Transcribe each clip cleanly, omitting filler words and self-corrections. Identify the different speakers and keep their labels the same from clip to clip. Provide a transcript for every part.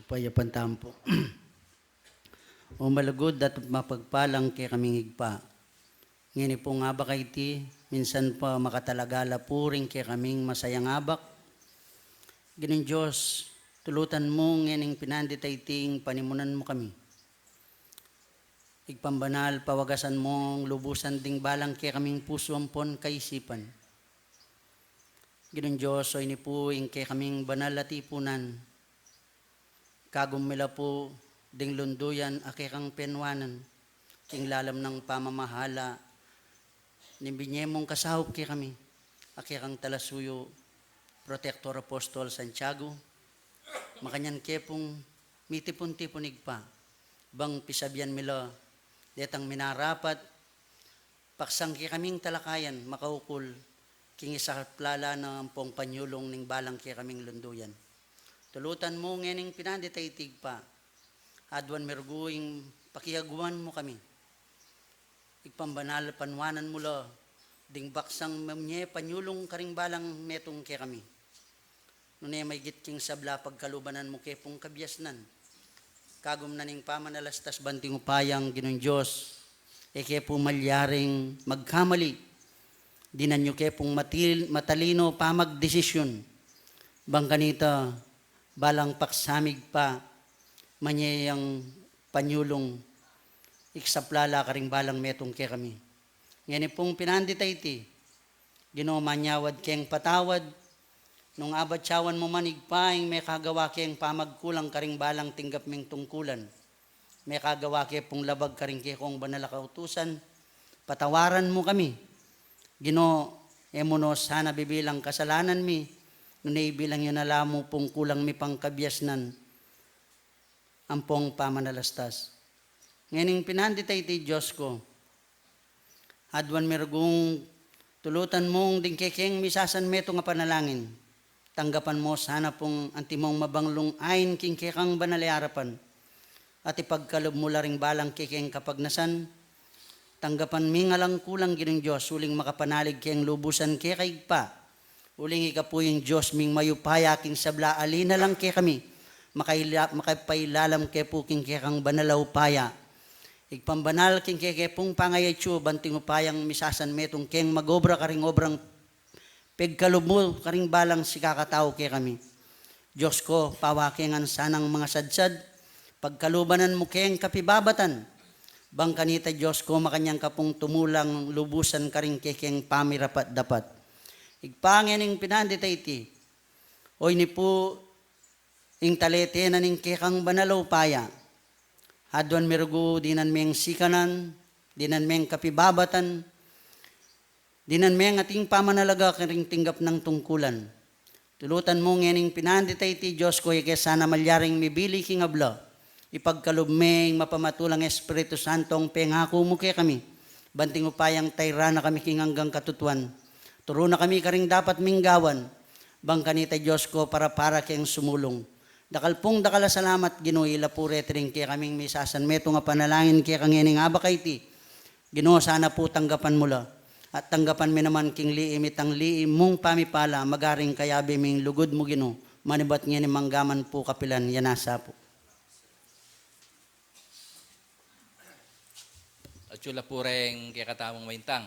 Speaker 1: payapantampo. O malagod at mapagpalang kay kaming higpa. Ngini po nga ba kay ti, minsan pa makatalagala puring kay kaming masayang abak. Gining Diyos, tulutan mo ngining pinanditayting panimunan mo kami. Igpambanal, pawagasan mong lubusan ding balang kay kaming puso ampon kaisipan. Gining Diyos, o ini po kay kaming banal at ipunan. Kagumila po ding lunduyan akikang penwanan, king lalam ng pamamahala, nibinyemong kasahop kay kami, akikang talasuyo, Protector Apostol Santiago, makanyan kepong mitipon-tipunig pa, bang pisabyan mila, detang minarapat, paksang kay kaming talakayan, makaukul, king isaplala ng pong panyulong ning balang kay kaming lunduyan. Tulutan mo ngening pinanditaytig pa, adwan merguing pakihaguan mo kami. Igpambanal panwanan mo lo, ding baksang mamnye panyulong karing balang metong kay kami. Nunay may gitking sabla pagkalubanan mo kay pong kabyasnan. Kagum na ning pamanalastas banting upayang ginong Diyos, kay pong malyaring magkamali. Dinan nyo kay pong matalino pamagdesisyon. Bang kanita, balang paksamig pa, manyayang panyulong, iksaplala karing balang metong kay kami. Ngayon pong pinanditayti, Ginoo manyawad keng patawad, nung abatsawan mo manigpaing may kagawa keng pamagkulang karing balang tinggap ming tungkulan. May kagawa ke pong labag karing ke kong banal kautusan, patawaran mo kami. Ginoo, emuno sana bibilang kasalanan mi, nunay bilang yun alamo pong kulang mi pangkabyasnan, ampong pamanalastas. Ngayon pinanditay ti Diyos ko, adwan mirgong tulutan mong dingkekeng misasan meto nga panalangin. Tanggapan mo sana pong antimong mabanglong ayin king kekang banaliarapan. At ipagkalob mo laring balang kekeng kapagnasan, tanggapan mi nga lang kulang ginong Diyos, uling makapanalig keng lubusan kekay pa. Uling ikapuyung Diyos ming mayupaya king sabla alina lang ke kami, makapailalam ke puking kekang banalaw paya. Igpambanal king kekepong pangayatso, banting upayang misasan metong keng magobra karing obrang pegkalob mo karing balang si kakatao ke kami. Diyos ko, pawakengan sanang mga sadsad, pagkalubanan mo keng kapibabatan, bang kanita Diyos ko makanyang kapong tumulang lubusan karing kekeng pamirapat dapat. Igpangening pinanditayti, oy ni po ing talete na ning kekang banalaw paya, hadwan mirugo dinan meng sikanan, dinan meng kapibabatan, dinan meng ating pamanalaga karing tinggap ng tungkulan. Tulutan mo ngening pinanditayti Diyos ko, sana malyaring mibili king abla, ipagkalubmeng mapamatulang Espiritu Santo ang pengako mo kay kami, banting upayang tayra na kami king hanggang katutuan. Turo na kami karing dapat minggawan, bang kanita Diyos ko para kayang sumulong. Dakalpong dakala salamat Ginoo, ilapure tring kaya kaming misasan meto nga panalangin kaya kangining abakay ti. Ginoo sana po tanggapan mo la. At tanggapan mi naman king liim itang liim mong pamipala, magaring kayabi ming lugod mo Ginoo. Manibat nga ni manggaman po kapilan, yanasa po.
Speaker 2: At yula pureng kaya katamang maintang.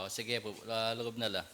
Speaker 2: Sige po, lugod na la.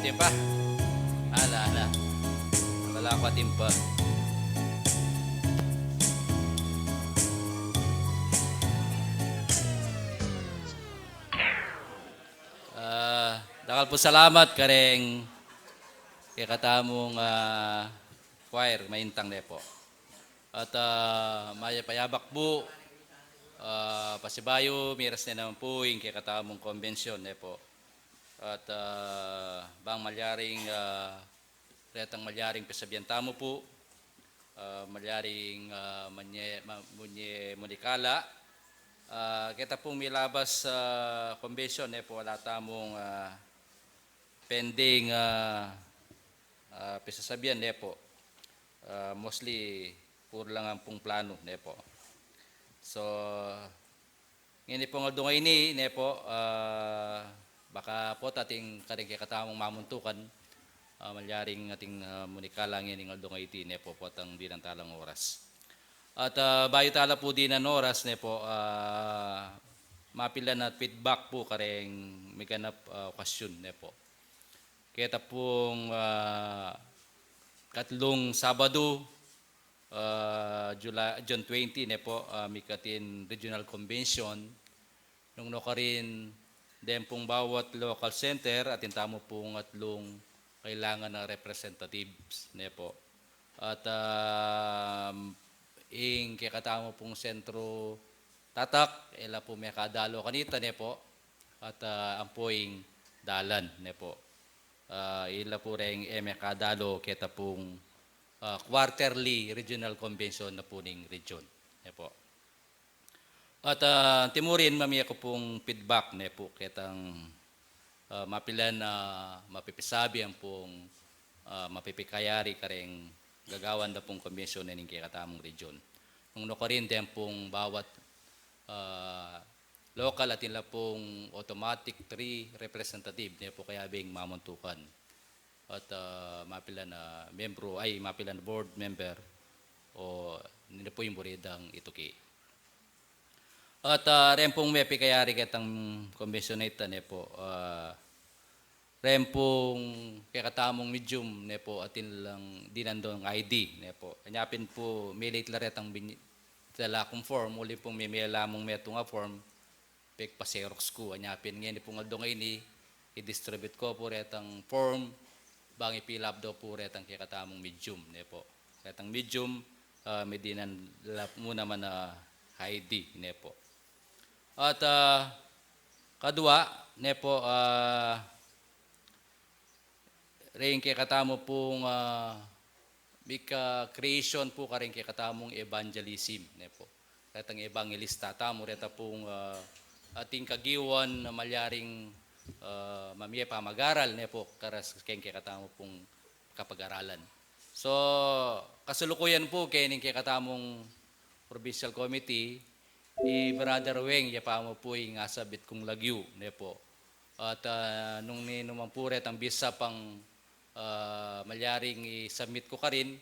Speaker 2: timpa. Ala. Wala ko timpa. Dakal po salamat kareng kay katamong choir maintang ne po. At maya payabak po pasibayo miras na naman po yung kay katamong konbensyon ne po. At bang malyaring retang malyaring pesabihan tamo po. Malyaring munye munikala. Kita pong milabas sa konbensyon ne po wala tamong pending pesasabihan ne po. Mostly puro lang ang pong plano ne po. So ngayon po nga dungay ni ne po baka po ating karing katamong mamuntukan malyaring ating munikala ngayon nga dungay iti ne po atang di ng talang oras. At bayo tala po din ang oras ne po mapilan at feedback po kareng may ganap question ne po. Kita pong katlong Sabado, June 20 ne po, Mikatin Regional Convention. Nung rin din pong bawat local center at intamo pong atlong kailangan ng representatives ne po. At kikatamo pong sentro tatak, ila po may kadalo kanita ne po. At ang poing dalan ne po. Ila po rin kadalo kita pong quarterly regional convention na po ning region. Ne po. At timurin mamiya ko pong feedback ne po kitang mapilan na mapipisabi ang pong mapipikayari kareng gagawan na pong convention na ning kikatamong region. Nung rin din pong bawat local at ila pong automatic 3 representative ne po kaya bing mamuntukan. At mapilan na membro ay mapilan na board member o nila po yung buridang ituki. At rin pong may pikayari kitang convention na ito ne po rin pong kakatamong medium ne po atin lang dinandong ID ne po. Kanyapin po may late laretang tala kong form uli pong may lamong meto nga form pek pa-xerox ko. Anyapin ngayon po nga doon ngayon i-distribute ko po retang form bang ipilap daw po retang kikatamong medium ne po. Retang medium may dinan muna man na ID ne po. At kadua ne po rin kikatamo pong bika creation po karing kikatamong evangelism ne po. Retang evangelista tamo reta pong ating kagiwan na malyaring mamiya pamag-aral ne po karas keng kikatamo pong kapag-aralan. So kasulukuyan po kay ning kikatamong provincial committee Brother Weng ya mo po nga sabit kong lagyu ne po. At nung ninuman po ret ang bisa pang malyaring i-submit ko ka rin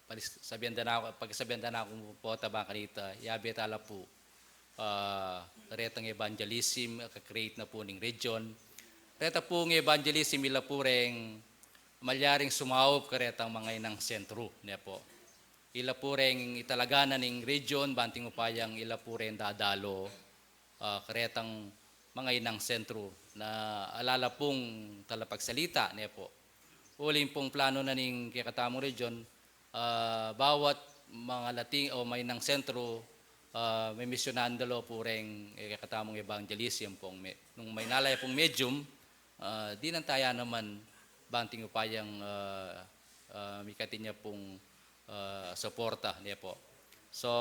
Speaker 2: pagsabihan na ako po tabang kanita yabi tala po retang evangelism ka-create na po ning region. Reta po ng evangelism ila po ring malyaring sumawop karetang mga inang sentro ne po. Ila po ring italagana ning region banting upayang ila po rin dadalo karetang mga inang sentro na alala pong talapagsalita ne po. Uling pong plano na ning kikatamong region bawat mga lating o may inang sentro may misyonan dalo po rin kikatamong evangelism pong nung may nalay pong medium di nang taya naman banting upayang mikatin niya pong suporta niya po. So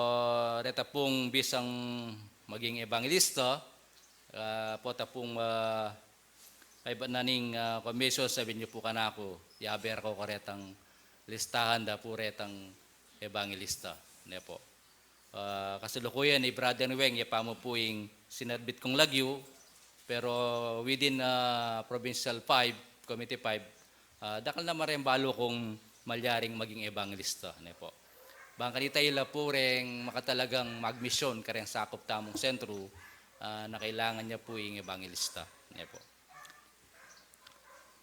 Speaker 2: reta pong bisang maging evangelista po ta pong kay naning commission sabi niyo po kanako yaber ko karetang listahan da po retang evangelista niya po. Kasalukuyan ni Brother Weng ya mo po yung sinadbit kong lagyu pero within provincial 5 committee 5 dakal na marembalo kong malyaring maging evangelista ne po. Bang kanita ila po ring makatalagang magmisyon kareng sakop tamong sentro na kailangan niya po yung evangelista ne po.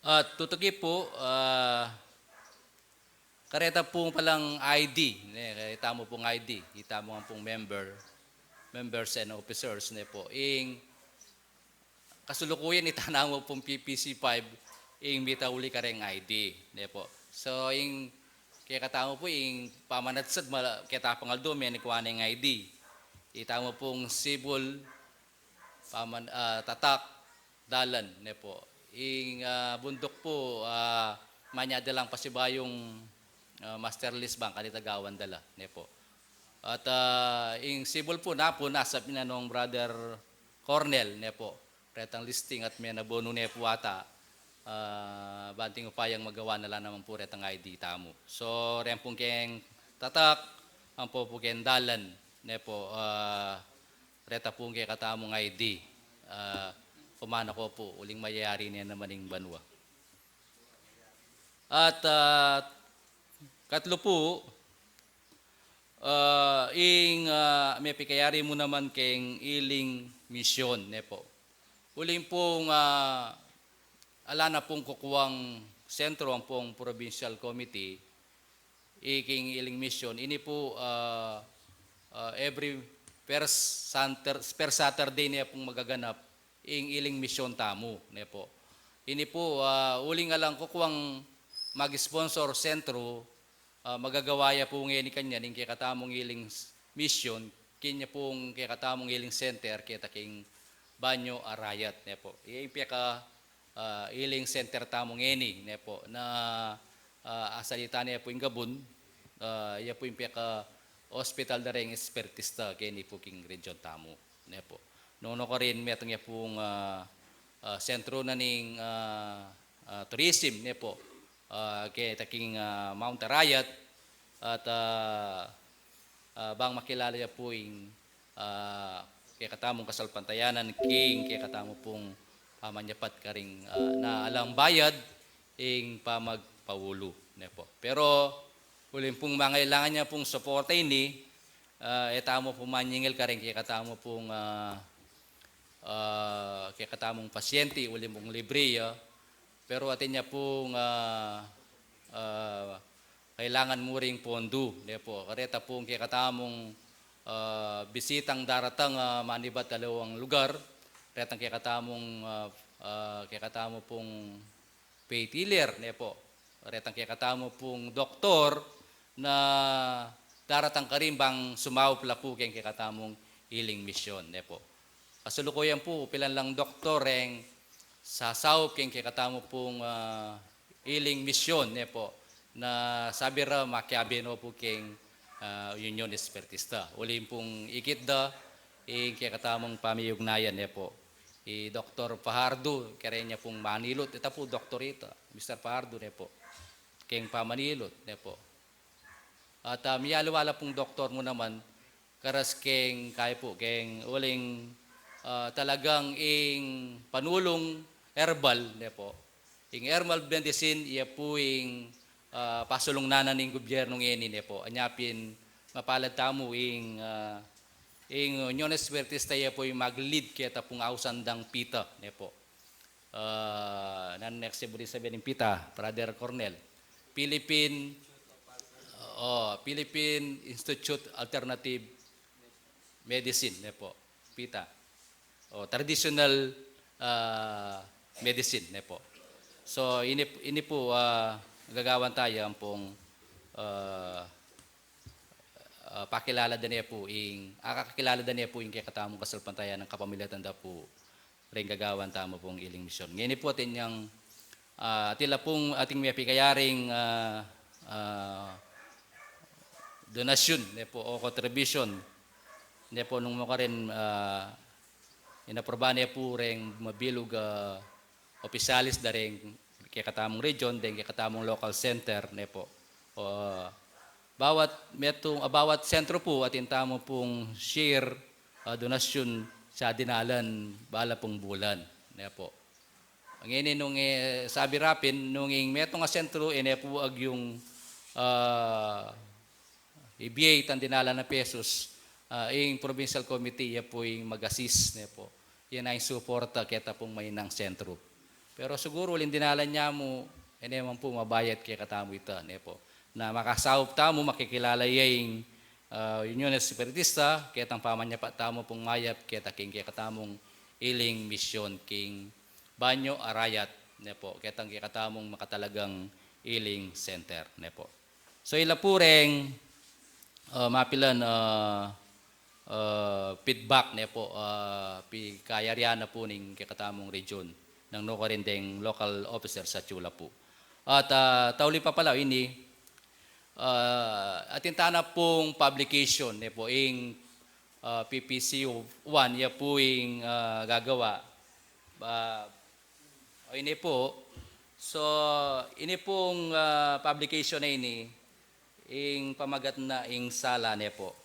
Speaker 2: At tutugi po, kareta po palang ID, kita mo pong ID, kita mo pong members and officers ne po. Kasulukuyan itanaw mo pong PPC5, mitauli ka rin ID ne po. So, kaya katamo po, pamanatsad, kita pangaldo, may nikuha ng ID. Ita mo pong civil, tatak, dalan ne po. Bundok po, manyada lang pasibayong master list bank kanitagawan dala ne po. At civil po na po nasa pinanong brother Cornel ne po. Retang listing at may nabono ne po ata. Banting upayang magawa na lang naman po retang ID tamo. So ren pong keng tatak, ang po keng dalan ne po. Reta pong keng katamong ID. Kumana ko po, uling mayayari niya naman ng banwa. At katlo po, may pikayari mo naman keng iling misyon ne po. Uling pong ala na pong kukuwang sentro ang pong provincial committee iking iling mission. Ini po every per Saturday niya pong magaganap iling mission tamo ne po. Ini po uling alang kukuwang mag-sponsor sentro magagawaya po ngayon ni kanya ning kaya katamong iling mission kinya pong kaya katamong iling center kaya taking banyo arayat ne po. Iimpya ka iling center tamong eni ne po na asalita niya po yung gabon iya po yung ka hospital na rin espertista kaya ni po king region tamo ne po. Noon ko rin metong niya pong sentro na ning tourism ne po kaya taking Mount Arayat at bang makilala niya po yung kaya katamong kasalpantayanan king kaya katamo pong pamanyapat ka rin na alang bayad pamagpawulo ne po. Pero uling pong mangailangan niya pong suporta ini etamo po manyingil ka rin kaya katamo pong kaya katamong pasyente uling pong libre pero atin niya pong kailangan mo ring pondo ne po. Kareta pong kaya katamong bisitang daratang manibat dalawang lugar retang kaya katamo pong paytiller ne po. Retang kaya katamo pong doktor na daratang karimbang sumawpla po kaya katamong iling misyon ne po. Kasulukuyan po pilan lang doktor sasawp kaya katamo pong iling misyon ne po na sabi ra makiabeno po keng Union Espertista. Ulim pong ikit da kaya katamong pamiyugnayan ne po. Dr. Fajardo, kaya niya pong manilot. Ito po, doktorita, Mr. Fajardo ne po. Keng pamanilot ne po. At miyalawala pong doktor mo naman, karas keng kaya po, keng uling talagang panulong herbal ne po. Herbal medicine, iya po pasulong nanan ng gobyernong ini ne po. Anyapin, mapalad tamo Union Espertista iya po yung mag-lead kaya tapong ausandang pita ne po. Next budi sabihin ng pita, Brother Cornel. Philippine Institute Alternative Medicine ne po. Pita. Traditional medicine ne po. So ini po gagawan tayo ang pong pakilala din niya po kakakilala din niya po kaya katamong kasalpantayan ng kapamilya tanda po rin gagawan tamo pong iling misyon. Ngayon po atin yung tila pong ating may pikayaring donasyon ne po o contribution ne po nung mga rin inaproba niya po rin mabilog opisyalis da rin kaya katamong region din kaya katamong local center ne po. Bawat sentro po at intamo pong share donasyon sa dinalan bala pong bulan ne po. Ang ini nung sabi rapin nung metong nga sentro po ag yung ibiyay tan dinalan na pesos provincial committee po yung mag-assist ne po. Yan ay suporta keta pong may nang sentro. Pero siguro ulin dinalan niya mo, naman po mabayad kaya katamo ito, po. Na makasahop tamo, makikilala yung Union Spiritista, kaya tang paman niya pa tamo pong mayap, kaya taking kaya katamong iling mission king Banyo Arayat, po. Kaya tang kaya katamong makatalagang iling center, po. So ila po ring mapilan feedback po kayarian na po ning kakatamong region ng Nocorindeng local officer sa Chula po. At tauli pa pala ini atintana pong publication po ing PPCU 1 ya po ing gagawa ini po. So ini pong publication na ini ing pamagat na ing sala po.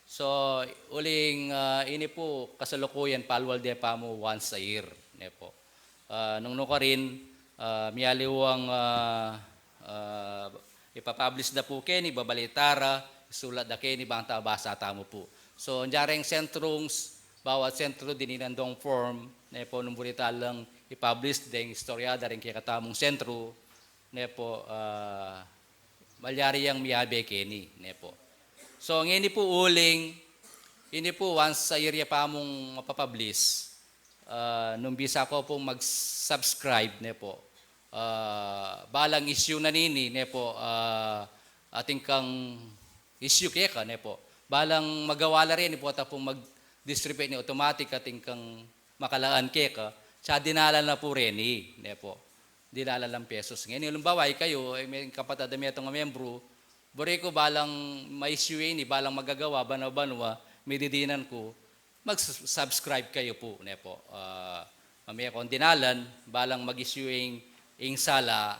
Speaker 2: So uling ini po kasalukuyan palwal de pamo once a year po. Nung no rin miyaliwang ipapublish na po keni babalitara sulat da keni bangta basa tamo po. So njareng sentrums bawat sentro dininandong form po nung burita lang ipublish deng istorya da rin kikatamong sentro po malyari yang miyabe keni po. So ngini po uling ini po once a year ya pa mong mapapublish nung bisa ko pong mag-subscribe po. Balang issue na nini po ating kang issue kaya ka po. Balang magawala rin po ta pong mag-distribute ni automatic ating kang makalaan kaya ka. Siya dinala na po rin po. Dinala lang pesos. Ngayon halimbawa kayo may kapatid na itong membro buri ko balang may issue ini balang magagawa banwa may didinan ko mag-subscribe kayo po po. Mamaya kung dinalan balang mag-issue ing sala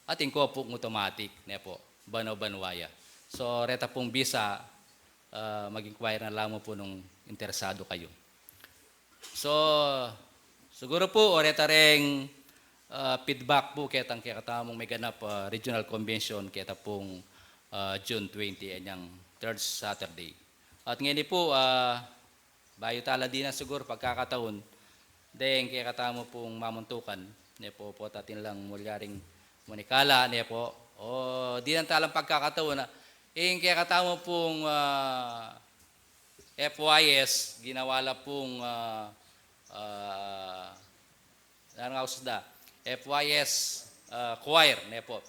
Speaker 2: ating ko po automatic po banwaya. So reta pong bisa mag-inquire na lamang po nung interesado kayo. So siguro po oreta ring feedback po ketang katamong may ganap regional convention keta pong June 20 anyang third Saturday. At ngayon po bayo tala din na siguro pagkakataon dahil kaya katamo pong mamuntukan po po tatin lang mulyaring munikala po o di nang talang pagkakataon na kaya katamo pong FYS ginawala pong FYS choir po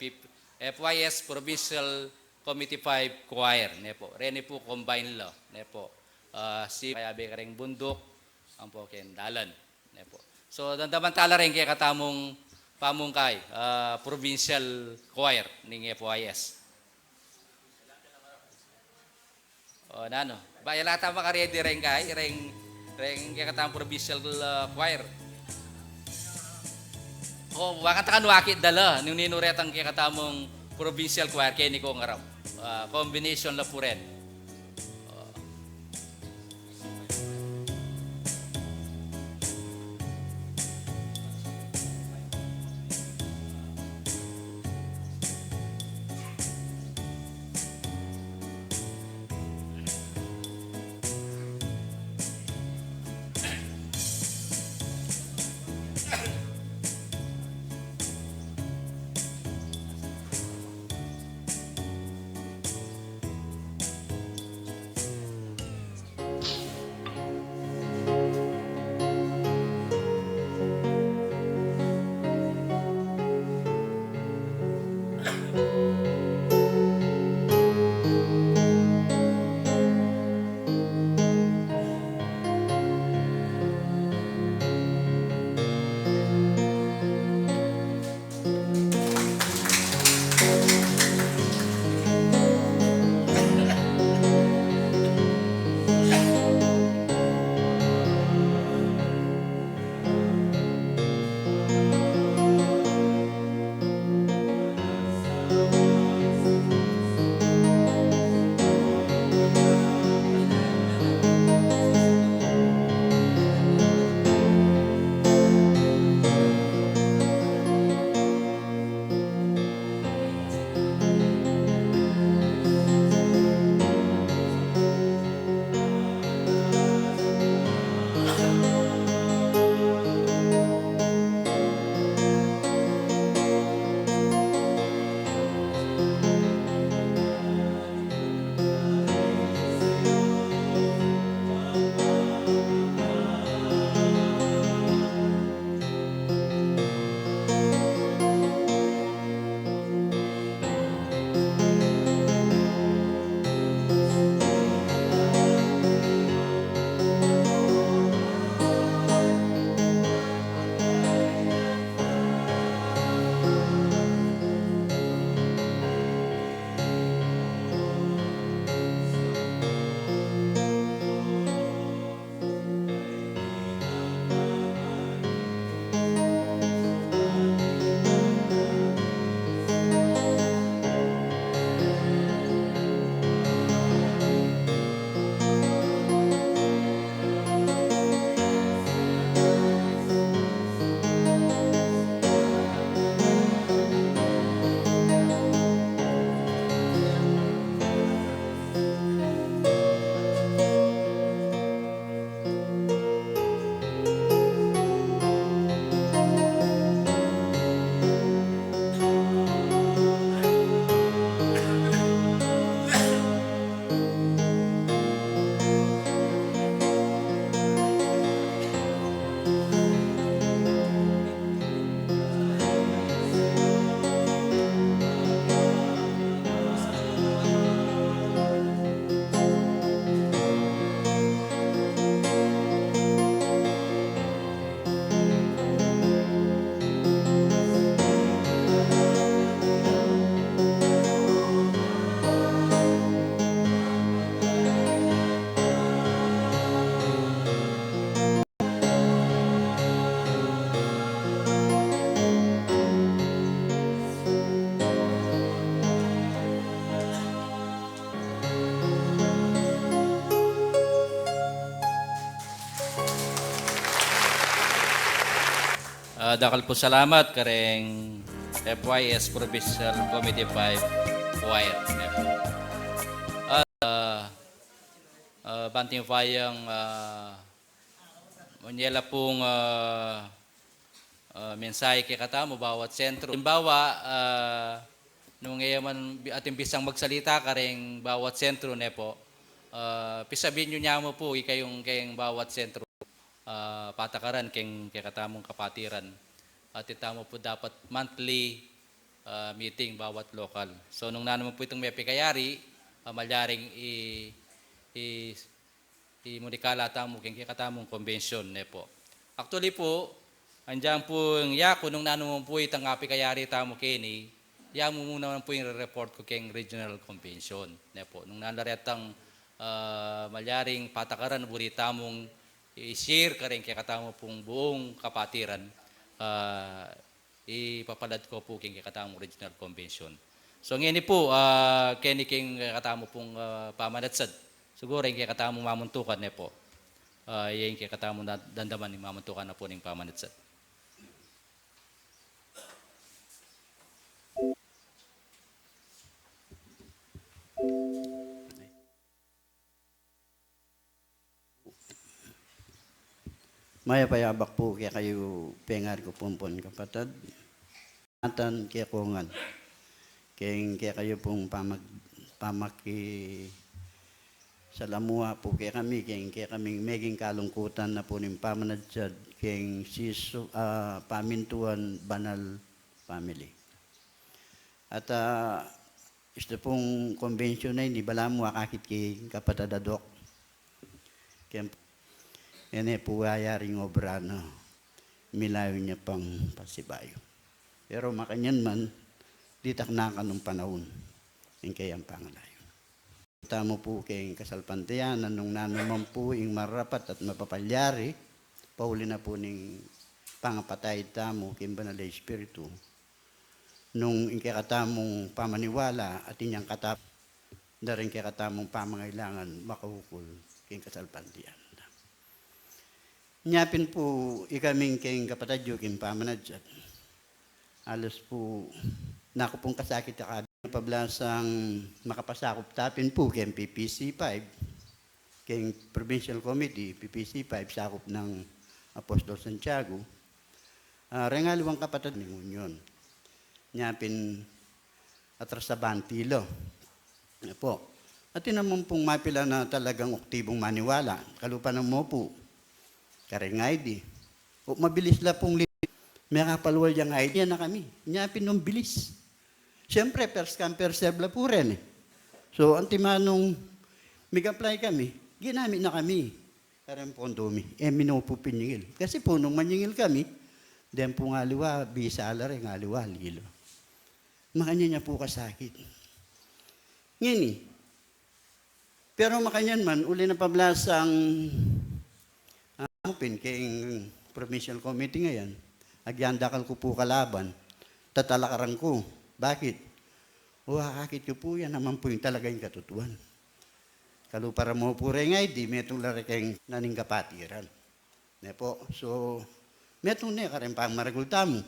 Speaker 2: FYS Provincial Committee 5 choir po rene po combine law po si kayabe kareng bundok ang po kendalan po. So dandamantala rin kaya katamong pamungkay provincial choir ning FYS. O nano, bayalata makaredi rin kay ring kaya katamong provincial choir. O wakat kan wakit dala nung ninuretang kaya katamong provincial choir kay ni ko ngaraw. Combination la po rin. Dakal po salamat kareng FYS Provincial Committee 5 Choir. Banting Fayang Manyela pong mensahe kay katamo bawat sentro. Halimbawa, nung ngayon ating bisang magsalita kareng bawat sentro ne po, pisabihin nyo niya mo po kayong bawat sentro patakaran kay katamong kapatiran. At itamo po dapat monthly meeting bawat local. So nung naman po itong may pikayari, malyaring i-munikala tamo kay katamong convention ne po. Actually po, andyan po yung yako nung naman po itang pikayari tamo kini, mo muna naman po yung report ko kay regional convention ne po. Nung nalaretang malyaring patakaran buri tamong i-share ka rin kay katamo pong buong kapatiran, ipapalad ko po kay katamong regional convention. So ngayon po, kini king katamo pong pamanatsad. Siguro yung kay katamong mamuntukan ne po. Yung kay katamong dandaman yung mamuntukan na po ng pamanatsad.
Speaker 3: Maya payabak po kaya kayo pengar ko pumpon kapatid. Atan kaya kungan. Kaya kayo pong pamaki sa lamua po kaya kami kaming meging kalungkutan na po ng pamanadsad kaya pamintuan banal family. At ito pong convention na hindi bala mo akakit kay kapatadadok. Kaya yan po ayaring obra na milayo niya pang pasibayo. Pero makanyan man, ditak na ka nung panahon. Yung kayang pangalayo. Tamo po kayong kasalpantiyan, nung nanuman po yung marapat at mapapalyari, pauli na po ng pangapatay tamo kayong banal na espiritu. Nung ikakatamong pamaniwala at inyang katap, na rin kakatamong pamangailangan makahukol kayong kasalpantiyan. Nyapin po ikaming kayong kapatadyo kayong pamanadyan. Alos po, naku pong kasakit akad. Pablasang makapasakop tapin po kayong PPC 5, kayong Provincial Committee, PPC 5, sakop ng Apostol Santiago. Rengaluang kapatid ng Union. Nyapin atras sa Bantilo. Po. At yun naman pong mapila na talagang aktibong maniwala. Kalupan ng mo po. Kareng ID. O mabilis la pong may kapalwal yung ID na kami. Nyapin nung bilis. Siyempre, first come, first serve la po rin. So, antimanong mag-apply kami, ginamit na kami. Kareng pondomi. Mino po piningil. Kasi po, nung maningil kami, then po nga liwa, bisala rin nga liwa, lilo. Makanya niya po kasakit. Ngini. Pero makanyan man, uli na pablasang kayong Provincial Committee ngayon, agyandakal ko po kalaban, tatalakaran ko. Bakit? Kakakit ko po yan naman po yung talaga yung katutuan. Kalupara mo po rin nga, di metong lari kayong naning kapatiran. Ne po, so, metong ne, karen pang maragulta mo.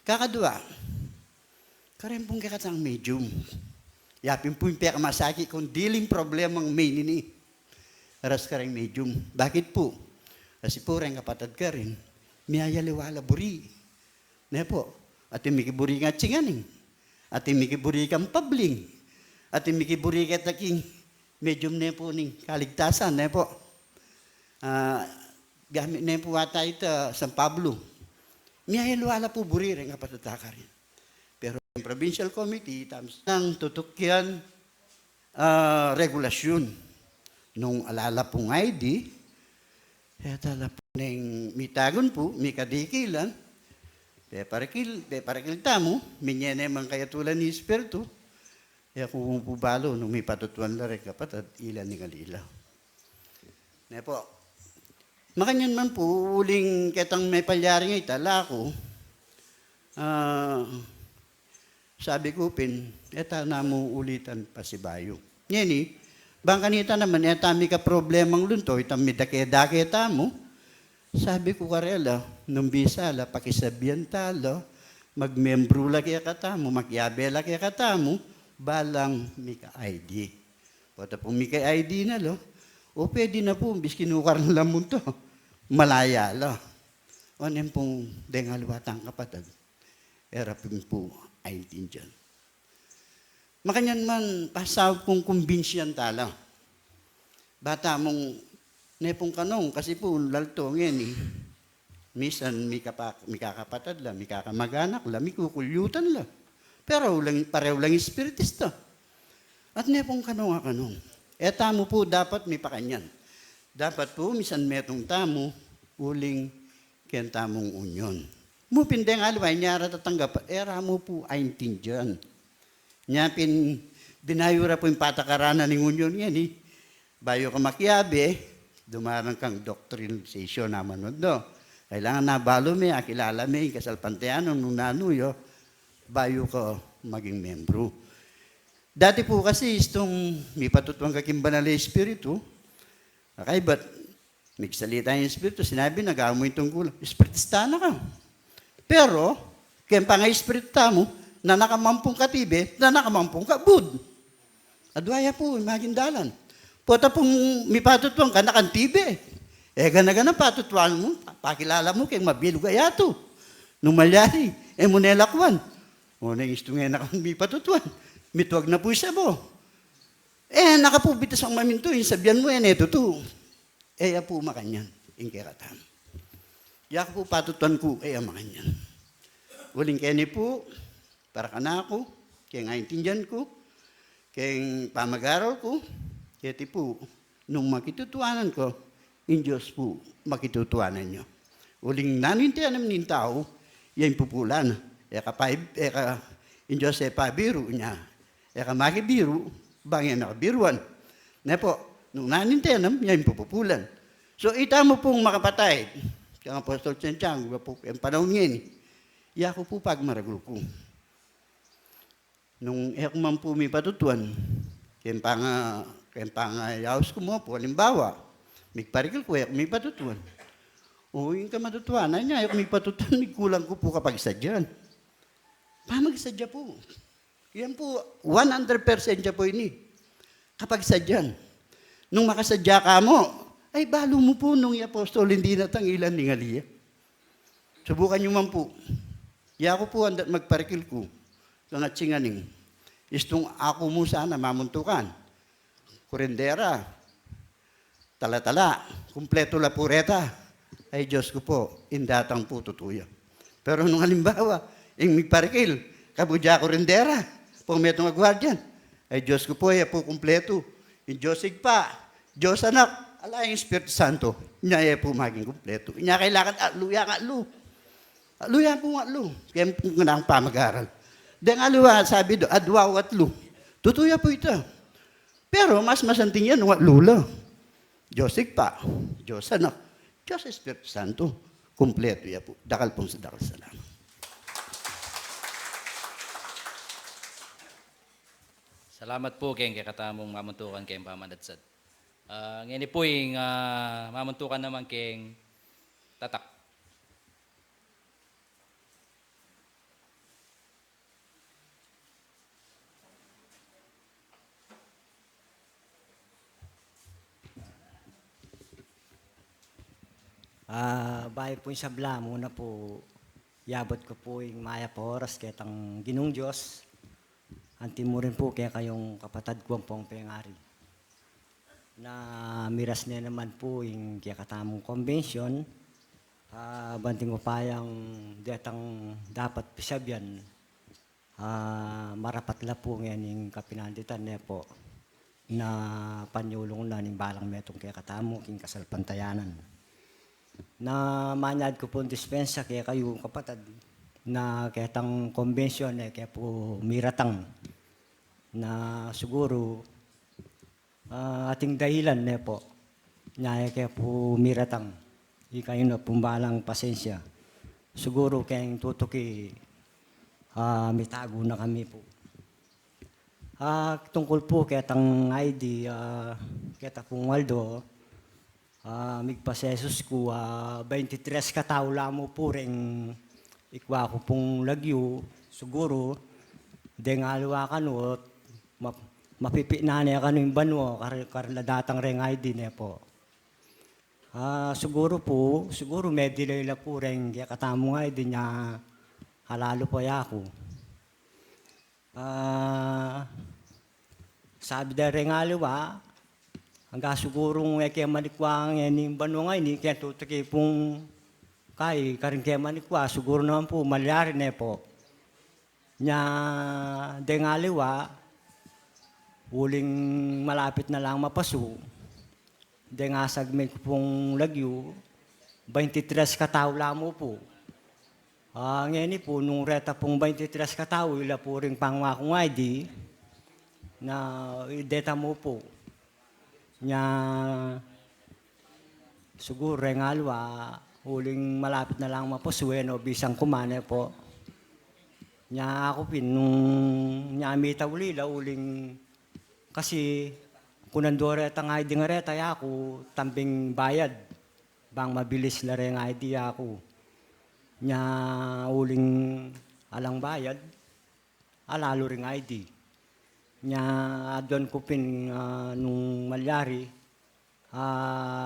Speaker 3: Kakadua, karen pong kakatang medium. Yapin po yung pekamasaki kung diling problemang may nini. Aras kareng medium. Bakit po? Kasi po rin kapatid ka rin, miyayaliwala buri. Ne po, at imikiburi nga tsinganing, at imikiburi kang pabling, at imikiburi ka taking medium ne po ning kaligtasan, ne po. Gamit ne po ata ito San Pablo. Miyayaliwala po buri rin kapatid ka rin. Pero ang Provincial Committee, ng tutukyan regulasyon. Nung alala pong ID, kaya tala po ng mitagon po, may kadikilan, peparakil tamo, minyene man kaya tulan ni Espiritu, kaya kung po balo, nung may patutuan la rin kapatid, ilan ni Galila. Ne po, makanyan man po, uling ketang may palyari nga itala ko, sabi ko pin, eta na mo ulitan pa si Bayo. Ngeni, bang kanita naman, etami ka problemang lunto, itam may dake-dake mo, Sabi ko karela, nung bisala, pakisabihan talo, magmembro laki katamo, magyabe laki katamo, balang mika ID. Pata po mika ID na lo, o pwede na po, bis kinukar na lang mo to, malaya lo. O nem pong dengalwatang kapatid, erapin po ID dyan. Makanyan man, pasaw pong kumbinsyan tala. Bata mong nepong kanong, kasi po laltongin eh. Misan may kakapatad la, may kakamag-anak la, may kukulyutan la. Pero pareho lang espiritista. At nepong kanong. Tamo po dapat may pakanyan. Dapat po, misan metong tamo, uling ken tamong unyon. Mupindeng alway, nyara tatanggap, era mo po aintin dyan. Nyapin, dinayura po yung patakaranan ng unyon yan eh. Bayo ka makiabe, dumarang kang doctrinalization naman no. Kailangan nabalo may, akilala may, kasalpanteano nung nanuyo, bayo ka maging membro. Dati po kasi itong may patutwang kakimbanal na espiritu, kakaibat, nagsalita yung espiritu, sinabi, nag-aamoy itong gulang, espiritista na ka. Pero, kaya pa nga espiritista mo, na nakamampong katibe, na nakamampong kabud. Adwaya po, imagindalan. Pota pong may patutwang ka, nakantibe. Gana-gana patutwang mo, pakilala mo, kaya mabilog ayato. Nung malyari, munelakwan. O, nangistungin na kang may patutwang. Mitwag na po siya mo. Nakapubitas ang maminto, sabihan mo, eto to. Po makanyan, ingkeratam. Yak po patutwang ko, makanyan. Uling kaya po, para ka na ako, kaya ngaintindihan ko, kaya pamag-aral ko, kaya po, nung makitutuanan ko, in Diyos po, makitutuanan nyo. Uling nanintihan namin ng tao, yan pupulan. In Diyos pabiru niya. Makibiru, bangyan nakabiruan. Na po, nung nanintihan namin, yan pupulan. So, ita mo pong makapatay. Kaya nga Apostol Santiago, ang panahon ngayon, ko po pagmaragul ko. Nung man po may patutuan, kaya pa nga yaos ko mo po, halimbawa, may parikil ko, may patutuan. O yung kamatutuan, may patutuan, may kulang ko po kapag sadyan. Pamagsadya po. Yan po, 100% siya po ini. Kapag sadyan. Nung makasadya ka mo, ay balo mo po nung apostol, hindi natangilan ni Ngalia. Subukan nyo man po. Ko po magparikil ko. Langat singaning. Istong ako mo sana mamuntukan. Kurendera. Tala-tala. Kumpleto la pureta. Ay Diyos ko po, indatang po tutuya. Pero nung halimbawa, yung magparikil, kabudya kurendera, pumeto nga gwardiyan. Ay Diyos ko po, po kumpleto. Yung Diyos pa, Diyos anak, ala yung Espiritu Santo, niya po maging kumpleto. Niya kailangan, luya nga lu. Luya po nga lu. Kaya po nga ang pamag-aral. Dahil nga luwa, sabi do, adwaw at lu. Tutuya po ito. Pero mas masanting yan, lula. Diyos pa, Diyos anak, Diyos Espiritu Santo, kumpleto yan po. Dakal pong sa dakal salamat.
Speaker 2: Salamat po kay katamong mamuntukan kay pamanadsad. Ngayon po yung mamuntukan naman kay tatak.
Speaker 4: Bahay po yung sabla, muna po, yabot ko po yung maya po oras ketang ginong Diyos. Anti mo rin po kaya kayong kapatad ko pong pengari. Na miras na naman po yung kaya katamong convention. Banting upayang datang dapat pisabyan. Marapat la po ngayon yung kapinanditan na po. Na panyulong na ng balang metong kaya katamo king kasalpantayanan. Na manyad ko po dispensa kaya kayo kapatid na kaya tang convention kaya po miratang na siguro ating dahilan po na kaya po miratang di kayo na pumbalang pasensya siguro kaya tutuki may tago na kami po tungkol po kaya tang ID kaya pong Waldo migpasesos ko, 23 katao lamo po rin ikwa ko pong lagyo, siguro, de nga luwa kanot, mapipinanay ka yung banwa, karla datang rin ID niya po. Siguro may delay la po rin, kaya katamo nga ID niya, halalo pa ako. Sabi da rin nga luwa, hanggang sigurong kaya manikwang yung banwa nga ini, kaya tutuki pong karing kaya manikwa, siguro naman po, malyari na po. Nya, dengaliwa, uling malapit na lang mapaso, dengasagmin ko pong lagyo, 23 katao lamo po. Ngayon po, nung reta pong 23 katao, ila po rin pangwakong ID, na ideta mo po. Nya, siguro rin alwa, uling malapit na lang mapasuin o bisang kumane po. Nya ako pin, nung nyamita ulila, uling kasi kunandore tang ID nga reta ako, tambing bayad. Bang mabilis la rin ID ako. Nya uling alang bayad, alalo ring ID. Nya doon ko pin nung malyari,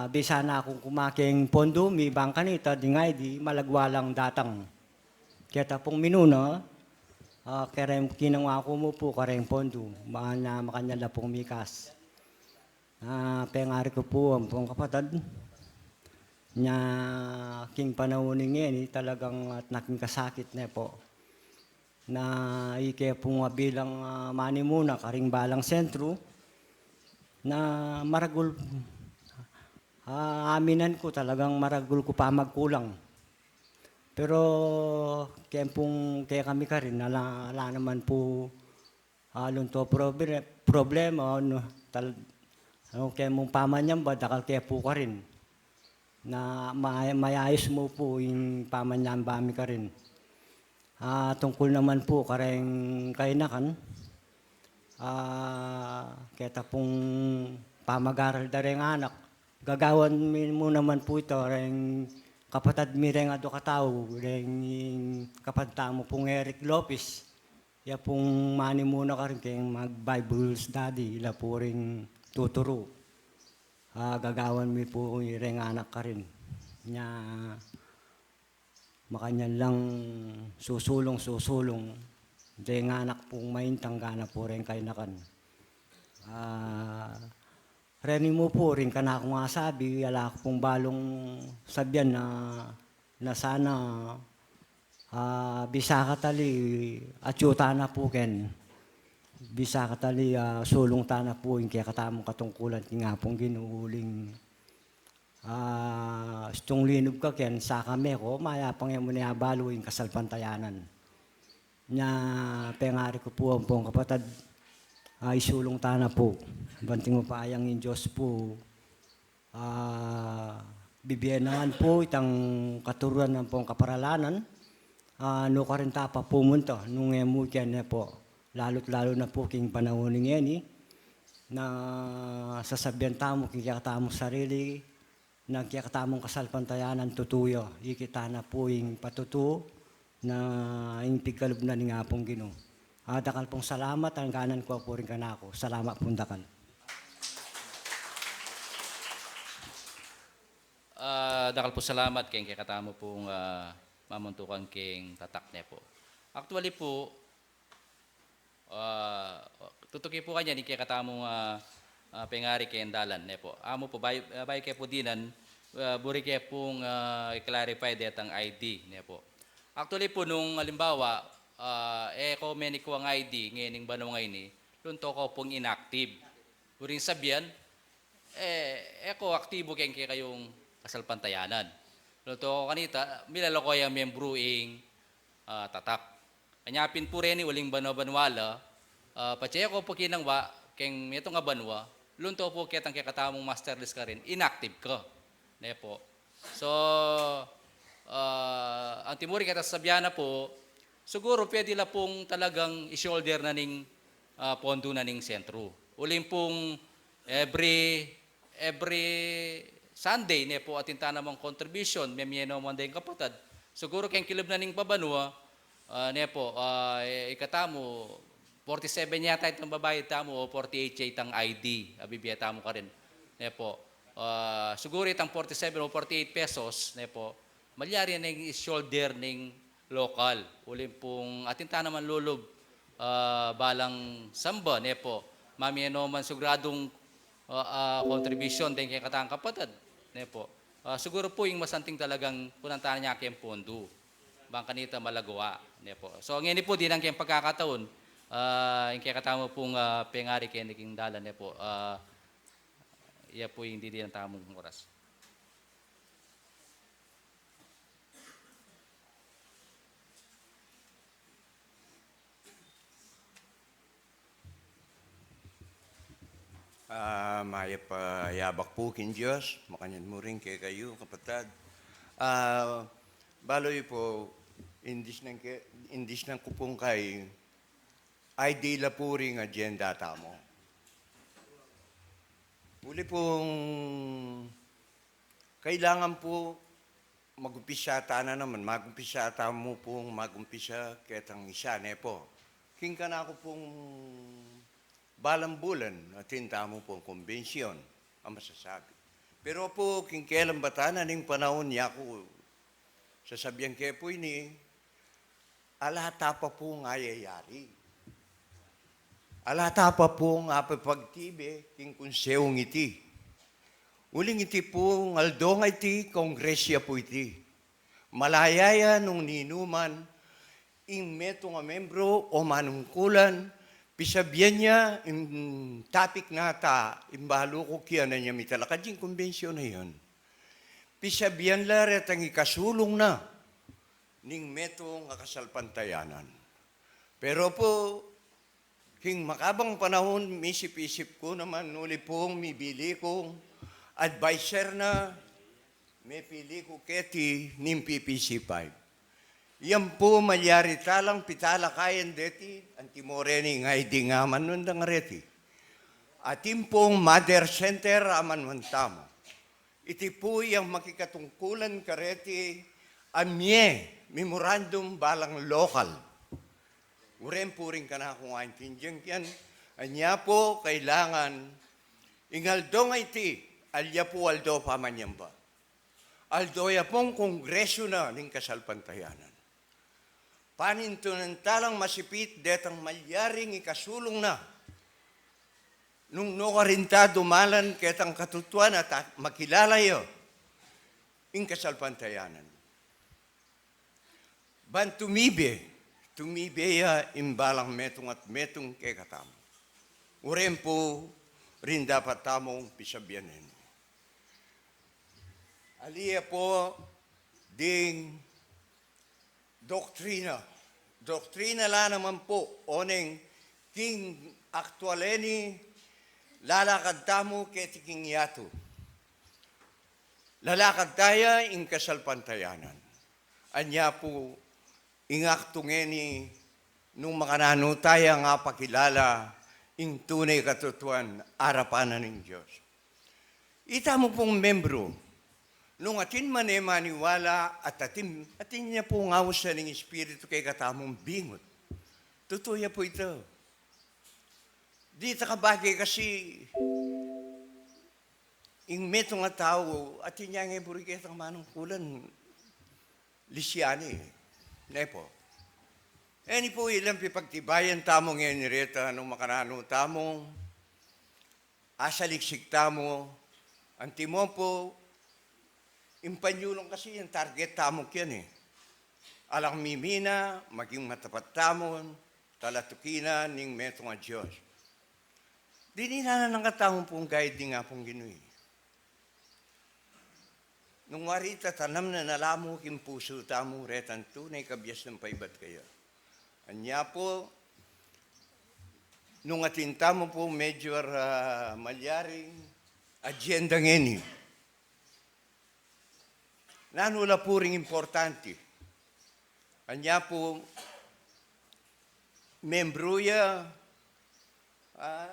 Speaker 4: bisa na akong kumaking pondo, may bangkanita, ding ID, malagwalang datang. Kaya tapong minuna, kaya kinangwa ko mo po kareng pondo, na makanya na pong mikas. Pengari ko po ang pong kapatid, nya king panahon ngayon, talagang at naking kasakit na po. Na ikaya pong bilang mani muna, karing balang sentro, na maragul, aminan ko talagang maragul ko pa magkulang. Pero kaya kami ka rin, ala naman po lunto problema, kaya mong pamanyang ba, dakal kaya po ka rin. Na mayayos mo po yung pamanyang ba ka rin. Tungkol naman po kareng kainakan, kaya pong pamag-aral da rin anak, gagawan mo naman po ito, rin kapatid mi rin ado katao, rin kapatid mo pong Eric Lopez, ya pong mani muna ka rin kayong mag-Bible study, ila po rin tuturo. Gagawan mi po rin anak ka rin. Nya, makanyan lang susulong. Di nga anak pong maintang gana po rin kainakan. Reni mo po rin ka na akong masabi, ala ko pong balong sabyan na sana bisa ka tali atyuta na po ken. Bisa ka tali sulong ta na po yung kaya katamong katungkulan nga pong ginuhuling stong linog ka ken sa kami ko, mayapang yung muna balo yung kasalpantayanan. Nya pengari ko po ang pong kapatid, isulong ta na po. Banting mo pa ayang yung Diyos po, bibienahan po itang katuruan ng pong kaparalanan, no ka rin tapa pumunta, nung emukyan na po. Lalo't-lalo na po king panahon ngayon na sasabihan tamo, kikakatamong sarili, na kikakatamong kasalpantayanan, tutuyo. Ikita na po yung patutuo na yung pigkalub na nga pong Ginoo. Dakal pong salamat, ang ganan ko po rin ka na ako. Salamat pong dakal.
Speaker 2: Dakal po salamat kayong kikatamo pong mamuntukan kayong tatak niya po. Actually po, tutuki po kanya ni kikatamong pengari kayong dalan niya po. Amo po, bayo kayo po dinan, buri kayo pong i-clarify detang ID niya po. Actually po, nung halimbawa, ko meni ko ang ID, ngayon ba nung ngayon lunto ko pong inactive. Buring sabihan, ko aktibo kayong kasalpantayanan. Lunto ko kanita, milalo ko yung membruing tatak. Kanyapin po rin, uling banwa-banwala, patsaya ko po kinangwa, keng ito nga banwa, lunto po kitang kikatamong master list ka rin, inactive ka. Ne po. So, ang timuri kita sabihan na po, siguro pwede la pong talagang i-shoulder na ning pondo na ning sentro. Uling pong every Sunday, ne po atinta namang contribution, may miyeno mo din kapatid. Siguro kayong kilab na ning pabanua, ne po, ikatamo, 47 yata itong babayad tamo o 48 itang ID, abibiyat tamo ka rin. Ne po, siguro itang 47 o 48 pesos, ne po, malyari na yung shoulder ng local. Ulim pong atinta naman lulob, balang samba, ne po, mamiyeno man sugradong contribution din kay katang kapatid. Ne po. Siguro po yung masanting talagang punantahan niya kayong pondo. Bang kanita malagawa. Ne po. So ngayon po din ang kayong pagkakataon, yung kaya katama pong pengari kay naging dalan. Ne po. Iya po yung hindi din ang tamang oras.
Speaker 5: Maya pa yabak po kin Diyos, makanyan mo rin kay kayo, kapatid. Baloy po, indis ng kupong kay, ay di la po rin agenda tamo. Uli pong, kailangan po, mag-umpisa na naman, mag-umpisa mo pong mag-umpisa ketang isa, ne po. King ka na ako pong balang bulan at tinta mo po ang konbensyon ang masasabi. Pero po, kailan batanan ng panahon niya ko, sasabihan kayo po ini, alata pa po ng ayayari. Alata pa po ng apapagtibe, king konseong iti. Uling iti po, aldo nga iti, kongresya po iti. Malayaya nung ninuman, ing meto nga membro o manungkulan, pisabihan niya, topic nga ta, imbalo ko kaya na niya mitalakad yung konbensyon na yun. Pisabihan la ret ang ikasulong na ning meto nga kasalpantayanan. Pero po, king makabang panahon, misip-isip ko naman, uli pong mibili kong advisor na may pili ko keti ning PPC5. Yan po malyari talang pitala kayan deti, antimoreni nga hindi nga man nun nga reti. Atim pong Mother Center aman tamo. Iti po yung makikatungkulan kareti amye, memorandum balang lokal. Uren po rin ka na kung aintindihan yan. Anya po kailangan, ingaldo nga iti, alya po aldo pamanyan ba. Aldo ya pong kongreso na ng kasalpantayanan. Panintunan talang masipit detang malyaring ikasulong na. Nung no karinta dumalan ketang katutuan at makilala yo ing kasalpantayanan. Ban tumibe ya imbalang metong at metong kay katamo. Uren po rin dapat tamong pisabianin. Aliya po ding doktrina. Doktrina la naman po, oneng king aktualeni lalakad tamo ketiking yato. Lalakad taya ing kasalpantayanan. Anya po ingaktungeni nung makananutaya nga pakilala ing tunay katutuan arapanan ng Diyos. Ita mo pong membro, nung atin man maniwala at atin niya po ngawusan ng Espiritu kay katamong bingot. Tutuya po ito. Di takabagay kasi ing meto nga tao atin niya nga buriketang manungkulan lisyani. Nepo. Eni po ilang pipagtibayan tamong ngayon nireta nung makarano tamong asaliksik tamo antimo po impanyulong kasi yung target tamok yan eh. Alang mimina, maging matapat tamon, talatukina, ning meto nga Diyos. Di na ng katahong pong guide di nga pong ginoy. Nung warita, tanam na nalamo king puso tamong retan tunay kabyas ng paibat kayo. Anya po, nung atinta mo po medyo malyaring agenda ngeni. Nanula po ring importante. Anya po, membro ya,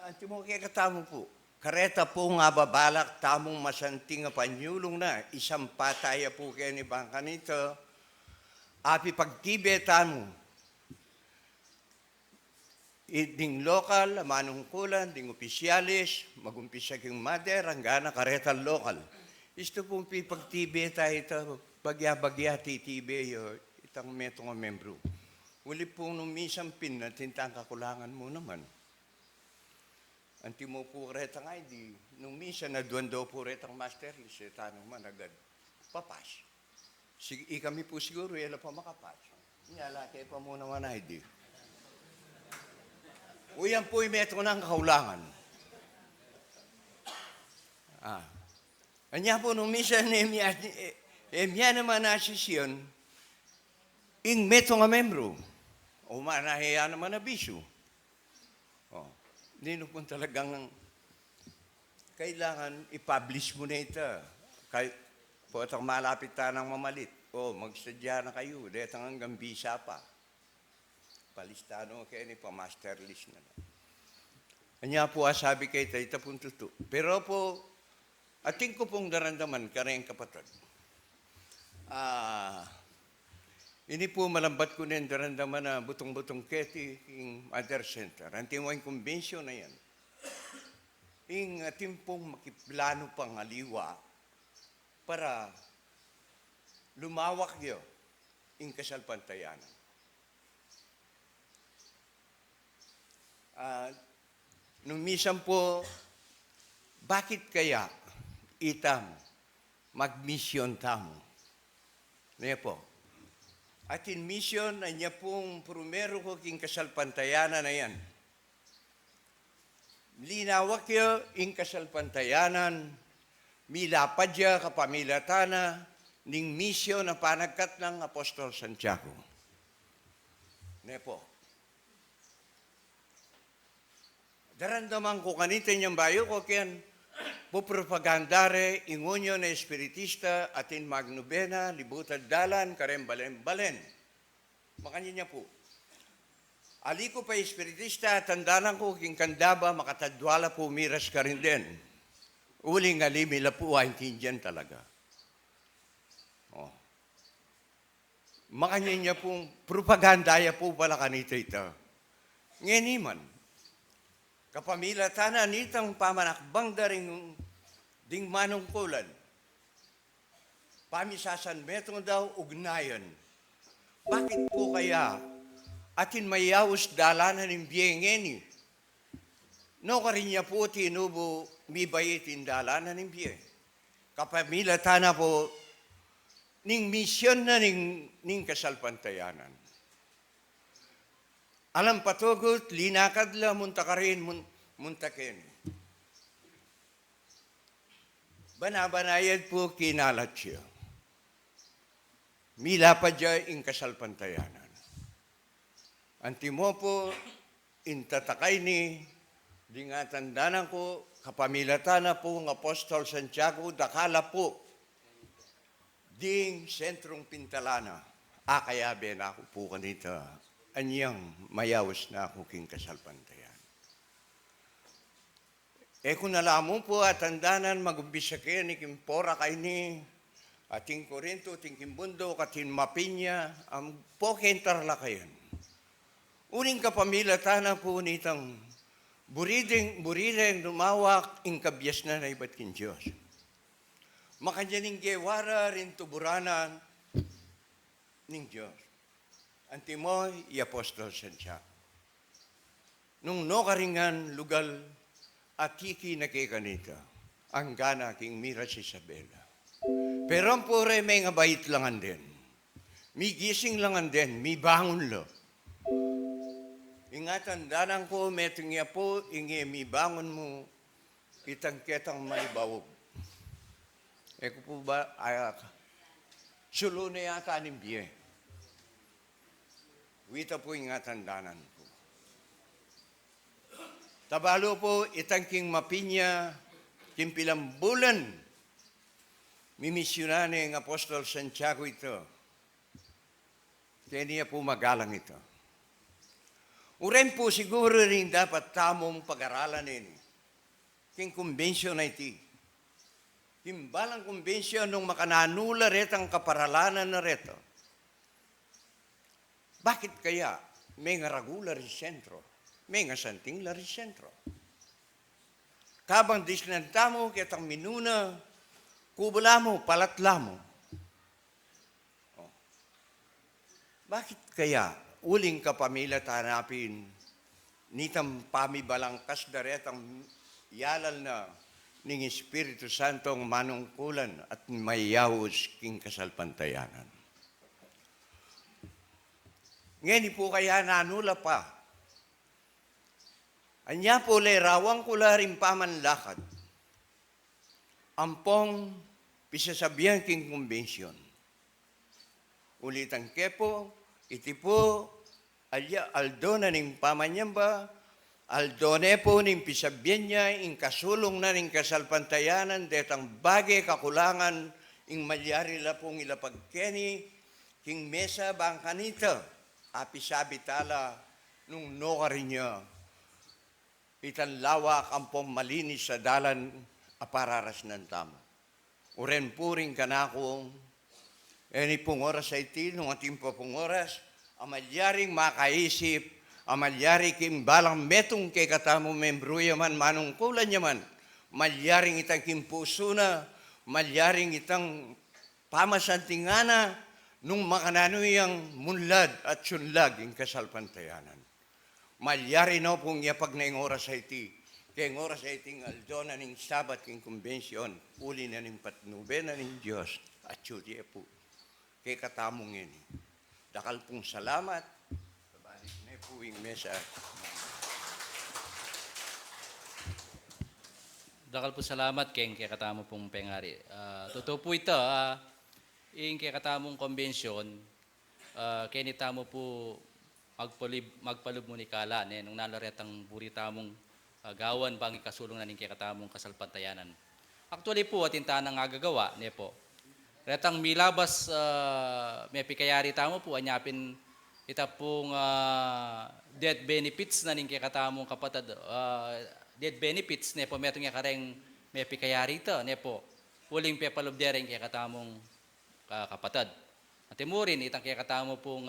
Speaker 5: anti mo kaya katamo po, kareta po nga babalak tamong masanting nga panyulong na, isang pataya po kayo ni bangka nito, api pagtibe tamo, ding lokal, manungkulan, ding opisyalis, magumpisa kong mother, hanggang kareta lokal. Isto pong pipagtibe tayo ito, bagya-bagya titibe yo, itang metong nga membro. Uli po nung misang pin na tintang kakulangan mo naman. Anti mo po reta nga, di, nung misa na duwan daw po retang master list, tanong man agad, papas. Sige, kami po siguro, yala pa makapas. Nyala, kaya pa mo naman ay di. Uyan po yung metro ng kaulangan. Anya po nung misa Emya naman na sisyon, ing metro nga membro. O manahiya naman na bisyo. Hindi po talagang kailangan i-publish mo na ito. Po itong malapit ta ng mamalit. Magsadya na kayo. Dito hanggang bisa pa. Palistano kayo ni pa-master list na lang. Anya po sabi kayo tayo, ito pong tuto. Pero po, ating ko pong darandaman, karayang kapatid. Ini po malambat ko na yung darandaman na butong-butong keti yung Mother Center. Ang mo yung convention na yan. Yung ating pong makiplano pang aliwa para lumawak yun yung kasalpantayanan. Nung minsan po, bakit kaya itam mag-mission tamo? Niya po. At in mission na niya pong primero ko king kasalpantayanan na yan. Linawak yo ing kasalpantayanan, milapad ya kapamilatana, ning mission na panagkat ng Apostol Santiago. Niya po. Darandaman ko kanita niyang bayo ko kiyan, pupropagandare ingonyo na espiritista atin magnubena, libutad dalan, karembalen-balen. Makanya niya po. Ali ko pa espiritista, tandanan ko king kandaba, makatadwala po miras ka rin din. Uling alimila po ay kindiyan talaga. Makanya niya pong propagandaya po pala kanita ito. Ngeniman, kapamilatana nitang pamanakbang daring ding manungkulan. Pamisasan metong daw ugnayan. Bakit po kaya atin mayawos dalanan ng biyengeni? No ka rin niya po tinubo mibayitin dalanan ng biye. Kapamilatana po ning misyon na ning kasalpantayanan. Alam patugot, linakad la muntakarin, muntakin. Banabanayad po kinalat siya. Mila pa dya ing kasalpantayanan. Antimo po, intatakay ni, di nga tandanan ko, kapamilatana po ng Apostol Santiago, dakala po, ding sentrong Pintalana. Kaya ben ako po kanita. Anyang mayawas na ako king kasalpantayan. Kung nalaman po at tandanan magumbisa kayo ni Kimpora kay ni ating Korinto, ating Kimbundo, ating Mapinya, ang po kentarla kayo. Uning kapamilatana po nitang burideng lumawak ing kabyas na iba't kin Diyos. Makanyaning gewara rin tuburanan ning Diyos. Antimoy, Apostol Santiago. Nung no karingan lugal at tiki na kay kanita, ang gana king Miras Isabela. Pero ang pure may nga bait langan din. May gising langan din, may bangon lo. Ingatan danang ko, metong niya po, ingi may bangon mo, itang ketang malibawog. Ko po ba, sulo na yata ng biye. Wita po ingatan danan po. Tabalo po, itangking Mapinya, kimpilang bulan, mimisyonane ng Apostol Santiago ito. Kaya niya po magalang ito. Uren po siguro rin dapat tamong pag-aralan ini. king kumbensyon na iti. Himbalang kumbensyon nung makananula retang kaparalanan na reto. Bakit kaya may nga ragula rin sentro, may nga santing la rin sentro? Kabang disnanta mo, kitang minuna, kubala mo, palatla mo. Oh. Bakit kaya uling kapamilya tanapin, nitam pamibalangkas daretang yalal na ning Espiritu Santo ang manungkulan at mayawos king kasalpantayanan. Ngayon po kaya nanula pa. Anya po rawang kula rin pamanlakad. Ampong pisasabihan king kumbensyon. Ulitan kepo, iti po, aldo na ning pamanyamba, aldone po ning pisabihan niya, ing kasulong na ning kasalpantayanan, detang bagay kakulangan, ing malyari la pong ilapagkeni, king mesa bangkanita, api sabi tala, nung noka rin niya, itan lawak ang pong malinis sa dalan, apararas ng tama. Uren puring kanakong, eni pong oras sa iti, nung ating pong oras, amalyaring makaisip, amalyari kim balang metong kay katamo membro yaman, manungkulan yaman, malyaring itang kimpuso na, malyaring itang pamasantingana, nung makananoyang munlad at sunlag yung kasalpantayanan. Malyari na pong yapag na yung oras sa iti, kaya yung oras sa iting aldo na ning sabat king kumbensyon, uli na ning patnube na ning Diyos, at yun po, kay katamong yun. Dakal pong salamat, babalik na po yung mesa.
Speaker 2: Dakal po salamat kay katamo pong pengari. Totoo po ito, yung kay katamong konbensyon, kaya nitamo po magpalub mo ni Kala, nung nalaretang buritamong gawan bang ikasulong na ning kay katamong kasalpantayanan. Actually po, at intanang agagawa, ne po. Retang milabas, may pikayari tamo po, anyapin ita pong death benefits na ning kay katamong kapatid, death benefits, ne po, metong nga kareng may pikayari ito, ne po. Uling pepalub dereng kay katamong kapatid. At timurin, itang kaya katamo pong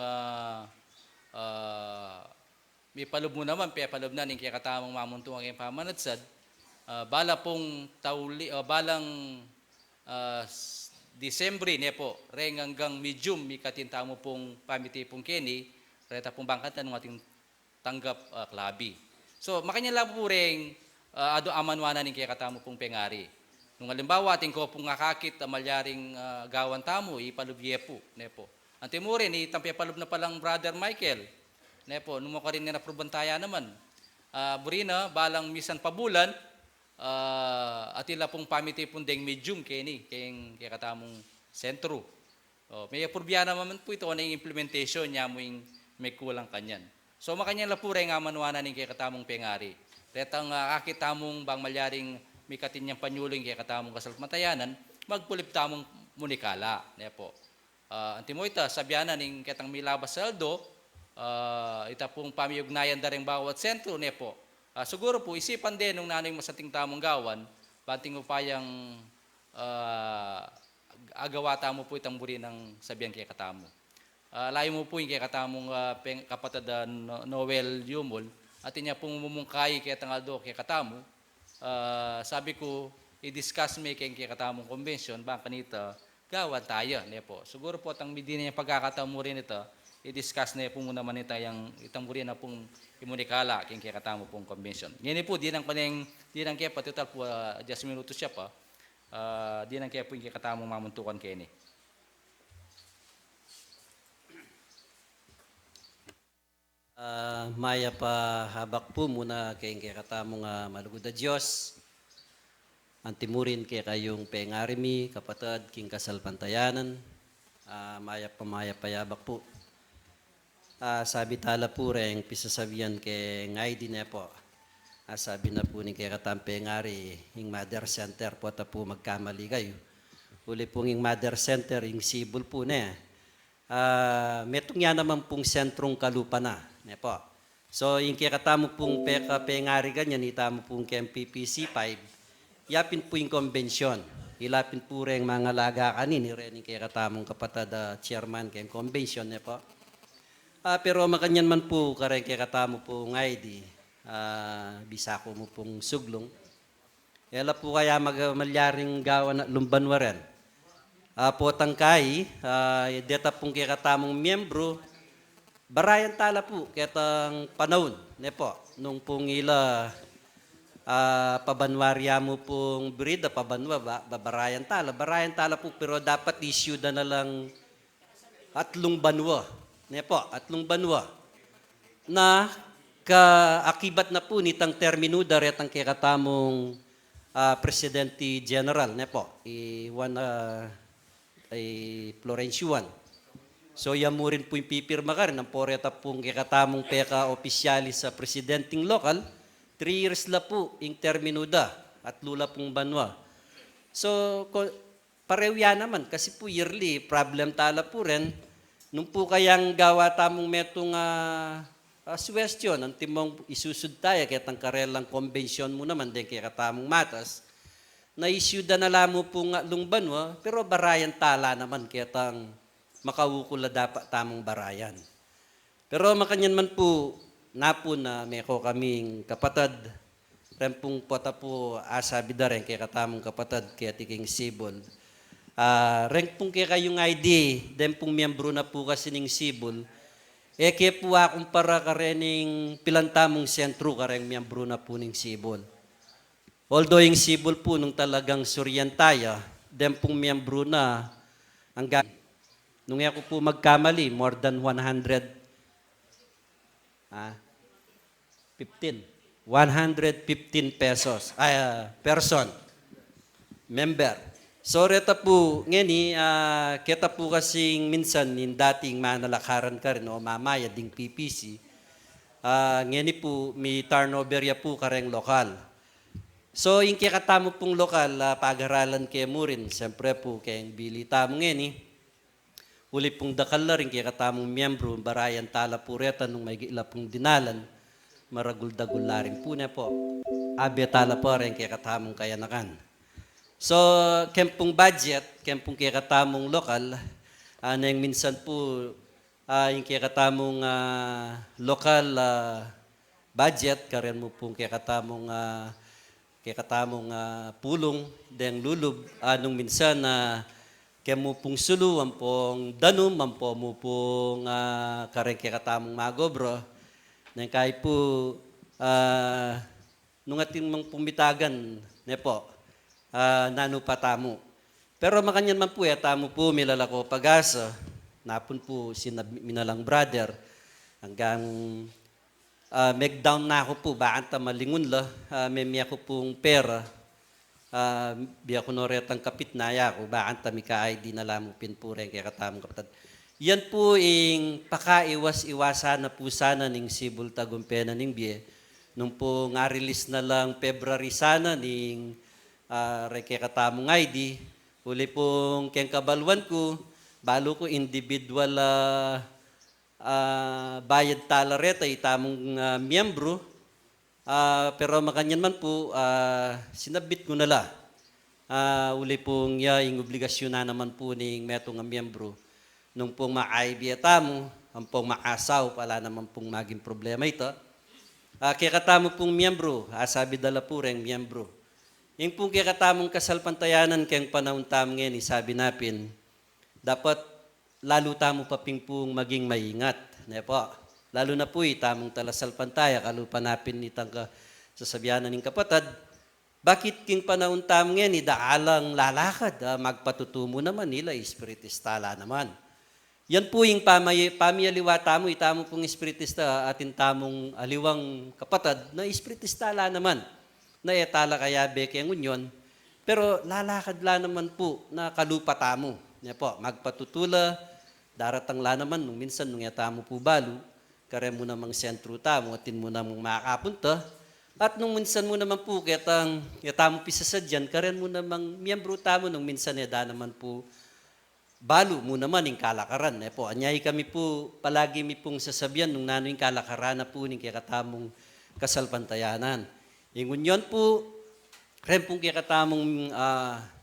Speaker 2: may palub mo naman, pepalub na ning kaya katamong mamuntungan kayong pamanadsad, bala pong balang Disembre, ne po, reng hanggang medium, may katintamo pong pamiti pong keni, reta pong bangkatan ng ating tanggap klabi. So, makanya lang po reng ado amanwana ning kaya katamo pong pengari. Nung halimbawa, ating ko pong ngakakit, malyaring gawan tamo, ipalubye po, nepo. Ang timurin, itampi palub na palang Brother Michael, nepo, nung maka rin na probantaya naman. Burina, balang misan pabulan, at ila pong pamiti pong deng medium kay katamong sentro. May apurbiya naman po ito na yung implementation niya mo yung may kulang kanyan. So, makanya la po rin nga manuana ning kay katamong pengari. Retang kakitamong bang malyaring may katinyang panyuling kaya katamong kasalpantayanan, magpulip tamong munikala. Nepo. Antimo ita, sabyanan ng ketang milabas saldo, ita pong pamiyugnayan dareng bawat sentro, nepo. Siguro po, isipan din nung nanay masating tamong gawan, banting upayang agawa tamo po itang buri ng sabyan kaya katamo. Layo mo po yung kaya katamong kapatid Noel Yumol, at niya pong mumungkay kaya tangaldo kaya katamo, sabi ko, i-discuss may kaya katamong convention, bang kanita, gawan tayo. Po. Siguro po, ang hindi niya pagkakataon mo rin ito, i-discuss na po muna man ito, yung itang mo rin na pong imunikala, kaya katamo pong convention. Ngayon po, di nang kaya pa, total po, 10 minutos siya pa, di nang kaya po yung katamong mamuntukan kayo ni.
Speaker 6: Maya pa habak po muna kayong katamong malugod na Diyos. Antimurin kay kayong pengarimi, kapatid, king kasalpantayanan. Maya pa yabak po. Sabi tala po rin, pisasabihan kay ngay din po. Sabi na po ni kay katamang pengari, yung mother center po ata po magkamali kayo. Uli pong yung mother center, yung sibol po na. Metong yan naman pong sentrong kalupa na. Ne po. So, yung kaya katamo pong pengari ganyan, itamo pong kaya PPC 5, yapin po yung konbensyon. Ilapin po rin mga laga kanin, rin kaya katamong kapatid chairman kaya konbensyon niya po. Pero makanyan man po, kaya katamo po ng ID, bisako mo pong suglong. Ela po kaya malyaring gawa na lumbanwa rin. Po tangkay, deta pong kaya katamong miyembro, barayan tala po, ketang panahon, ne po, nung pong ila pabanwarya mo pong brida, pabanwa, barayan tala po, pero dapat issue na lang atlong banwa, ne po, atlong banwa, na kaakibat na po nitang terminuda retang kikatamong Presidente General, ne po, Florencio 1. So yan mo rin po yung pipirma ka rin ng poreta pong kikatamong peka opisyalis sa presidenting lokal, 3 years la po yung terminuda at lula pong banwa. So pareho yan naman kasi po yearly problem tala po rin nung po kayang gawa tamong metong suwestyon ang timong isusud tayo kitang karelang konbensyon mo naman din kikatamong matas na issue na lamo pong lungbanwa pero barayan tala naman kitang makawukula dapat tamang barayan. Pero makanyan man po, napo na may ko kaming kapatid, rempong pota po asabi da rin kaya katamang kapatid kaya tiking sibol. Renk pong kaya kayong ID, den pong miyembro na po kasi ng sibol, kaya po akong para ka rin ng pilantamong sentro ka rin miyembro na po ng sibol. Although yung sibol po nung talagang suryantaya, den pong miyembro na ang nung ako po magkamali, more than 115 pesos, person, member. So, reta po, ngeni, kita po kasing minsan, yung dating manalakaran ka rin, o mamaya ding PPC, ngeni po, may turnover ya po kareng lokal. So, yung kikatamo pong lokal, pag-aralan kayo mo rin, siyempre po, kayong bilita mo ngeni, uli pong dakal na rin kaya katamong miyembro, barayan tala po reta nung may gila pong dinalan, maragul-dagul na rin po niya po. Abya tala po rin kaya katamong kayanakan. So, kempong budget, kempong kaya katamong lokal, na yung minsan po, yung kaya katamong lokal budget, karen mo pong kaya katamong pulong, deng lulub, nung minsan kaya mo pong sulu, ang pong danum, ang po mo pong kareng katamong magobro. Nang kahit po, nung ating mga pumitagan, ne po, nano patamo. Pero makanyan man po, tamo po, milalako pag-asa, napon po minalang brother, hanggang make-down na ako po, bakit malingon la, may ako pong pera, biya ko noretang kapit na ako, bakit tami ka-ID na lamang pinpuren kaya katamang kapatid. Yan po yung pakaiwas-iwasan na po sana ng Sibol Tagumpena ng biye. Nung po nga release na lang February sana ng kaya katamang ID, huli pong kaya kabalwan ko, balo ko individual bayad talareta, itamong miyembro, pero makanyan man po, sinabit ko na la. Uli pong yung obligasyon na naman po ng metong miyembro. Nung pong ma-IB mo, ang pong makasaw, pala naman pong maging problema ito. Kaya katamo pong miyembro, sabi dala po rin miyembro. Yung pong kaya katamong kasalpantayanan kayang panahon tamo ngayon, sabi napin, dapat lalo tamo paping pong maging maingat. Ne po. Lalo na po tamong talasalpantaya, kalupanapin nitang sasabihanan ng kapatid, bakit king panahon tam ngayon, idaalang lalakad, magpatutumo naman nila, espiritistala naman. Yan po yung pamiyaliwa tamo, itamo pong espiritista atin tamong aliwang kapatid na espiritistala naman, na etala kaya beke ang unyon, pero lalakad la naman po na kalupa tamo. Yan po, magpatutula, daratang la naman, nung minsan nung yatamo po balo, kare mo namang sentro tamo, atin mo namang makakapunta. At nung minsan mo naman po, yatamo pisa sa dyan, kare mo namang miyembro tamo, nung minsan yada naman po, balo mo naman yung kalakaran. Po, anyay kami po, palagi mi pong sasabihan nung nano yung kalakaran na po ng kakatamong kasalpantayanan. Ingon yon po, ren pong kakatamong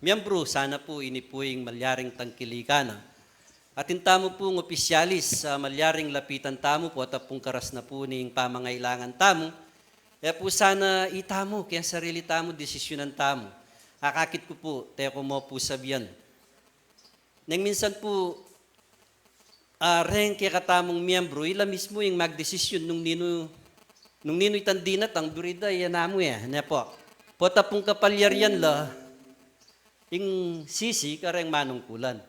Speaker 6: miyembro, sana po ini po yung malyaring tangkilikana. At intamo pong opisyalis sa malyaring lapitan tamo po at pong karas na po ning pamangailangan tamo. Kaya po sana itamo, kaya sarili tamo, desisyonan tamo. Akakit ko po, tayo ko mo po sabihan. Nang minsan po, ren kaya katamong miyembro, ila mismo yung magdesisyon nung nino itandinat ang durida, yan namo na po. Pota pong kapalyaryan la, yung sisi kareng manungkulan.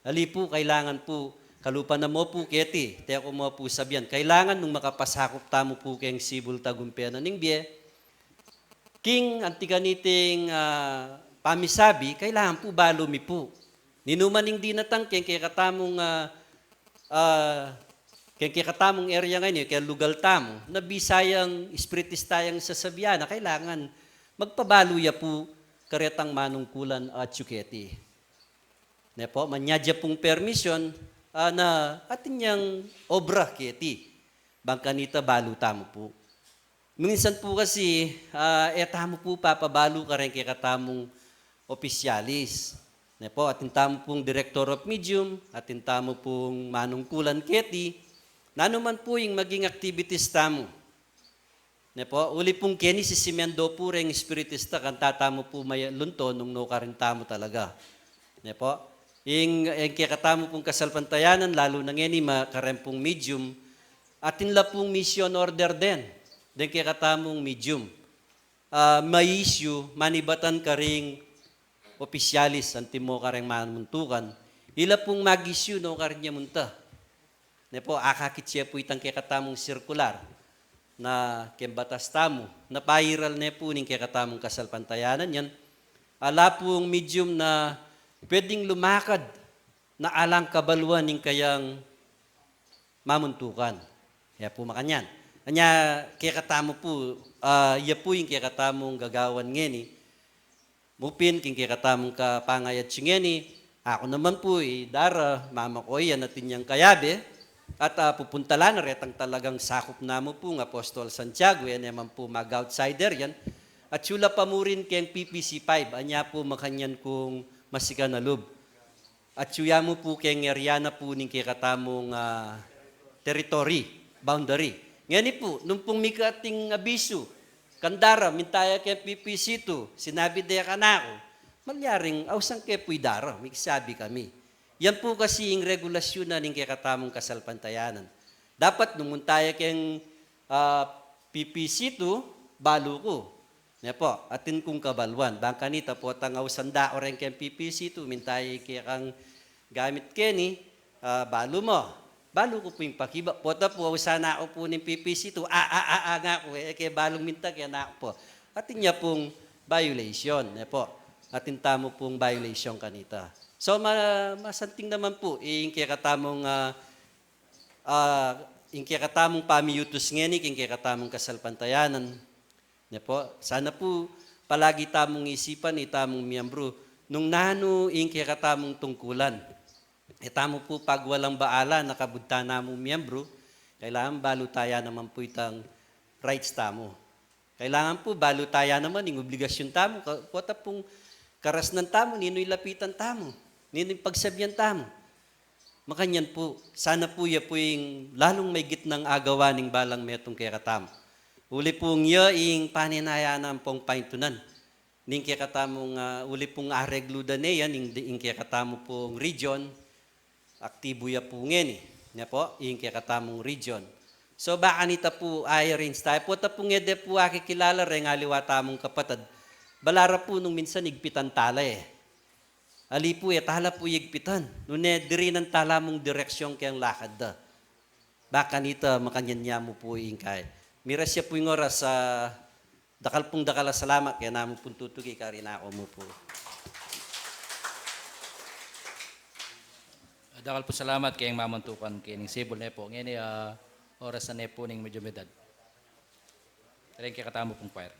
Speaker 6: Ali po, kailangan po, kalupa na mo po keti, tayo ko mo po sabihan, kailangan nung makapasakop tamo po kayong sibul tagumpena ning biye, king antiganiting pamisabi, kailangan po balumi po. Ninumaning dinatang kaya katamong katamong area ngayon, kaya lugal tamo, na bisayang espiritistayang sasabihan na kailangan magpabaluya po karetang manungkulan at tsuketi. Ne po, manyadya pong permission na atin niyang obra keti. Bangkanita balu tamo po. Minsan po kasi, tamo po papabalo ka rin kaya katamong opisyalis. Ne po, atin tamo pong director of medium, atin tamo pong manungkulan keti, nanuman po yung maging activities tamo. Ne po, uli pong keni si Simendo po rin espiritista, kanta tamo po may lunto nung no ka rin tamo talaga. Ne po, yung kikatamo pong kasalpantayanan, lalo na ngeni makarempong medium, atin la pong mission order din. Den kikatamong medium. May issue, manibatan ka ring opisyalis, antimo ka rin mamuntukan, ila pong mag-issue no ka rin niya munta. Ne po, akakit siya po itang kikatamong circular na kembatas tamo, na pairal ne po ning kikatamong kasalpantayanan yan. Ala pong medium na pwedeng lumakad na alang kabaluan ng kayang mamuntukan. Kaya po makanyan. Anya, kaya katamo po, iya po yung kaya katamong gagawan ngeni. Mupin, kaya katamong kapangayat siya ngeni. Ako naman po, dara, mama ko yan natin niyang kayabe. At pupunta lang na retang talagang sakop na mo po ng Apostol Santiago. Yan naman po mag-outsider yan. At sula pa mo rin kayang PPC 5. Anya po makanyan kung masika na loob. At suya mo po kay ngeriana po ning kikatamong territory, boundary. Ngayon po, nung pong mikating abiso, kandara, mintaya kay PPC2, sinabi daya ka na ako, malyaring, awsang kay puidara, may sabi kami. Yan po kasi yung regulasyon na ning kikatamong kasalpantayanan. Dapat nung muntaya kay PPC2, balo ko. Ne po, atin kong kabalwan. Bangkanita po, tangaw sanda o rin kayang PPC, tumintay kaya kang gamit keni, balo mo. Balo ko po yung pakiba. Pota po, sana ako po ng PPC, nga ko, kaya balong minta, kaya na ako po. Atin niya pong violation. Ne po, atin tamo pong violation kanita. So, masanting naman po, yung kaya katamong pamiyutos ngeni, yung kaya katamong kasalpantayanan. Ne po, sana po palagi tamong isipan tamong miyembro nung nano ing katamong tungkulan. Tamo po pag walang baala nakabudta namong miyembro, kailangan balutaya naman po itang rights tamo. Kailangan po balutaya naman ing obligasyon tamo. Kota pong karas ng tamo, nino'y lapitan tamo, nino'y pagsabihan tamo. Makanyan po, sana po ya po yung lalong may gitnang agawa ning balang metong kaya uli pong ing paninaya ng pong paintunan. Ning kaya katamong, uli pong aregluda niya, ning kaya katamo pong region, aktibo ya po ngeni. Nya po, ing kaya katamong region. So baka nita po ay rin tayo. Po ta pong ede po akikilala rin aliwa tamong kapatid. Balara po nung minsan igpitan tala Ali po tala po igpitan. Nune diri ng tala mong direksyon kayang lakad da. Baka nita makanyan niya mo po ing kay. Mira siya po yung oras sa dakal salamat kaya namin pong tutugi ka rin ako mo po.
Speaker 2: Dakal po salamat kayong mamantukan kayong sibol na po. Ngayon oras na po ng medyo medad. Thank you katamo pong choir.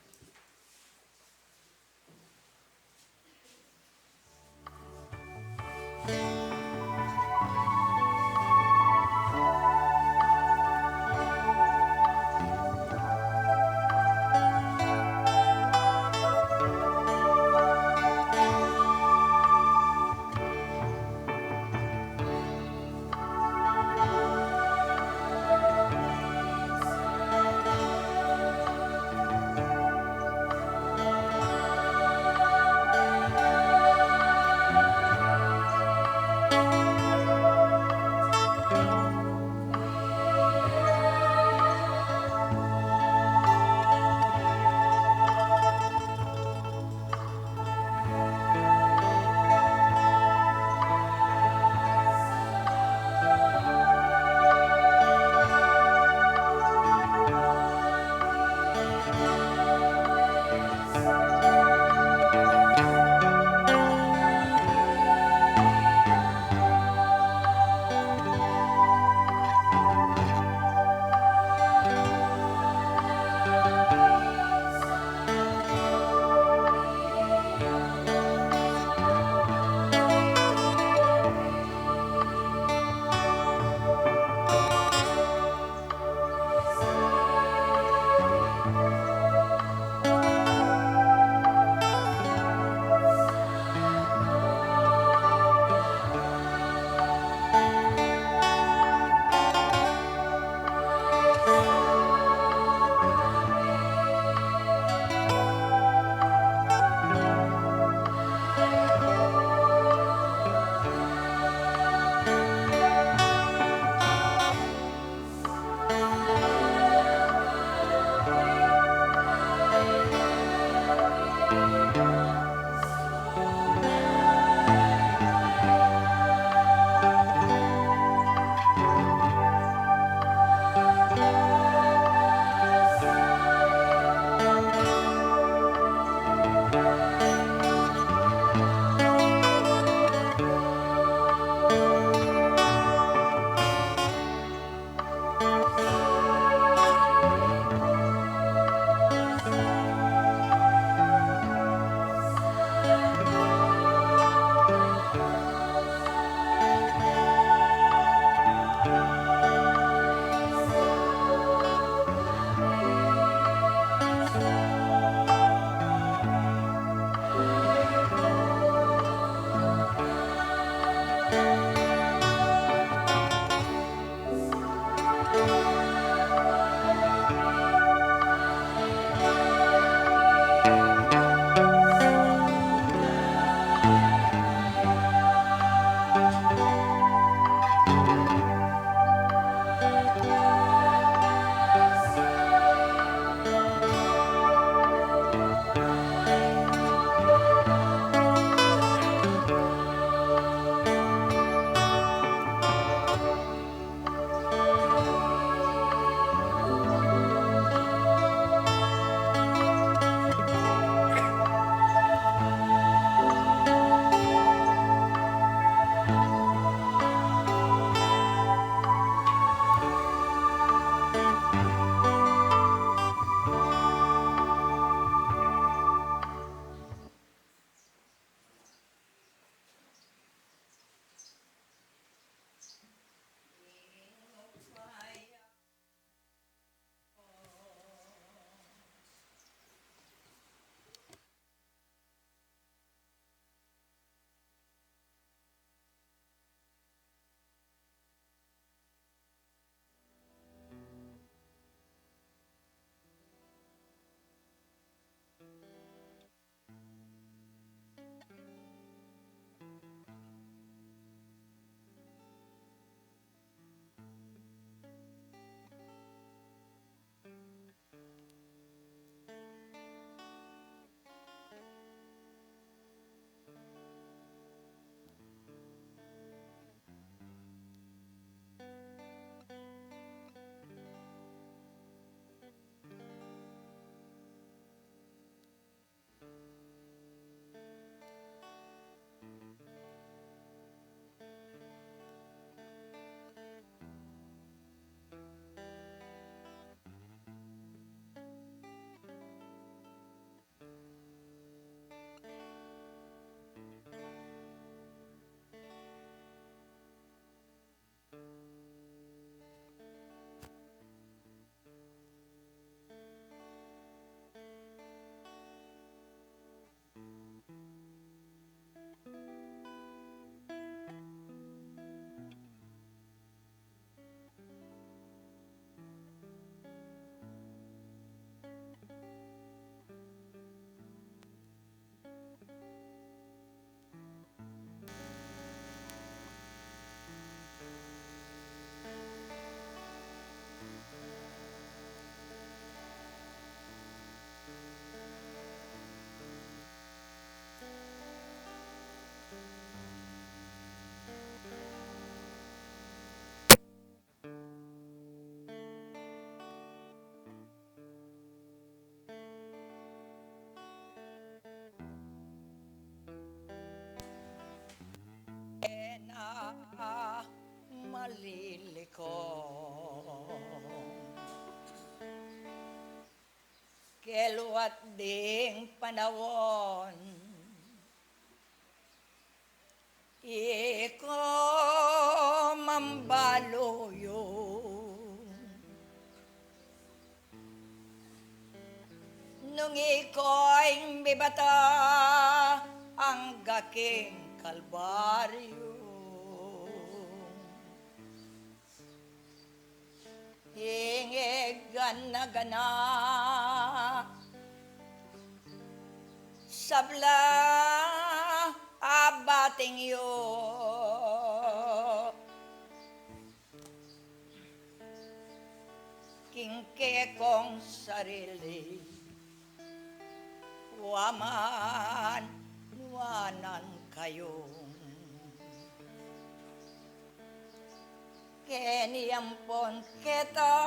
Speaker 7: na maliliko. Kelwat ding panahon, iko mambaluyo. Nung iko'y bibata ang gaking kalbaryo, hingig gana-gana sabla abating yo, kingke kong sarili waman wanan kayo. Keniyampon kita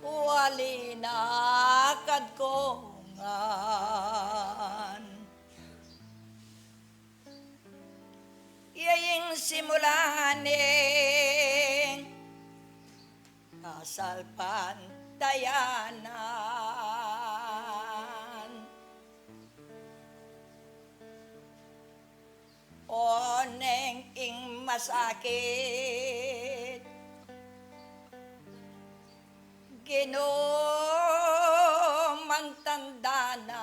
Speaker 7: wali nakad kongan. Iyaying simulaning kasal pantayanan. Oneng ing masakit ginumang tandanan,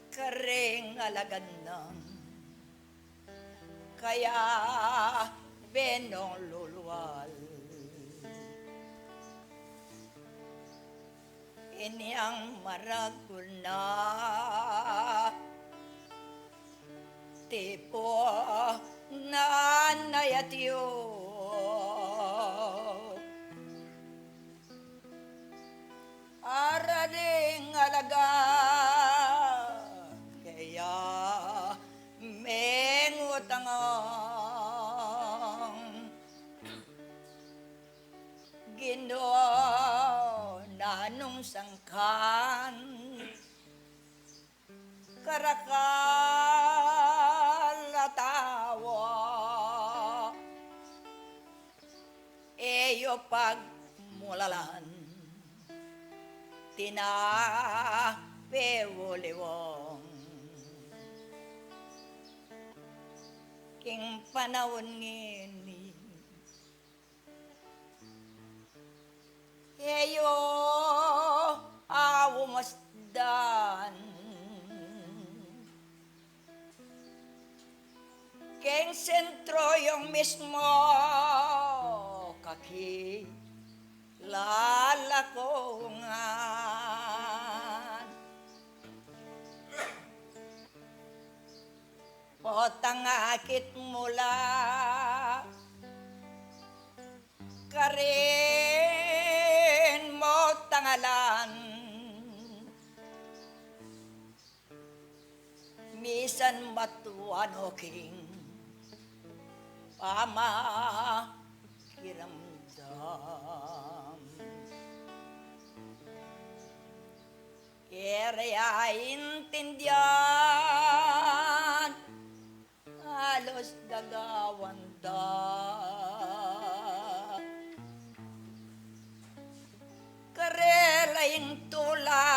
Speaker 7: karing alagad ng kaya benong luluwal. Inyang maraguna tipo nanay at iyo arading alaga kaya mengutangang Ginoo nanong sangkan karakalatawa eyo pagmulalan tinapewuliwong king panahon ngini eyo awamasdan king sentro yung mismo kaki lalakongan potangakit mula karin mo tangalan misan matuan o king pamakiramdam kaya intindihan halos gagawanda karelaing tula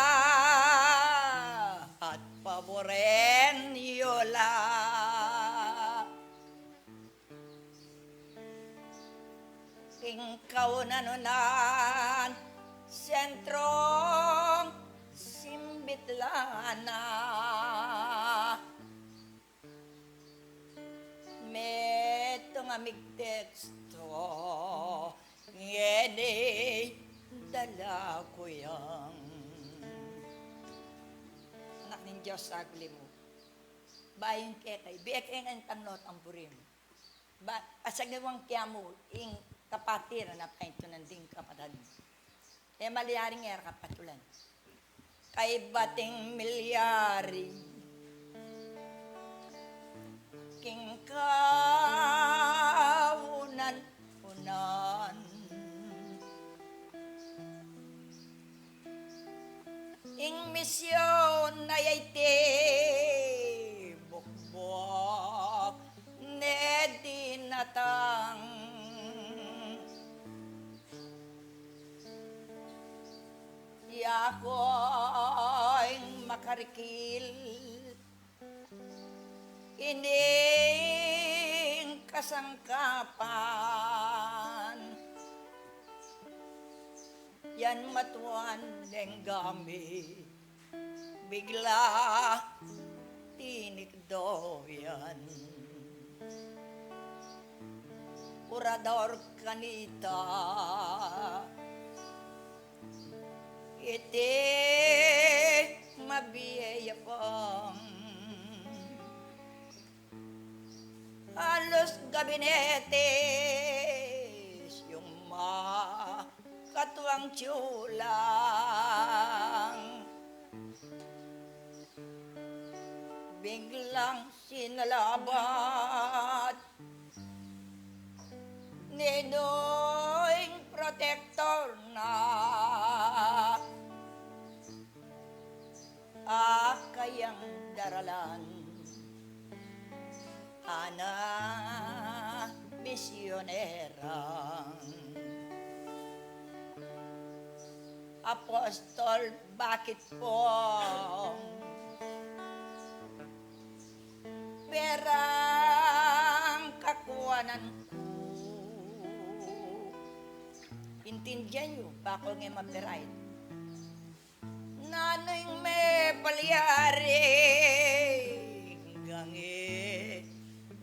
Speaker 7: at paboren yola ikaw nanunan sentrong simbitlana metong amig teksto ngene dala ko yang anak ng Diyos sagli mo bayin kekay biek ang tanot ang burim ba asagawang kya mo ing kapatir na painto ng ding kapatid maliaring nga kapatulan kay bating milyari king kaunan-unan ing misyon na yayti bukbok ne dinatang ako'y makarikil ining kasangkapan yan matuan ng gamit bigla tinikdo yan urador kanita iti mabiyaya pang alos gabinetes yung makatuwang tiyulang biglang sinalabat ni Noing protector na kayang daralan ana misyonerang apostol bakit po perang kakuanan ko intindihan nyo bako nga maperait nanay may palyari gangi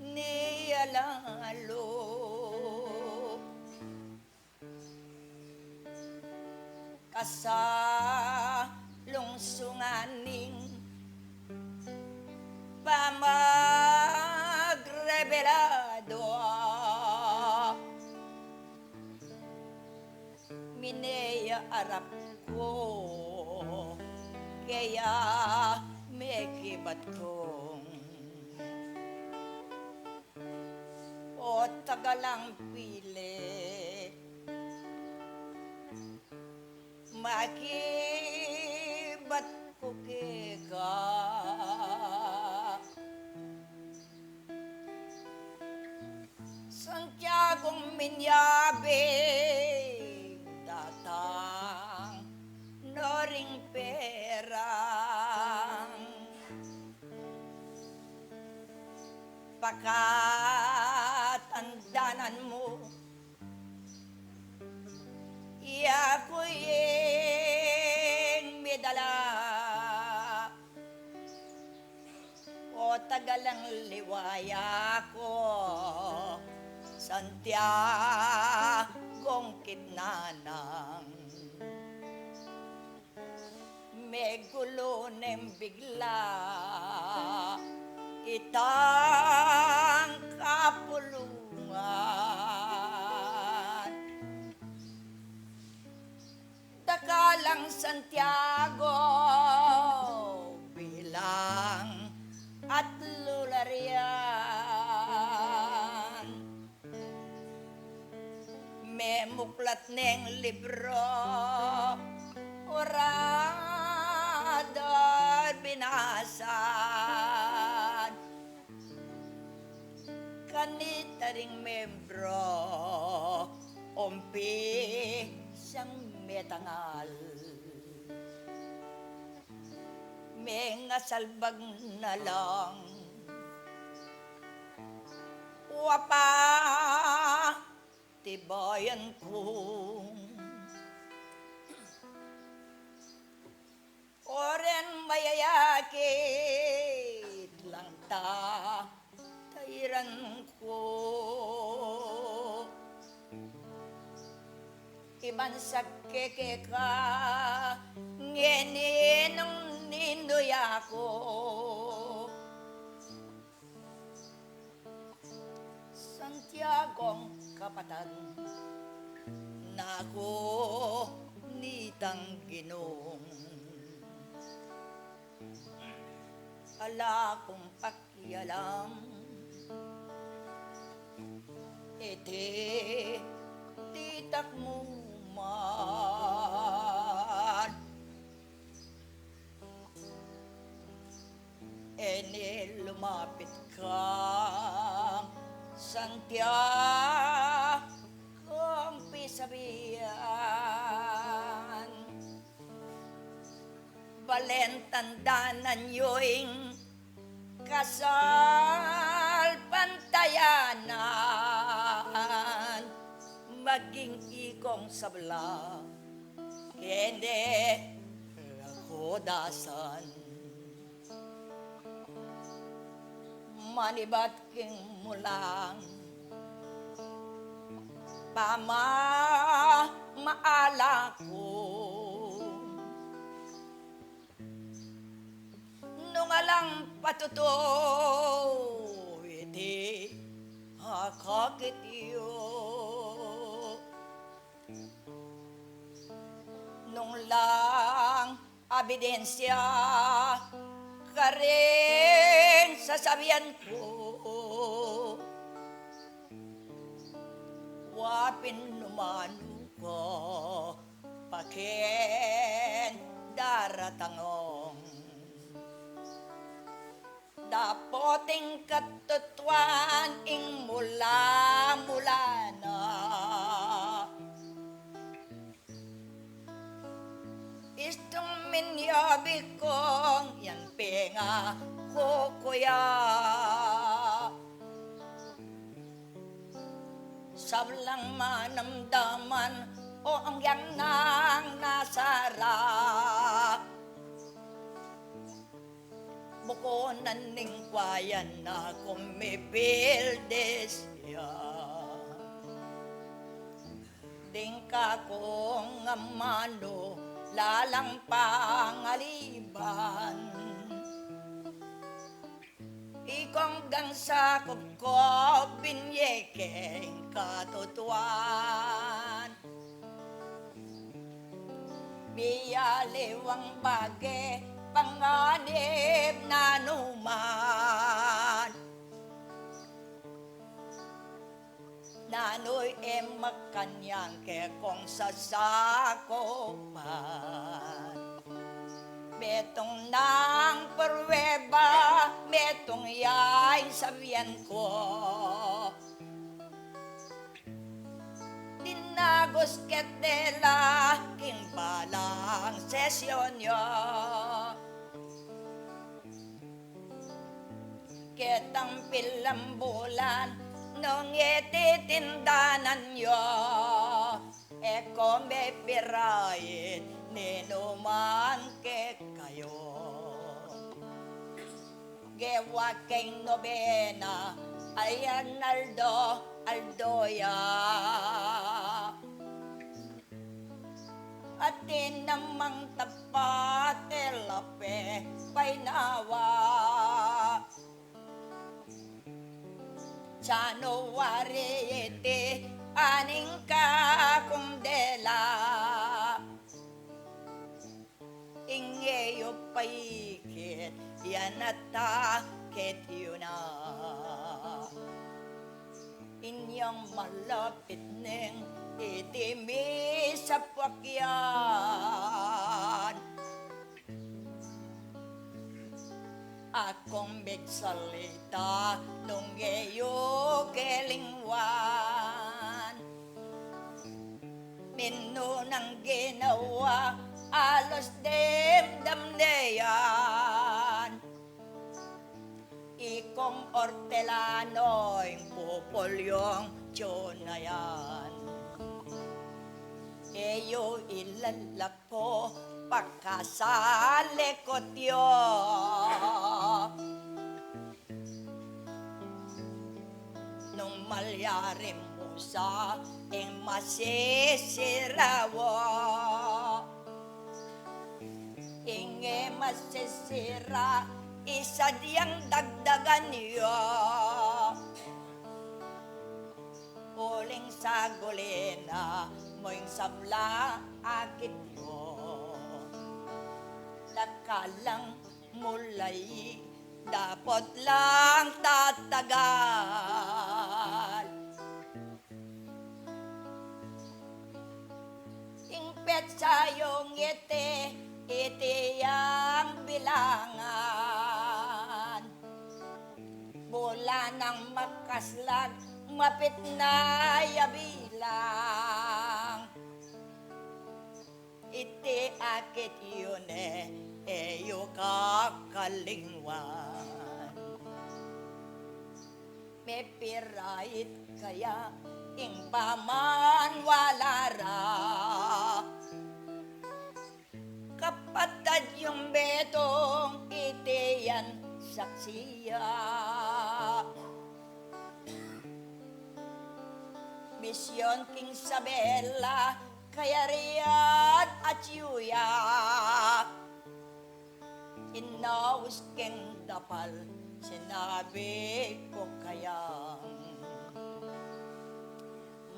Speaker 7: niya kasalungsunganing pamagrebelado mineya arap ko kaya mekibat kong o tagalang pili makibat ko keka Santiago'ng minyabe datang noring perang pakatandanan mo iya ko yung medala o tagalang liwaya ko Santiago'ng kitnanang may gulo ng bigla itang kapulungan Dakalang Santiago bilang at lularian may muklat ng libro orado binasan kanita ring membro umpi siyang metangal may ngasalbag na lang wapa tibayan kong oren mayayakit lang ta tairan ko iban sa keke ka ngeninong nindoy ako Santiago'ng kapatid nako nitang ginong ala kong pakialam ete titak mo man ene lumapit ka Santiago'ng pisabihan balentandanan yo'ing kasal pantayanan maging ikong sabla kende ako dasan manibat king mulang maala ko nung alang patuto iti hakakitiyo nung lang abidensya karin sasabihan ko wapin numano ko paken daratangong dapoting katutuan ing mula na istong minyabi kong yan penga ko kuya sablang manamdaman o ang yang nang nasarap buko naning kwayan na kumipildes ya ding ka kong amano lalang pangaliban. Ikong gang sakop ko, binyekeng katutuan. Biyaliwang bage, panganib na numan. Nanoy makanyang ke kong sasakopan. Betong nang perweba, betong yay sabihan ko. Dinagos ketela, king balang sesyon yo. Ketang pilambulan, nung ititindanan yo. Eko may pirayit, ninuman ke kayo. Gewa keng nobena, ayan Aldoya. Atin namang tapat, elape, painawa. January iti aning ka kundela. Ingeyo paikit yan ata ketyo na. Inyong malapit ning itimi sa pakyan. Akong bigsalita nung geyo kelingwan. Mino nang ginawa alos damdayan. Ikong ortelano yung pupulyong tsunayan. Eyo ilalak ko pagkasalikot yun. Nung malyarim mo sa ing masisirawo. Inge masisira, isa diyang dagdagan niyo. Uling sa gulina, mo'y sabla akit yo. Nakalang mulay, dapat lang tatagal. Ingpet sayong iti ang bilangan. Bola ng makaslag, mapit na yabilang. Iti akit yun eyo kakalingwan. May pirait kaya ing paman walara. Kapatad yung betong itiyan saksiya. Misyon King Sabela, kaya Riyad at Yuya. Inaus King Dapal, sinabi ko kayang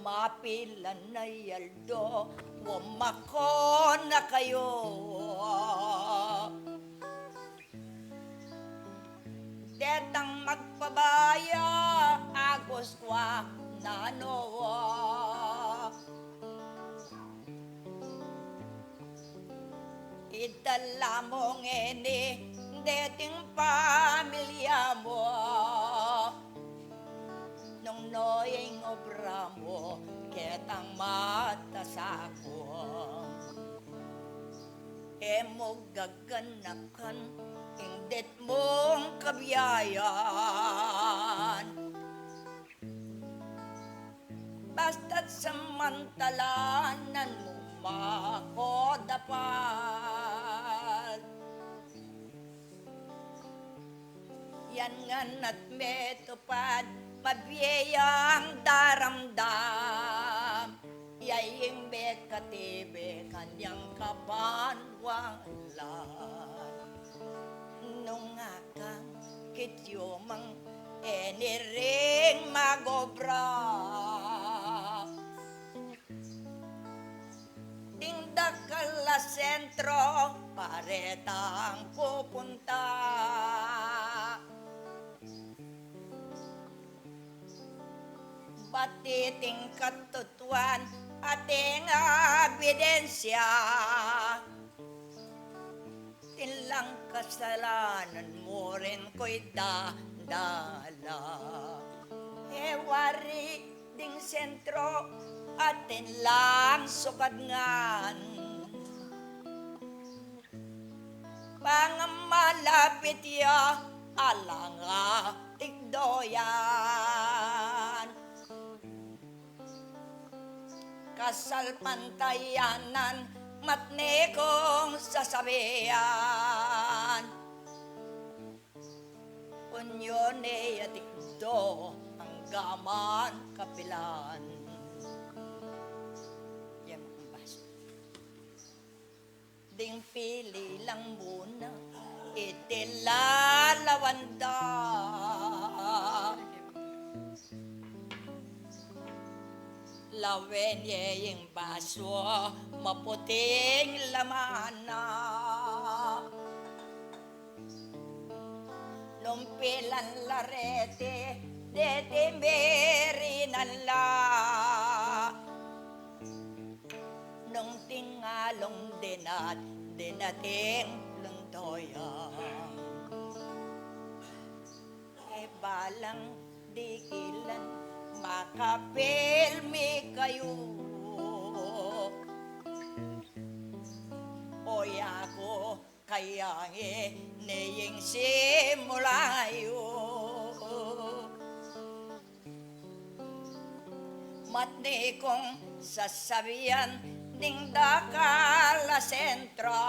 Speaker 7: mapilan na yaldo, wumako na kayo. Detang magpabaya, agos kwa nanowa. Itala mo ngeni, deting pamilya mo. Nung noyeng obra mo, ketang mata sa ako. Emo gaganakan, indet mong kabiyayan. Basta't samantalanan mo makodapal. Yan nganat metupad, mabiyayang daramdam. Yaying bekatibe kanyang kap mapanwalan. Nung akang kityomang eniring magobra. Dingdakala sentro, paretang pupunta. Batiting katutuan ating ebidensya. Tinlang kasalanan mo rin ko'y dadala. Ewari ding sentro atin lang sukadngan. Pangamalapit ya alanga tigdoyan. Kasal pantayanan matne kong sasabihan. Unyone yatikdo ang gaman kapilan. Yan ang baso. Ding pili lang muna itilalawanda. Lawen yung baso, maputing laman na. Lumpilan larete, detimerinan la. Nung tingalong dinating luntoyan. E balang dikilan, makapilmi kayo. Oy ako kaya niying simulayo. Matni kong sasabihan ning dakala sentra.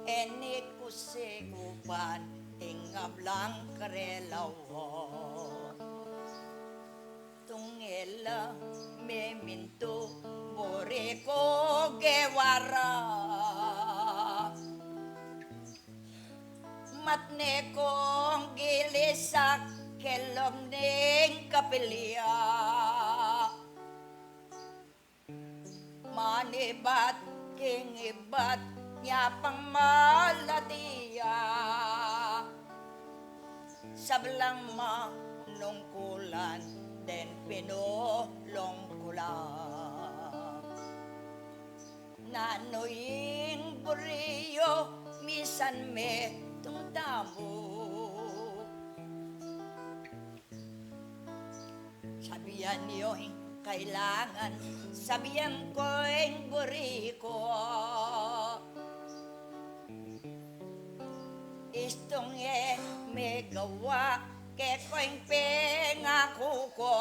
Speaker 7: Eni kusigupan ingablang karelawo. Tungela meminto boreko gewara. Matne kong gilisak kelom ning kapilya. Manibat king ibat niya pang malatiya. Sablang manungkulan den pinulong kulang. Nanoying buriyo misan me tungtamo. Sabihan niyo kailangan, sabihan ko yung buri ko. Istong may gawa, ke ko yung pengako ko.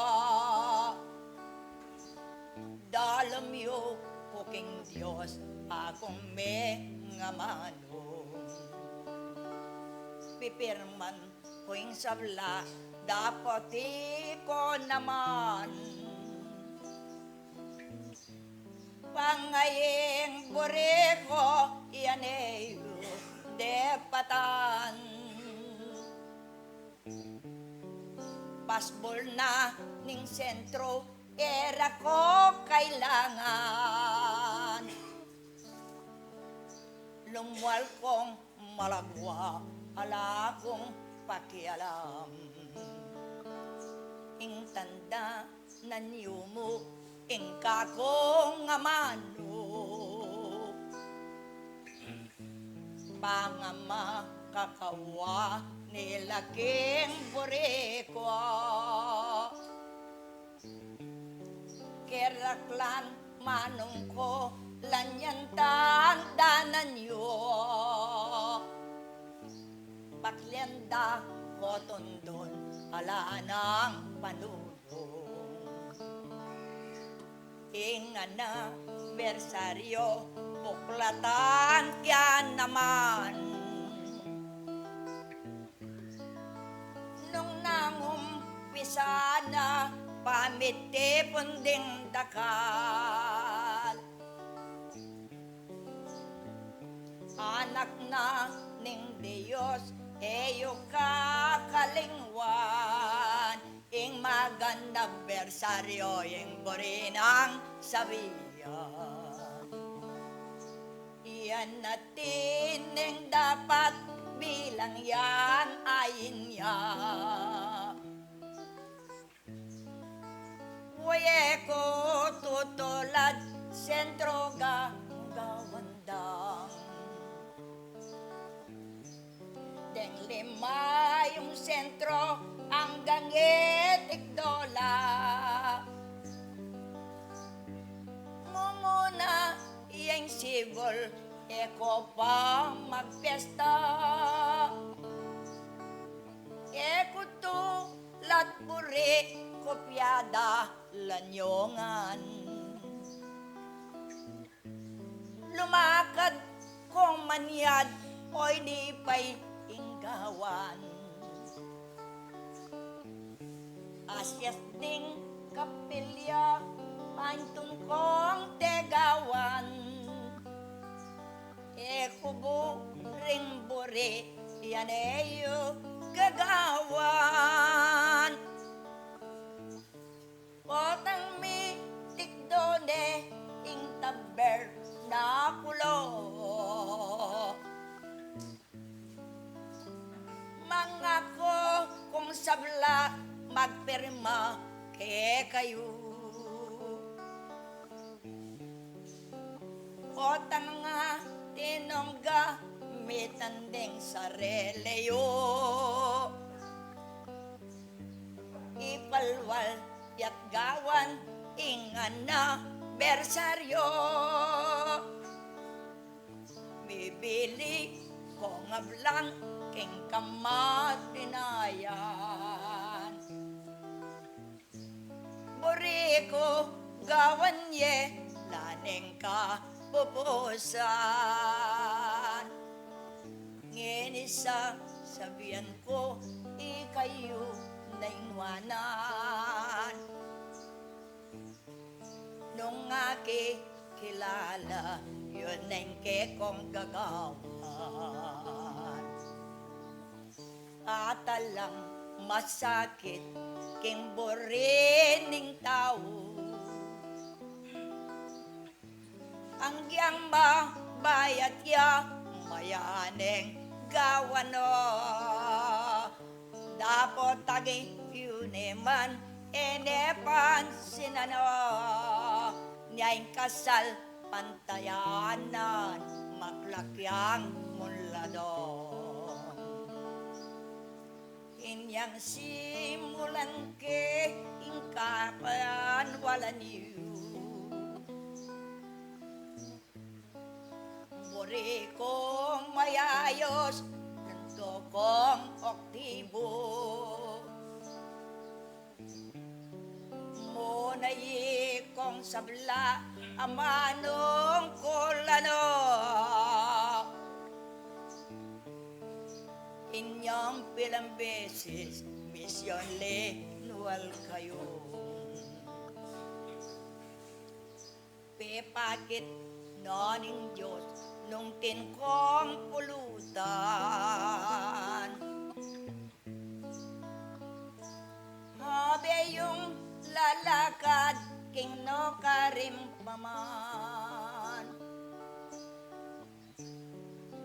Speaker 7: Dalam yo, kuking Diyos, akong may ngamano. Pipirman ko yung sabla, dapat ko naman. Pangayeng buri ko, yan depatan. Pasbol na ning sentro, era ko kailangan. Lumwal kong malagwa, ala kong pakialam. Ing tanda na niyo mo, ing kakong amano. Pangama kakawa nilaking buriko. Keraklan manong ko lanyantang danan yo. Paklianda ko tundon ala ng panulong. Ingana bersaryo buklatan kya naman. Nung nangumpisa na pamiti punding dakal. Anak na ning Diyos, eyo kakalingwan, ing maganda bersaryo, ing borinang sabihan. Iyan natin ing dapat bilang yan ayin niya. Waye ko tutulad sentro gawandang. Deng lima yung sentro hanggang $8. Mumuna iyang sibol, eko pa magpesta. Eko to latpuri, kopyada lanyongan. Lumakad kong manyad, oy di pa'y inggawan. Asyas ding kapilya, pantun kong tegawan. Ekubo ring buri, yan eyo gagawan. Potang mi tikdone, ing taber na kulo. Mga ko kung sabla magpirma ke kayo. Potang nga tinongga mitanding sareleyo. Ipalwal yat gawan ingan na bersaryo. Bibili ko nga blang king kamatinayan. Buri ko gawan ye laning ka pupusan. Nginisa sabihan ko ikayo na ingwanan. Nung aki kilala, yun ang kekong gagawan. At alang masakit king burining tao. Ang giyang mabayat ya, mayaneng gawano. Dapat tagi yun eman, enepan sinano. Niya'y kasal pantayanan, maklakyang muladong. Inyang simulan ke, ingkapan wala niyo. Buri kong mayayos, ganto kong oktibo. Munay kong sabla, amanong kolano. Inyong pilang beses, misyon linual kayo. Pepakit noning Diyos, nung tinkong pulutan. Habe yung lalakad, king no karimpaman.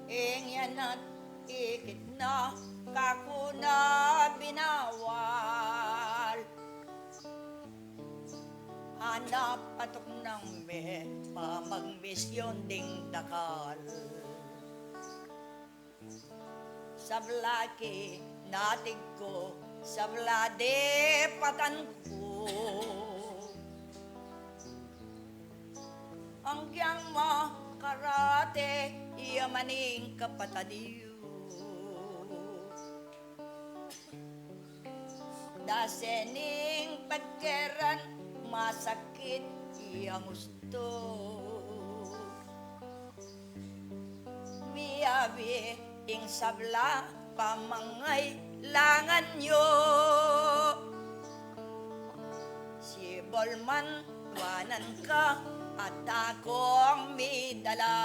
Speaker 7: Ingyan at ikit na kakuna binawal. Hanap patok ng me, pamagmisyon ding dakal. Sablaki natig ko, sablade patan ko. Ang giyang makarate, iyamaning kapatadiyo. Dasening pagkeran, masakit iyang gusto. Miyabi ing sabla, pamangay langan nyo. man wanan ka at akong may dala.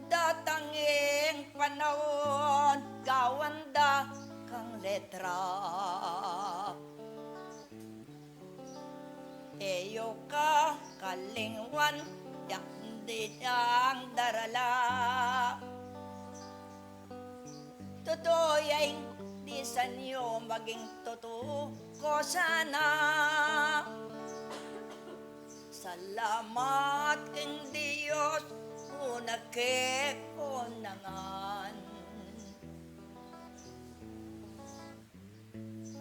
Speaker 7: Datanging panahon, gawanda kang letra. Eyo ka kalingwan, yakdi ang darala. Totoo yung di sa niyo maging totoo ko sana. Salamat king Diyos, una ke konangan.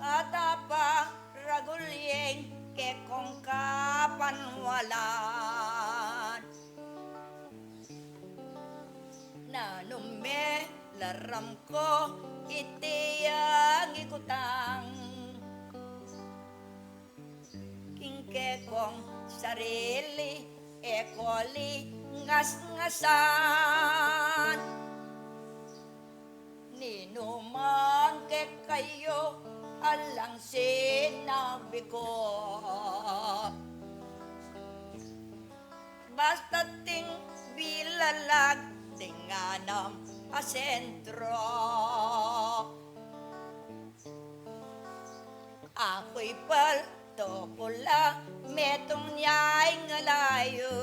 Speaker 7: At apa ragulyeng ke kong kapanwalan. Nanume laram ko iti ang ikutang. Kingke kong sarili ekoli ngas-ngasan. Ninuman ke kayo alang sinabi ko. Basta ting bilalag tinganam asentro. Ako'y palto pula metong niya'y ngalayo.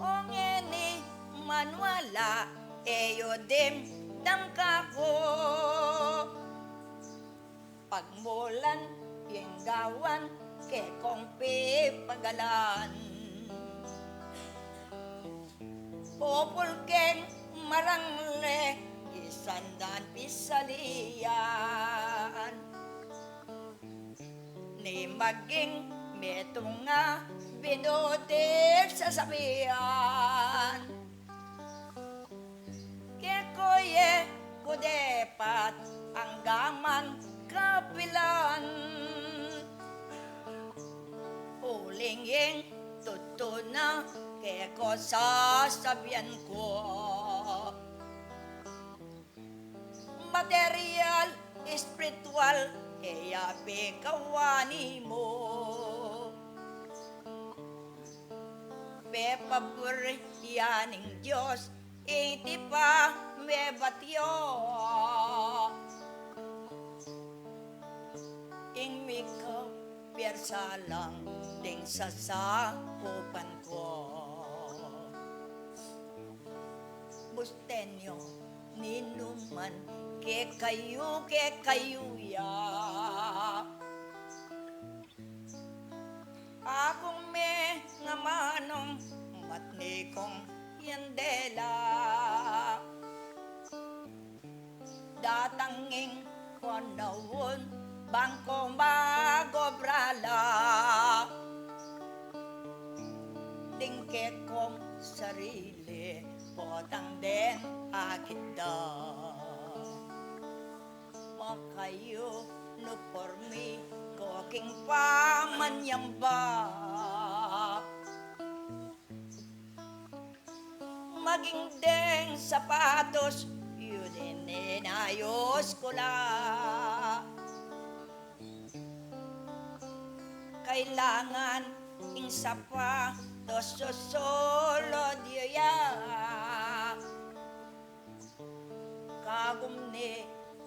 Speaker 7: O ngeni manwala eyo dim damka ko. Pagmulan yung gawan ke kong pipagalan. Populken marangle isandan pisalian. Ni maging metong nga binutik sa sabihan. Kekoye kudepat ang gaman kapilan. Ulinging tutuna keko sasabihan ko. Material, spiritual, kaya pekawani mo. Pepabur yaning Diyos, iti pa mebatyo. Ing mikaw, piersa lang, ding sasakupan ko. Bustenyo, ninuman, ke kayo ya. Akong me nga manong matni kong yandela. Datanging panahon bangko magobrala. Tingke kong sarili potang den akita. Makayo no for me koking pamanyamba. Maging deng sapatos yun inayos ko la. Kailangan ing sapatos solo diya. Kagum ni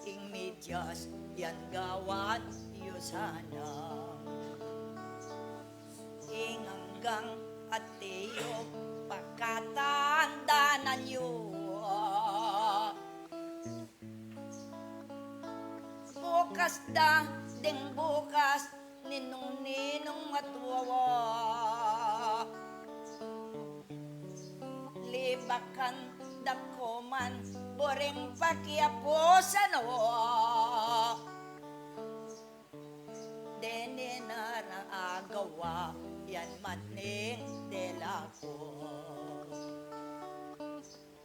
Speaker 7: ing medyas yan gawat yu sana. Ing hanggang at tiyo pagkatandanan yu. Bukas da ding bukas ninong matwawa. Libakan dakoman boring pakiapo sa nawa. Dene na agawa yan matning delako.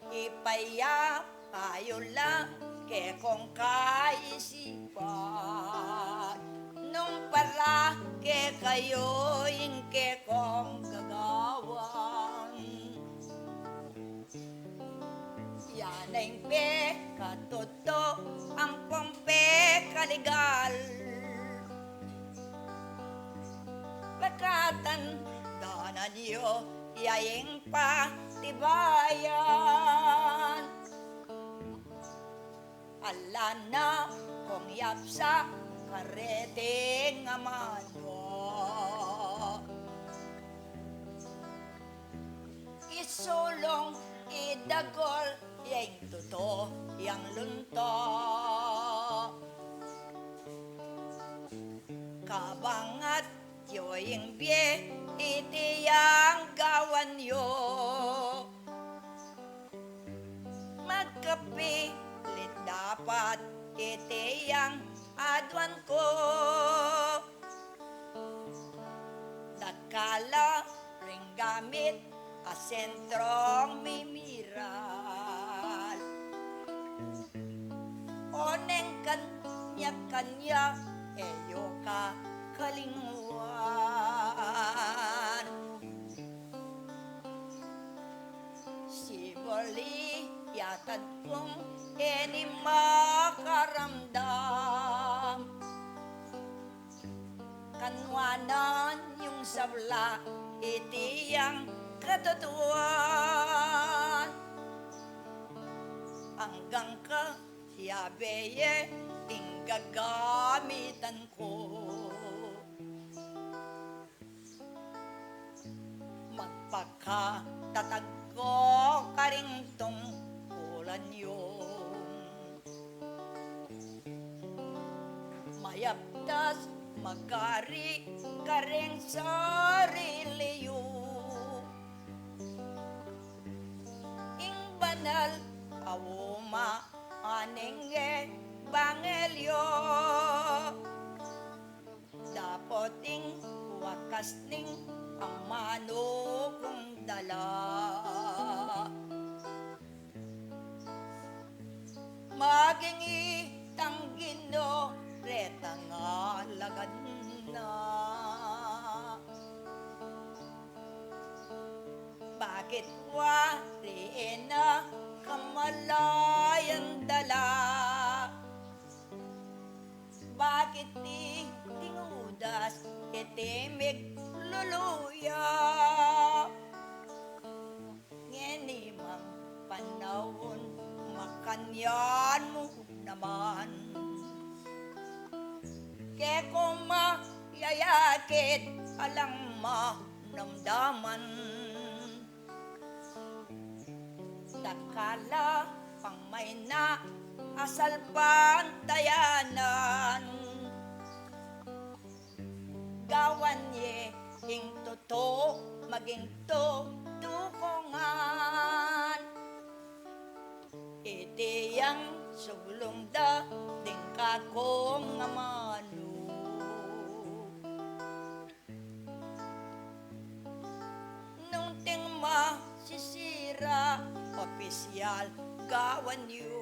Speaker 7: Ipayap kayo lang ke kong kaisipan. Nung para ke kayo yung ke kong gagawan. Yan ang katoto ang pompe kaligal. Pagkatan danan niyo yaing patibayan. Ala na kung yapsa karete nga manwa. Isulong idagol yang tuto yang lunto. Kabangat yoing bie iti yang gawan yo. Magkapilit dapat iti yang adwan ko. Dakala ring gamit asentrong mimiral. Oneng kanya-kanya eyo ka kalinguan. Sibali yatad kong eni makaramdam. Kanwanan yung sabla iti yang katotohan. Hanggang ka yabeye ing gagamitan ko. Magpakatatag ko karing tungkulan yung mayaptas magari karing sarili yung ing banal awuma anenge bangelyo dapoting wakas ning ang mano kong dala. Maging itanggino reta nga lagad na. Bakit wariin na kamalayan dala? Bakit di tingudas itimig luluya? Ngenimang panahon makanyan mo naman. Kaya kung mayayakit alang manamdaman. Dakala pang may na asal pantayanan. Gawan ye ing totoo maging tutungan. Iti yang sulong da ding kakong nga mano. Nung ting masisira opisyal gawan yu.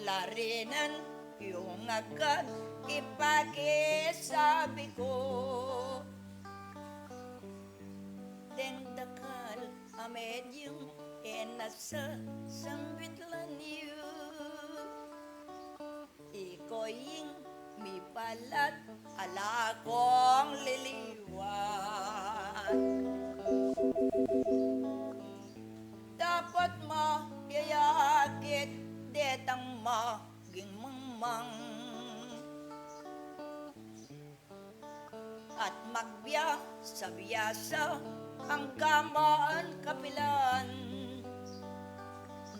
Speaker 7: Larinan yung agad ipakisabi ko. Dengdakal amedyong enasa sambitlan yu. Ikoying mi palat ala kong liliwan. Dapat mayayakit detang maging mangmang. At magbiya sa biyasa ang gamaan kapilan.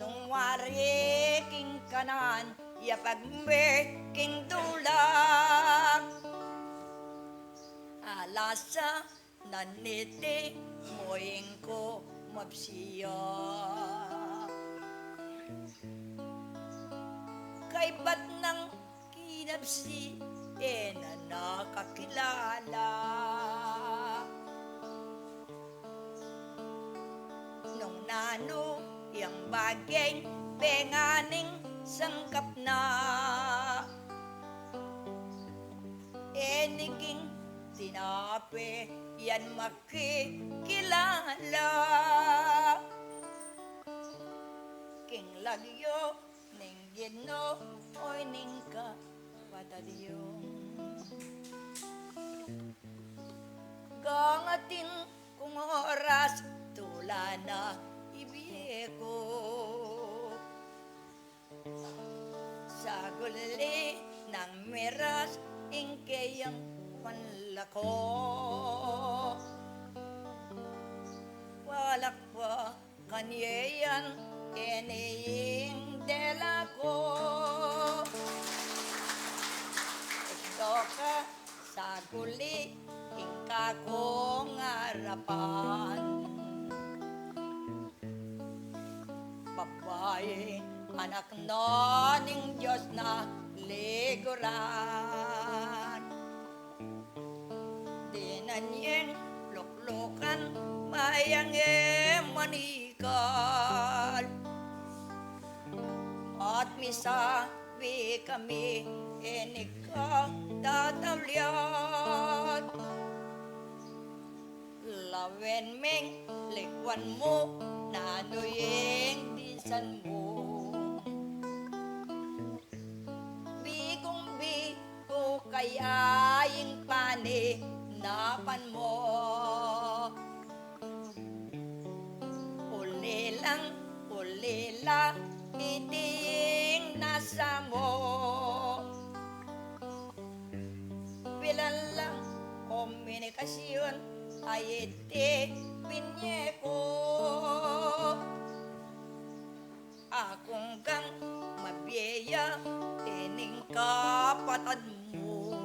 Speaker 7: Nung wari king kanan yapag me king dulak. Alasa naniti moing ko mapsiya. Kay ba't nang kinapsi na nakakilala. Nung nano yang bagay penganing sangkap na. Eniging tinape yan makikilala. lagyo ning gino oy ning ka patadyo gangatin kung oras tula na ibiyeko sa guli ng meras ingkayang panlako walak pa kanyeyan keneying delako ito ka sa guli ingka kong harapan babae anak na ning Diyos na liguran di na niyeng luklukan mayang manikal at misabi kami enika tatawliat lawen meng likwan mo nanuyeng disan mo bigong bigo kaya yung pani napan mo ulila iting nasa mo bilan lang komunikasyon ay iti pinyeko akong kang mabiyaya ining kapatad mo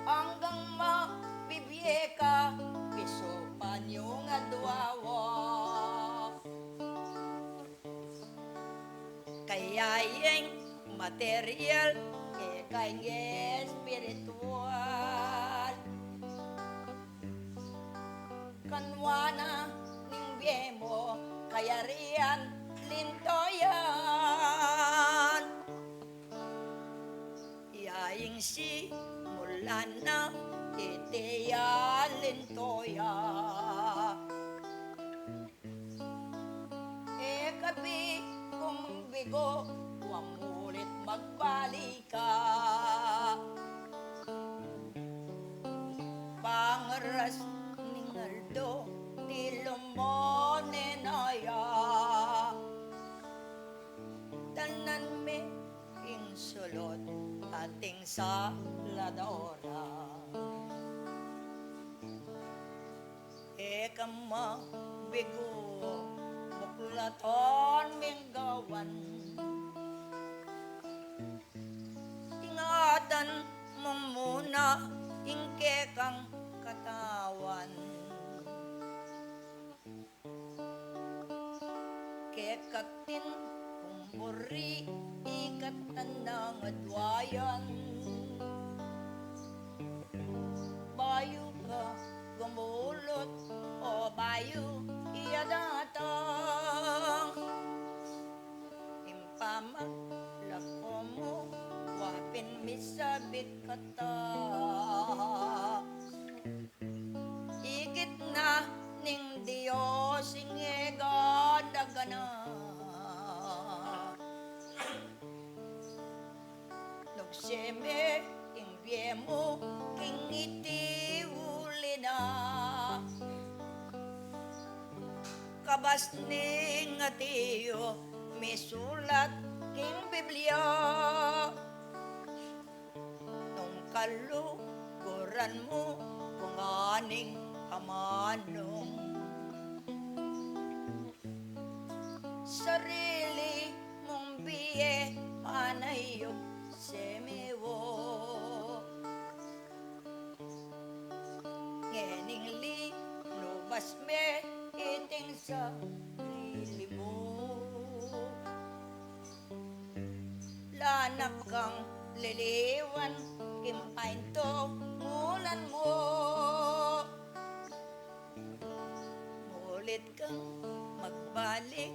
Speaker 7: hanggang mabibiye ka piso pa niyong adwawa kaya yung material kaya espiritual kanwana ning biyemo kaya riyan lintoyan yaing si mula na itiyan lintoya kabi kung bigo wamulit magbalika pangaras ning aldo di lumonenaya tanan me insulot ating sa ladora kama bigo buklaton minggawan ingatan mong muna ingke kang katawan kekatin kumburi ikatan ng adwayan bayo ka gumulot o bayo iya datang impamag lako mo wapin misabit kata igit na ning Diyos ingega dagana nugseme ingbiemo king iti ulina kabas ning atiyo misulat king Biblia nung kaluguran mo kung aning kamanong sarili mong biye anayo semewo ngening li lubas me iting sa sarili mo lanak kang liliwan kimpain to mulan mo mulit kang magbalik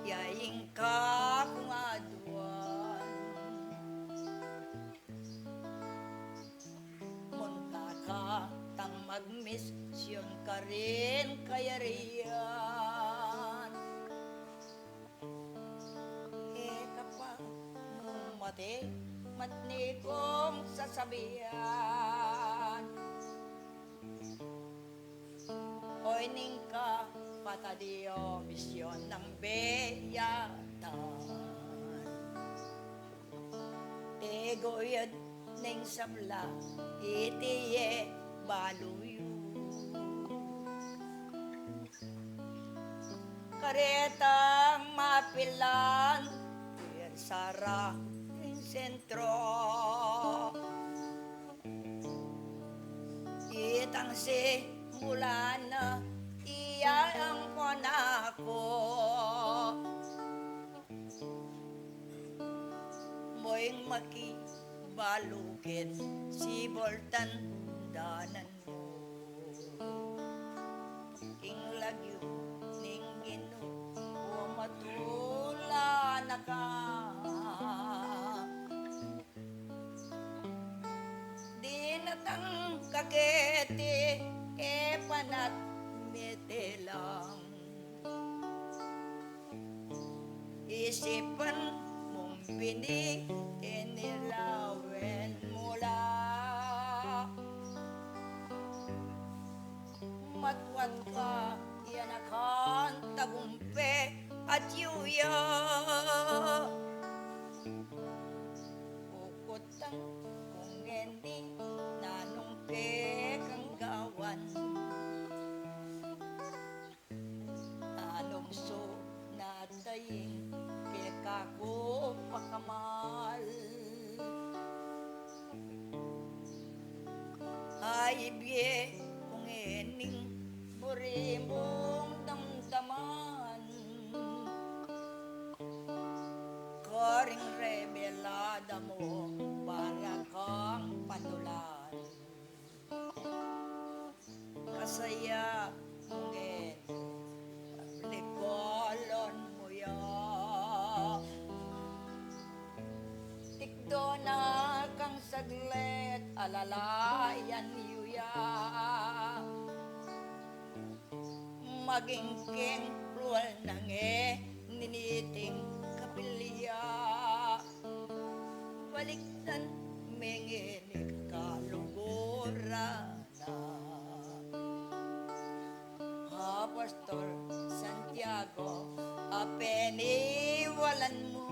Speaker 7: yaing ka kung aduan munta ka tang magmisyon ka rin kaya riyan Pati matni kong sasabihan. Oy ning ka patadiyo misyon ng beyatan. Tegoyod ning sabla itiye baluyo. Karetang mapilan sara ning sentro. Itang si mula na iya ang panako. Moing makibalukit si Boltan danan mo. King lagyo ning gino o matula na ka. Di natang kakete e panat metelang. Isipan mong pinig inilawen mula. Matwat ka yan akan tagumpe at yuya. Ukutang kung hindi nanungke kang gawan. Tanong na taying kekako pakamal. Ay biye kung ening burimong damdaman. Karing rebelada mo para kang panulan. Kasaya mong likolon mo ya. Tikdo na kang saglit alalayan yuya. Maging king rual nang niniting kapilya. Baliktan menginig kalugura na. Pastor Santiago, apeniwalan mo.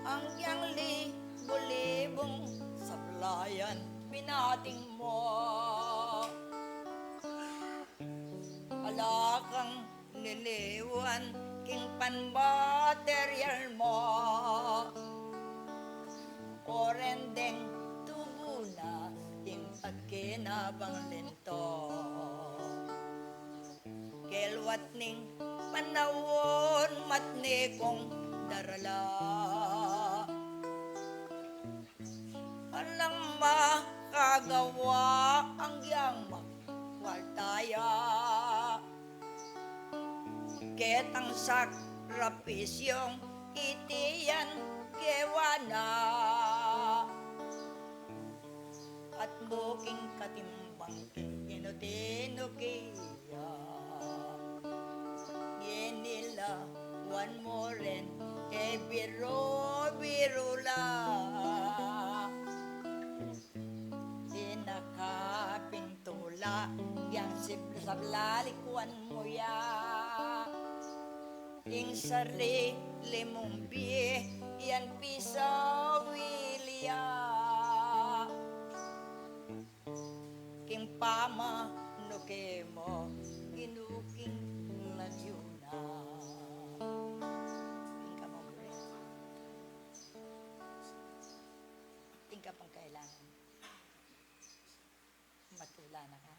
Speaker 7: Ang yang libo-libong sablayan pinating mo. Ala kang liliwan king panmaterial mo. Orendeng tubo na king pagkinabang lento. Kelwat ning panawon matni kong darala. Alang makagawa ang yang makwaltaya. Ketang sakrapisyong itiyan kewana. At buking katimbang kinutino kiya. Yenila one more and biro la. Inakapintula yang sablalikuan mo ya. Ing sarili mong biye yan pisawilya. King pama no kemo ginuking lagyuna. Tingka mo bre. Tingka pang kailangan. Matula na ka.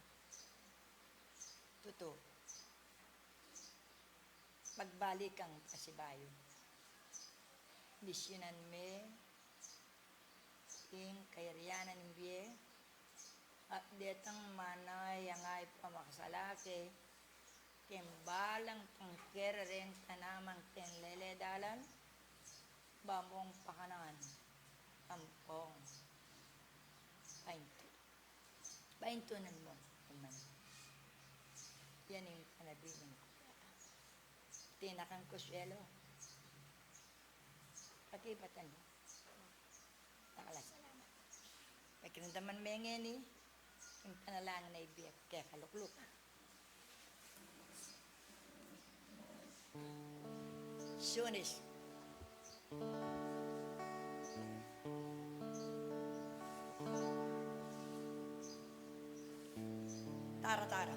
Speaker 7: Tuto. Pagbalik kang kasibayo. Misyonan me. King kairianan ng biye. At detang manay ang ay pamakasalaki. Kimbalang pangkererenta namang tenlele dalan. Bamong pakanan. Ampong. Painto. Paintunan mo. Iman. Yan yung panabiling ko. tinakang kusyelo. Pakibatan mo. Nakalasalamat. May kinundaman mengeni, yung panalangan na ibiyak, kaya kalukluk. Sunis. Tara-tara.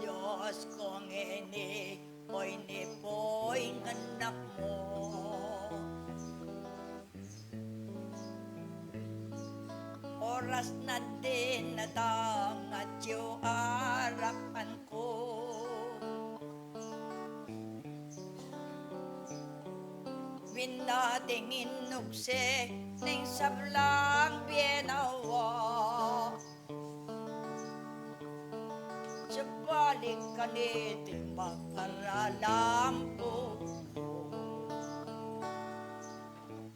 Speaker 7: Diyos kong ini, po'y ni po'y anak mo. Oras na din nadangat yung harapan ko. Binating inugse ng sablang bienawa. Sabalik ka niting makaralam po.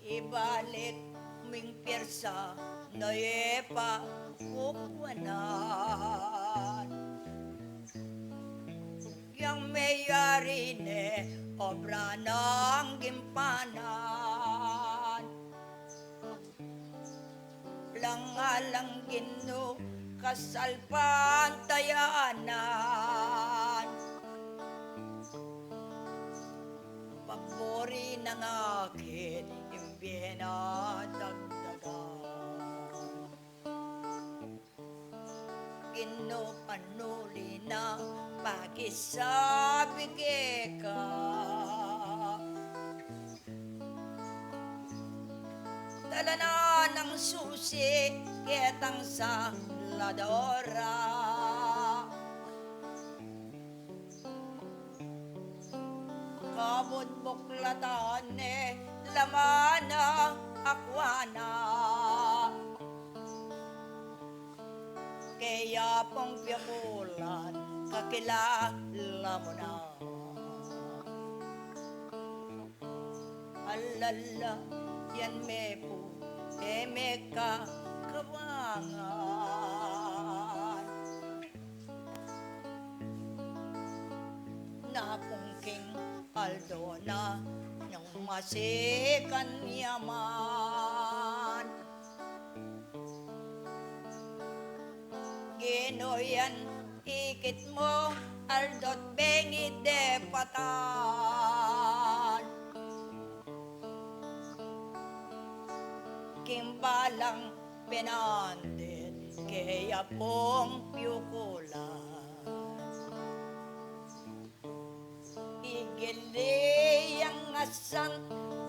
Speaker 7: Ibalik ming pyersa na yepa kukwanan. Yang mayari ne obra ng gimpanan. Langalang gino kasalpan tayanan. Pabori ng akin imbena dagdagan. Ginopanuli na pagisabi ka. Dala na ng susi ketang sa ladora. Kabod buklatan laman ng akwana. Kaya pong piyakulan kakilala mo na. Alala yan me po me ka kawangan. Napungking Aldo na yung masikan yaman. Ginoyan ikit mo Aldot bengi de patan. Kimbalang pinandin kaya pong piyukulan. Igili ang asan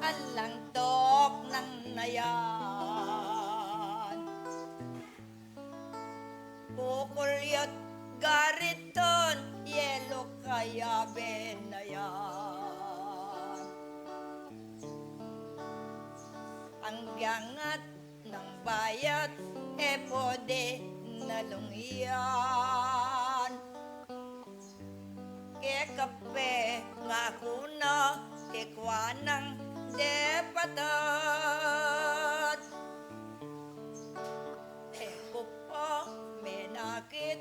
Speaker 7: alang tok ng nayan. Pukulyot gariton yelo kaya benayan. Ang gangat ng bayat pwede nalungyan. Kaya kape nga kuna ikwanang depatat. Eko pa menakit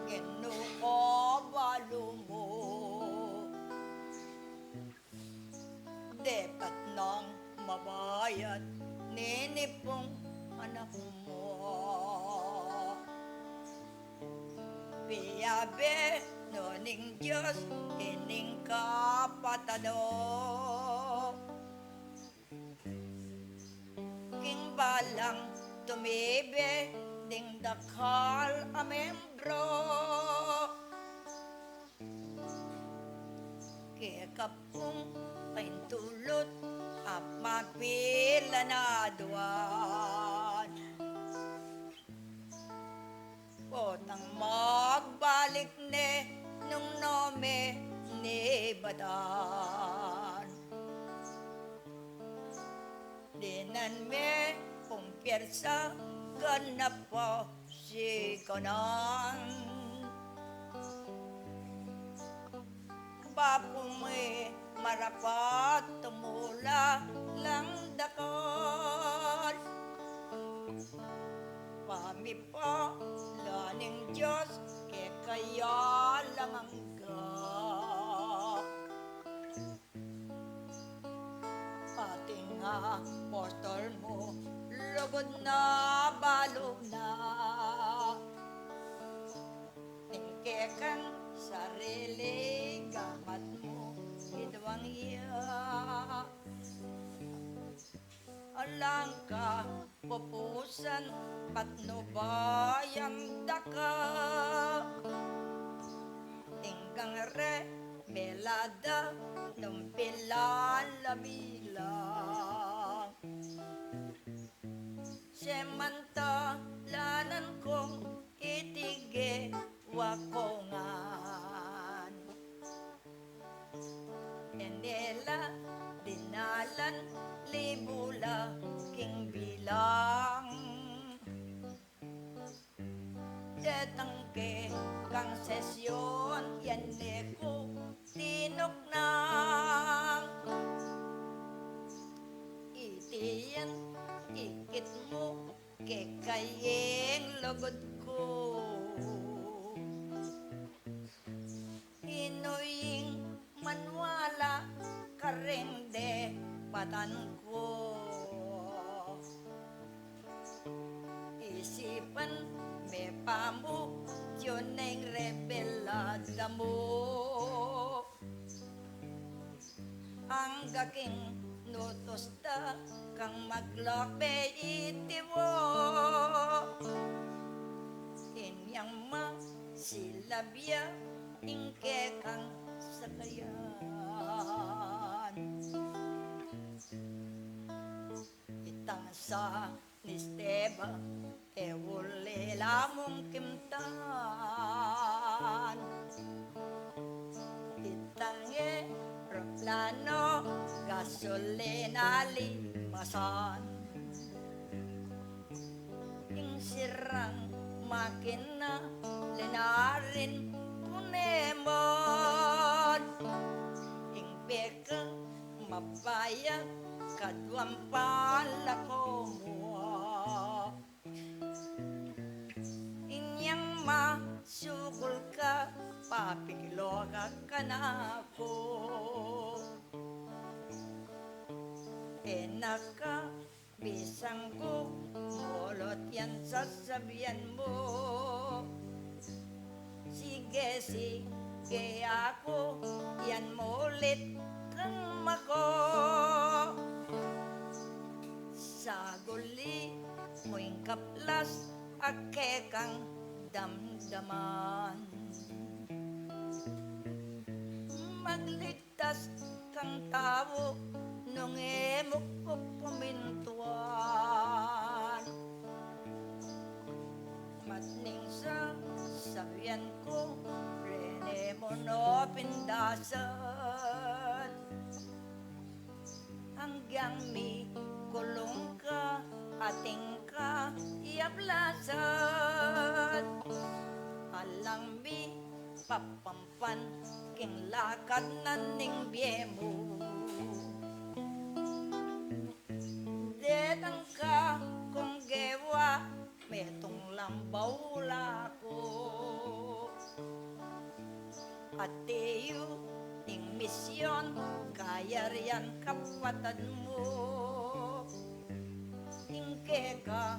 Speaker 7: genu ko balumo. Depat nang mabayad ninipong anak mo. Piyabe noning Diyos ining kapatado. King balang tumibe ding dakal a membro. Kaya kapung paintulot at magpila na duwan. Potang magbalik ne nung nome ni Badan. Dinan me kung pyersa ganap po si kanan. Bapong me marapat tumula lang dakol. Pami pa laning Diyos, kaya lang ang ating apostol mo, lugod na balo na. Tingke kang sarili, gamat mo, idwang iya. Alang ka, pupusan, patno bayang daka. Tinggang re, belada, numpilan labilang. Semantalanan kong itige wakongan. Endela dinalan libula king bilang. Detangke kang sesyon yan ko tinok nang itiyan ikit mo kekayeng lugod ko. Inoying manwala karengde patan ko. Isipan me pamu yun ang rebelada mo. Ang gaking nutosta kang maglape itiwo. Inyang ma silabya ingke kang sakayan. Itang sa nisteba ewole lamong kimtan. Itange roplano gasolina limasan. Ing sirang makina lenarin punemon. Ing peka mabayag kadwang palako mo. Inyang masukul ka, papikilo ka na ako. Enaka, bisang ko, mulot yan sasabihan mo. Sige, sige ako, yan mulit kang mako. Sa guli mo'y kaplas, ake kang damdaman. Magligtas kang tao, nung emok ko pumintuan. Matning sa sabihan ko, rene mo no pindasan. Hanggang mi kulong ka, ating ka iablasan. Alang mi papampan, king lakad na ning biemo. Detang ka kung gewa, metong lambaw lako. At teyo, ting misyon, kaya riyan kapatad mo. Ingke ka,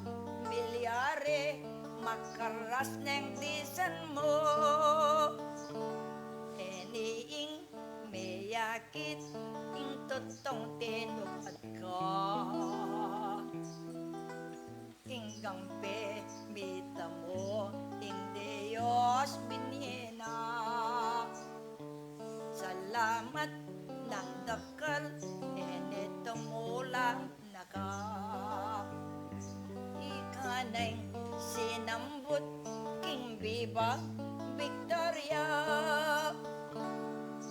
Speaker 7: milyare, makaras neng disan mo. Eniing meyakit, ing totong tinupat ka. Inggampe, mita mo, ing Diyos binina. Salamat ng dakal, enito mula naka. Ikanay sinambut, king biba, Victoria.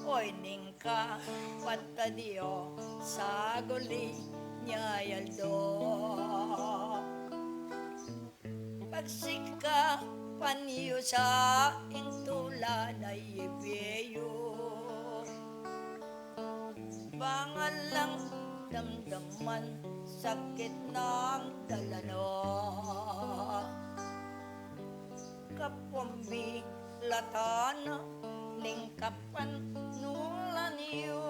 Speaker 7: Oy ning ka, patadiyo, sa guli niya yaldo. Pagsika, panyo sa intula na ibiyo. Bangalang damdaman sakit ng dalano. Kapambi latana ning kapan nulan yo.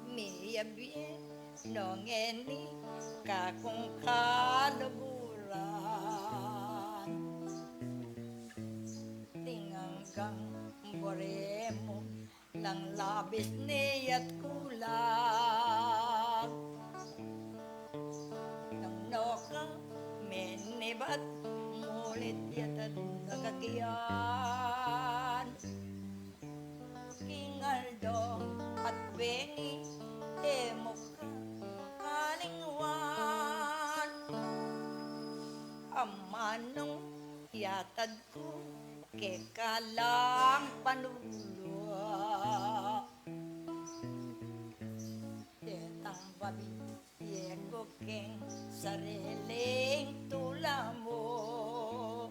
Speaker 7: Miyabi nongeni kakung kalaburan. Tinganggang boremo ng labis niya't kulang. Nang noka menibat mulit yatad nagagiyan. Kingaldo at bengi emok kalingwan. Amanong yatad ko kekalang panulwa. Tetang babi yeko keng sariling tula mo.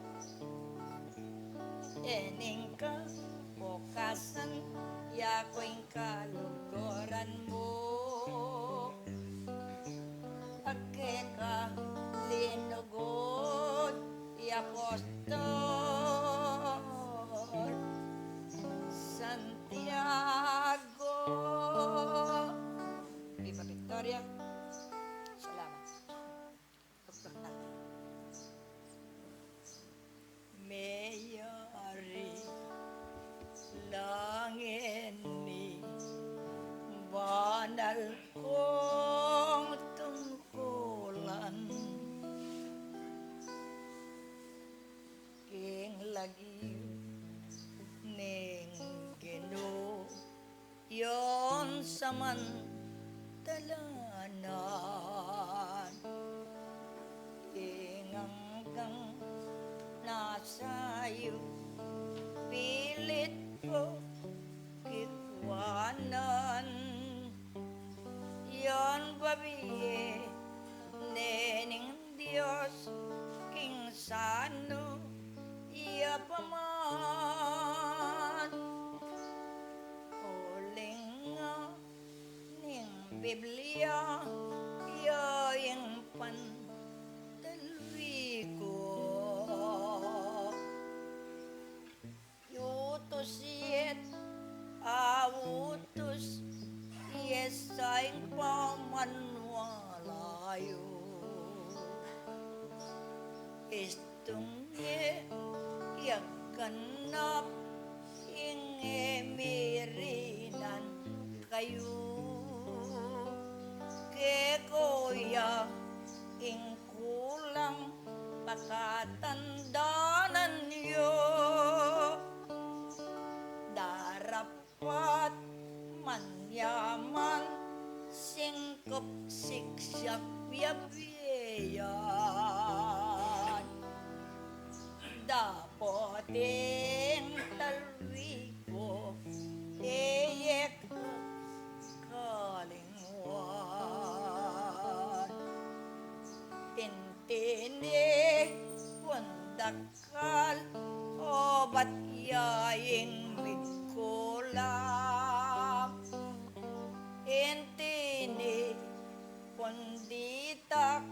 Speaker 7: Ening ka pokasan yako'y kaluguran mo. Ake ka linugod apostol Santiago. Viva Victoria. Salamat. Tuktok natin. Mayari langin ni banal kong tungkulan. King lagi ning Ginoo yon samantalanan. Inganggang nasayo pilit ko kitwanan. Yon babiye nening Diyos king sano iya paman. Uling nga ning Biblia yaing pandalwi ko. Yutos yet awutos yesaing pamanwalayo. Istung ye yaganap ing emirinan kayo. Kekoya ing kulang pakatandanan yo. Darapat manyaman singkop siksak biyabiyan. Dapoting talwi ko eyek kalingwan. Intini wandakal obat yaing mikulam. Intini ponditak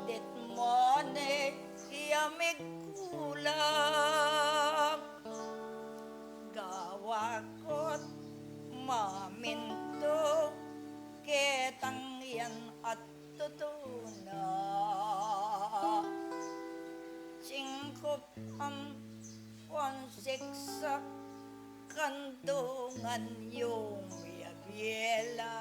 Speaker 7: dit mone yamig kulang. Gawakot maminto ketang yan at tutuna. Singkop ang ponsiksak kandungan yung yabiela.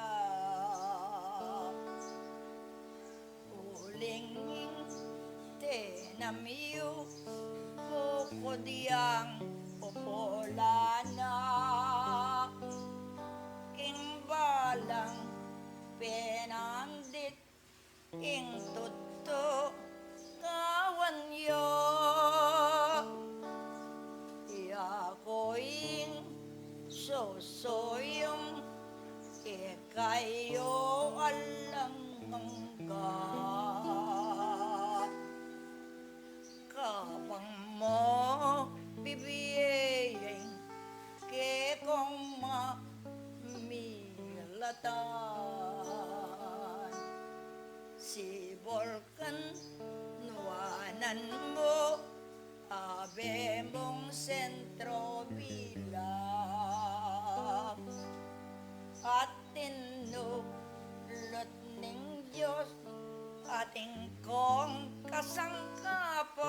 Speaker 7: Ulinging tenamiyo bukod yang popolana. King balang penandit ing tuto kawan yo. Yakoing sosoyong ikayo alang mangga. Kabang mo bibiyeng ke kong mamilata. Tabi mong sentro bilang at tinulot ng Diyos ating kong kasangkapan.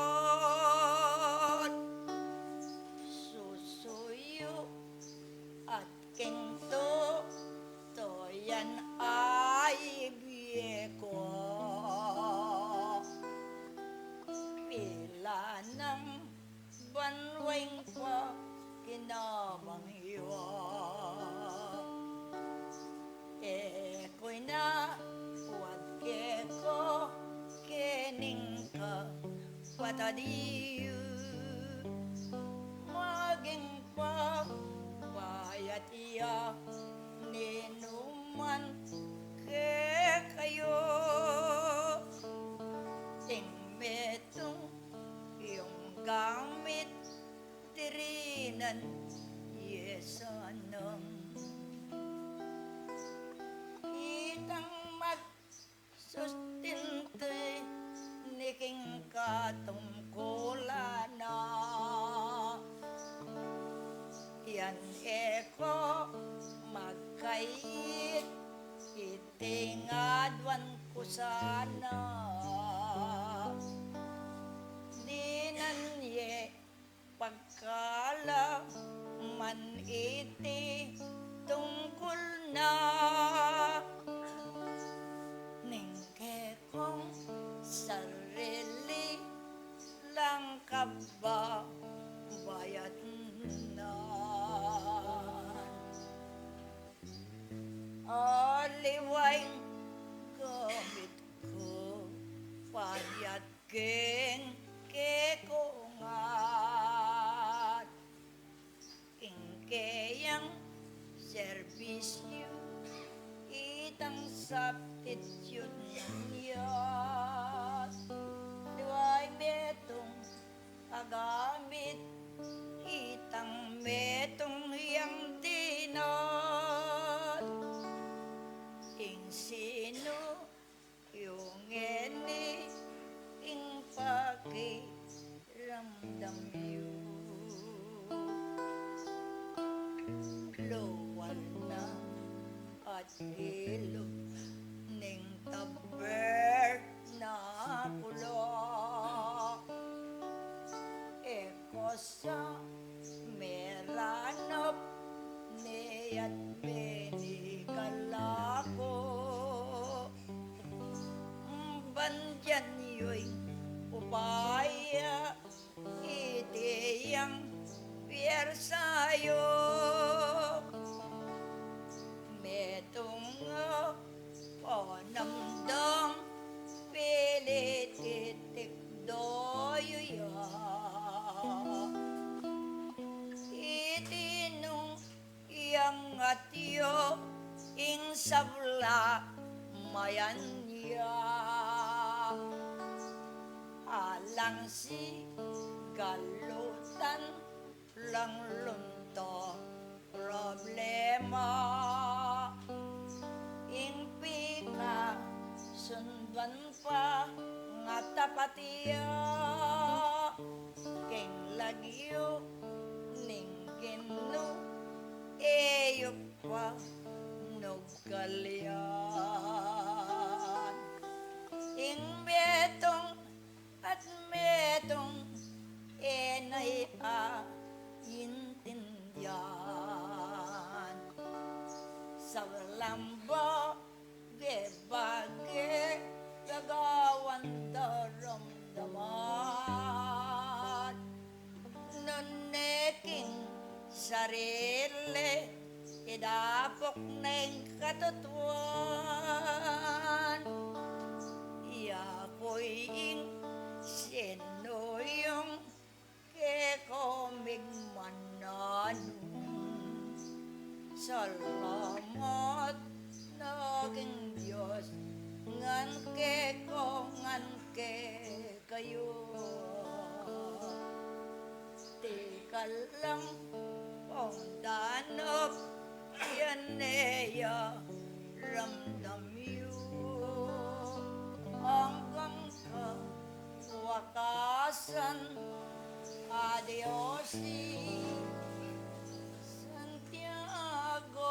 Speaker 7: Susuyo at kinto, toyan ay biyeko. Pila ng banweng pa kinamanghiwa. Eko'y na huwag keko kening ka patadiyo. Maging pa bayat iya ninuman ke kayo. Tingmetong yung gamit tirinan yesanang itang magsustinte niking katungkulan na yan eko magkait itingadwan ko sana dinan ye pagkala man iti tungkol na ningke kong sarili lang kaba bayat na aliwang gamit ko payat king kekongat kingkeyang serbisyo itang substitute niya diway metong agamit itang metong yang dinat ing sino yung eni ing pakiramdam yun lowal na at ilog ning taber na kulo eko sa meranop niyat benigalako bandyan yo'y upaya itiyang piersayo metong panamdam pilititik doyo ya itinong yang atyo ing sabla mayan ya alang si galutan lang lunto problema ing pika sundan pa nga tapatiya king lagyo ning ginu eyo pa nugkalyan ing betong at metong enay intindihan sa lamba gebage gagawan daramdaman nuneking sarili idapok ng katutuan iyako'y ing sino yung kekomig mananong salamat naging Diyos ngan keko ngan ke kayo tika lang pangdanop yan neya ramdam yun hanggang ka wakasan Adios, Santiago.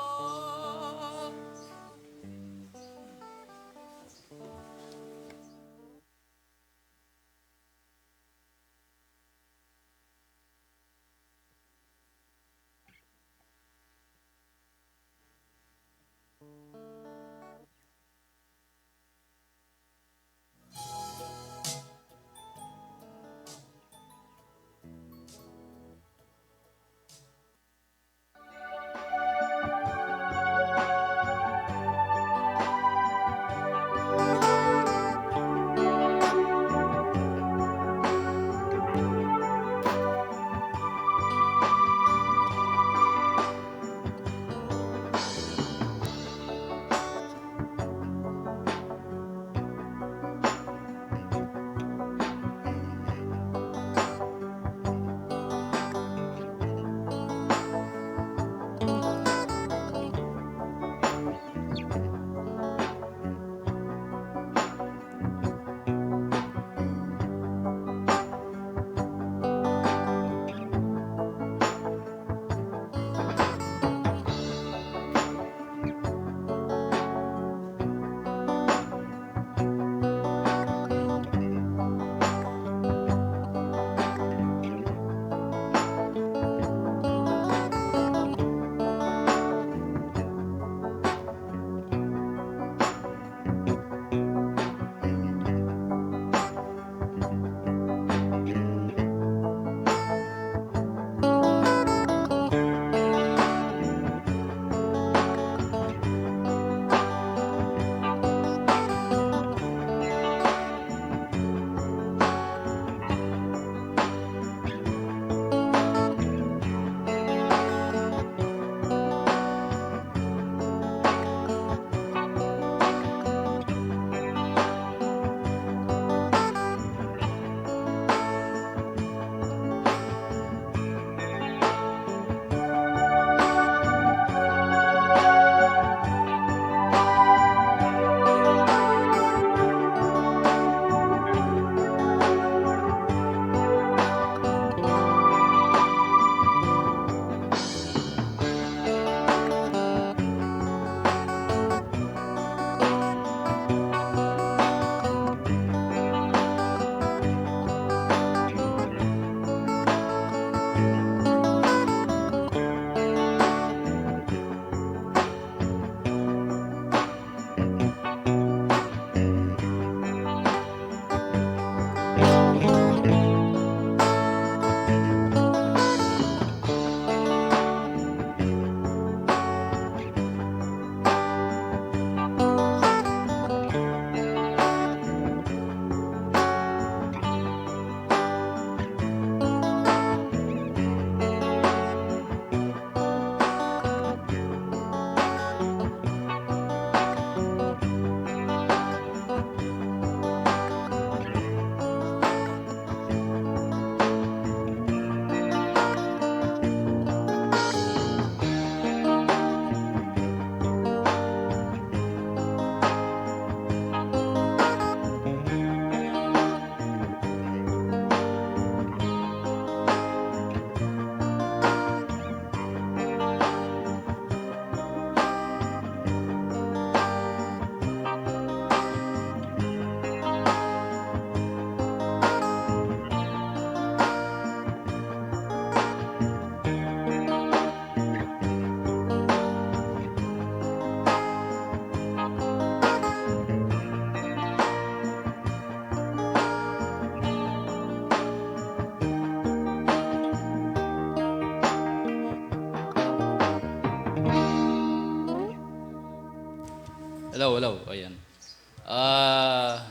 Speaker 2: Hello, hello. Ayan.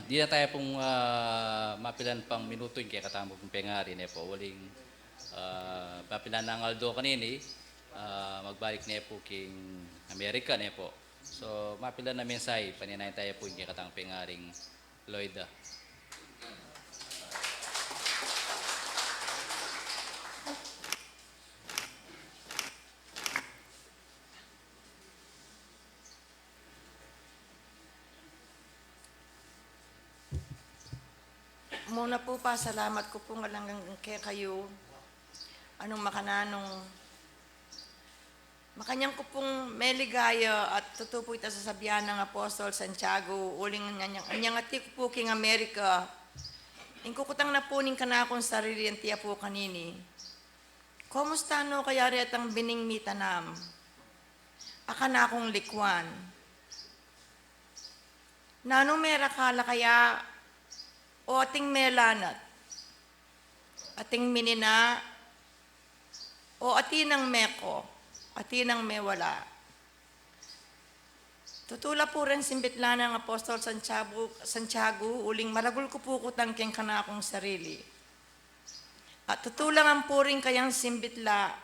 Speaker 2: Di na tayo pong mapilan pang minuto yung kaya katamo kong pengari na po. Waling mapilan ng Aldo kanini, magbalik na po king Amerika na po. So, mapilan na mensay, paninayin tayo po yung kaya katang pengaring Lloyd.
Speaker 7: Muna po pa, salamat ko po nga lang kay kayo anong makananong makanyang ko pong meligaya at totoo po ita sa sabihan ng Apostol Santiago, uling anyang ati ko po king Amerika, ingkukutang na po ning kanakong sarili ang tiya po kanini. Kumusta no kaya retang bining mitanam? Akan akong likwan. Nano mera kala kaya o ating melanat, ating minina, o atinang meko, atinang mewala. Tutula po rin simbitla ng Apostol Santiago, uling maragul ko po kutang keng kanakong sarili. At tutulang ang po rin kayang simbitla,